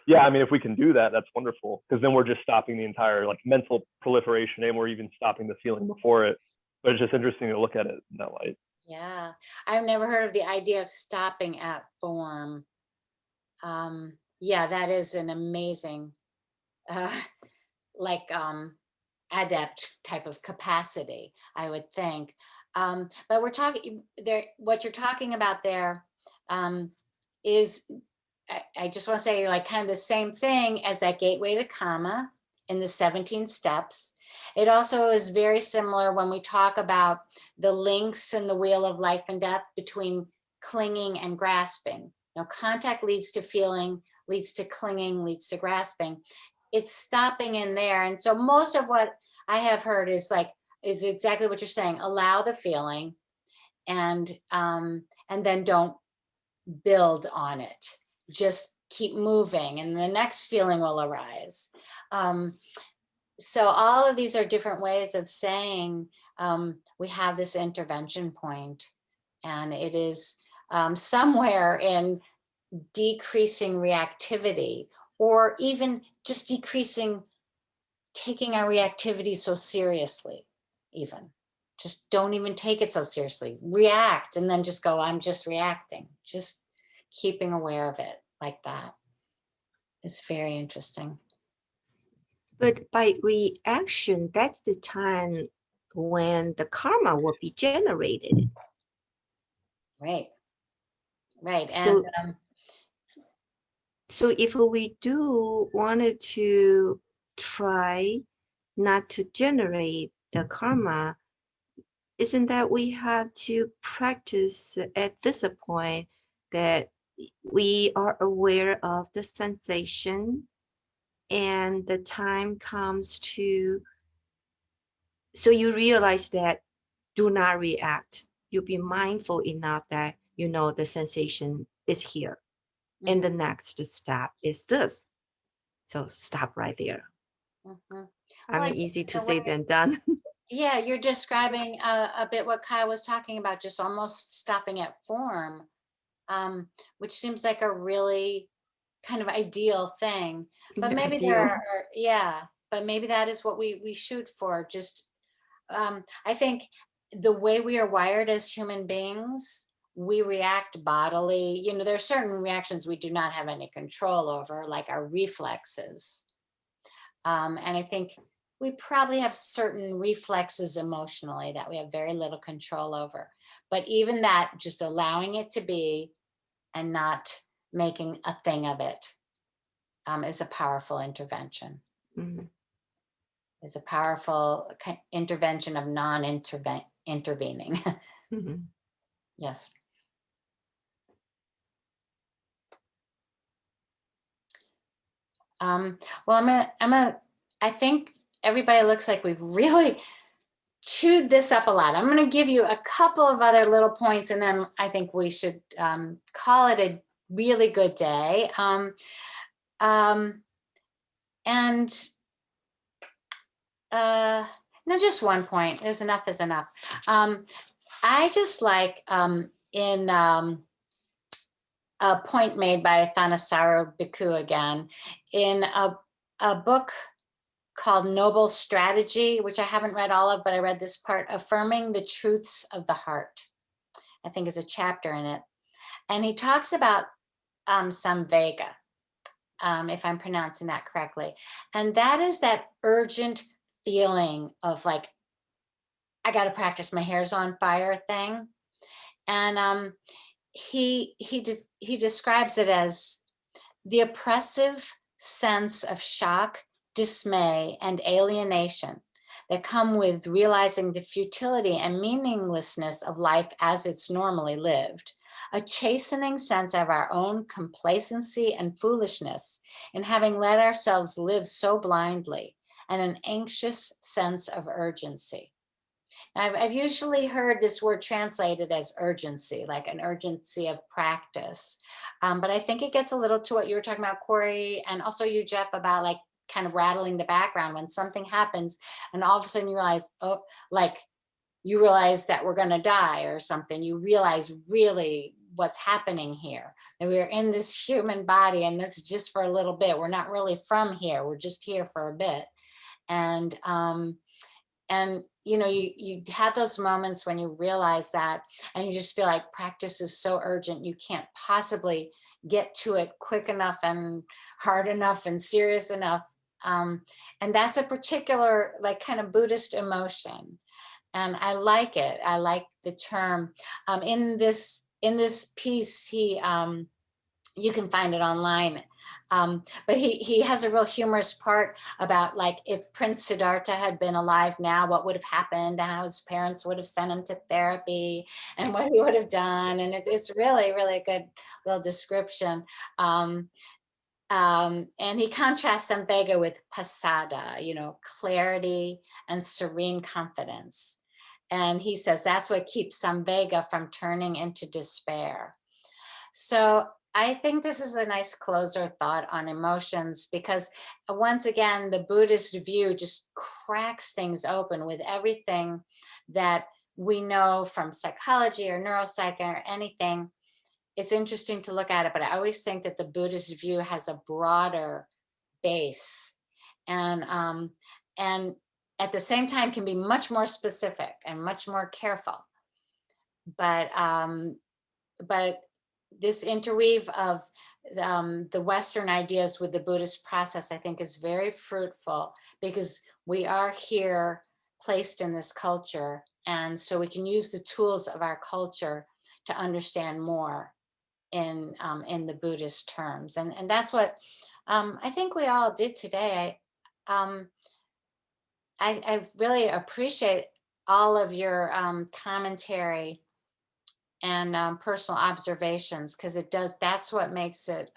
yeah, I mean, if we can do that, that's wonderful, because then we're just stopping the entire like mental proliferation, and we're even stopping the feeling before it. But it's just interesting to look at it in that light. Yeah, I've never heard of the idea of stopping at form. Yeah, that is an amazing, adept type of capacity, I would think. But we're talking there, what you're talking about there is, I just want to say, like, kind of the same thing as that gateway to karma in the 17 steps. It also is very similar when we talk about the links in the wheel of life and death between clinging and grasping. You know, contact leads to feeling, leads to clinging, leads to grasping. It's stopping in there. And so most of what I have heard is exactly what you're saying. Allow the feeling, and then don't build on it. Just keep moving, and the next feeling will arise. So all of these are different ways of saying we have this intervention point, and it is somewhere in decreasing reactivity, or even just decreasing taking our reactivity so seriously. Even just don't even take it so seriously. React and then just go, I'm just reacting. Just keeping aware of it like that. It's very interesting. But by reaction, that's the time when the karma will be generated. Right. Right. So, And so if we do wanted to try not to generate the karma, isn't that we have to practice at this point that we are aware of the sensation, and the time comes to, so you realize that do not react. You be mindful enough that you know the sensation is here. And the next step is this. So stop right there. I mean, easy to say than done. Yeah, you're describing a bit what Kai was talking about, just almost stopping at form, which seems like a really kind of ideal thing. But maybe Ideal. there are, yeah, but maybe that is what we shoot for. Just, I think the way we are wired as human beings, we react bodily. You know, there are certain reactions we do not have any control over, like our reflexes. And I think we probably have certain reflexes emotionally that we have very little control over. But even that, just allowing it to be and not making a thing of it is a powerful intervention. It's a powerful intervention of non-intervening. Yes. Well, I think everybody looks like we've really chewed this up a lot. I'm going to give you a couple of other little points, and then I think we should call it a really good day. And no, just one point. There's enough is enough. I just like in a point made by Thanissaro Bhikkhu again, in a book called Noble Strategy, which I haven't read all of, but I read this part, Affirming the Truths of the Heart, I think is a chapter in it. And he talks about Samvega, if I'm pronouncing that correctly. And that is that urgent feeling of like, I got to practice, my hair's on fire thing. And he describes it as the oppressive sense of shock, dismay, and alienation that come with realizing the futility and meaninglessness of life as it's normally lived, a chastening sense of our own complacency and foolishness in having let ourselves live so blindly, and an anxious sense of urgency. I've usually heard this word translated as urgency, like an urgency of practice. But I think it gets a little to what you were talking about, Corey, and also you, Jeff, about like kind of rattling the background when something happens and all of a sudden you realize, oh, like you realize that we're going to die or something. You realize really what's happening here. And we're in this human body and this is just for a little bit. We're not really from here. We're just here for a bit. And you know, you have those moments when you realize that and you just feel like practice is so urgent. You can't possibly get to it quick enough and hard enough and serious enough. And that's a particular like kind of Buddhist emotion. And I like it. I like the term. In this piece, he you can find it online. But he has a real humorous part about like if Prince Siddhartha had been alive now, what would have happened, and how his parents would have sent him to therapy and what he would have done. And it's really, really a good little description. And he contrasts Samvega with pasada, you know, clarity and serene confidence. And he says that's what keeps Samvega from turning into despair. So I think this is a nice closer thought on emotions, because once again, the Buddhist view just cracks things open with everything that we know from psychology or neuropsych or anything. It's interesting to look at it, but I always think that the Buddhist view has a broader base and at the same time can be much more specific and much more careful. But this interweave of the Western ideas with the Buddhist process, I think is very fruitful, because we are here placed in this culture. And so we can use the tools of our culture to understand more in the Buddhist terms. And that's what I think we all did today. I really appreciate all of your commentary and personal observations, because that's what makes it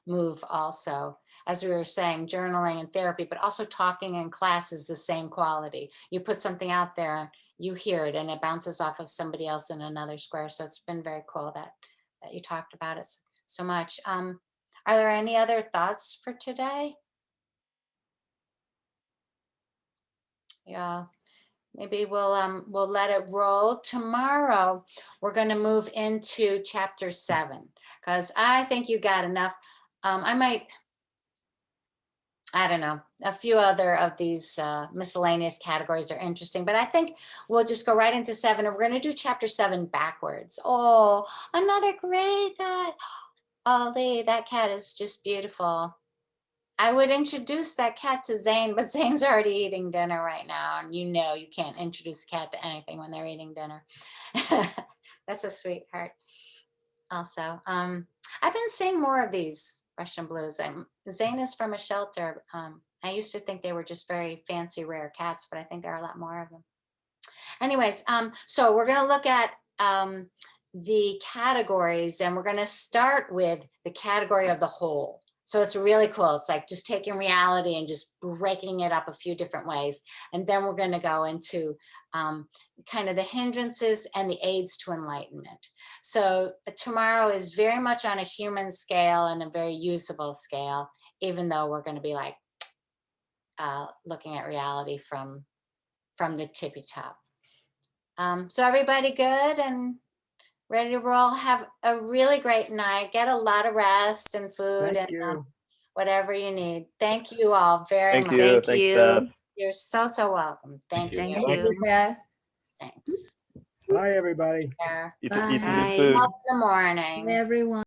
move also. As we were saying, journaling and therapy, but also talking in class is the same quality. You put something out there, you hear it, and it bounces off of somebody else in another square. So it's been very cool that you talked about it so much. Are there any other thoughts for today? Yeah. Maybe we'll let it roll. Tomorrow, we're going to move into chapter 7, because I think you got enough. I don't know, a few other of these miscellaneous categories are interesting, but I think we'll just go right into 7, and we're going to do chapter 7 backwards. Oh, another gray cat. Ollie, that cat is just beautiful. I would introduce that cat to Zane, but Zane's already eating dinner right now. And you know you can't introduce a cat to anything when they're eating dinner. That's a sweetheart. Also, I've been seeing more of these Russian blues. Zane is from a shelter. I used to think they were just very fancy, rare cats, but I think there are a lot more of them. Anyways, so we're going to look at the categories, and we're going to start with the category of the whole. So it's really cool. It's like just taking reality and just breaking it up a few different ways. And then we're going to go into kind of the hindrances and the aids to enlightenment. So tomorrow is very much on a human scale and a very usable scale. even though we're going to be like looking at reality from the tippy top. So everybody good and ready to roll? Have a really great night. Get a lot of rest and food Thank and you. whatever you need. Thank you all very Thank much. you. Thank Thanks, you. Beth. You're so welcome. Thank you. Thank Thank you. you, Beth. Thanks. Bye, everybody. There. Eat Bye. some good Bye. food. In the morning. Bye, everyone.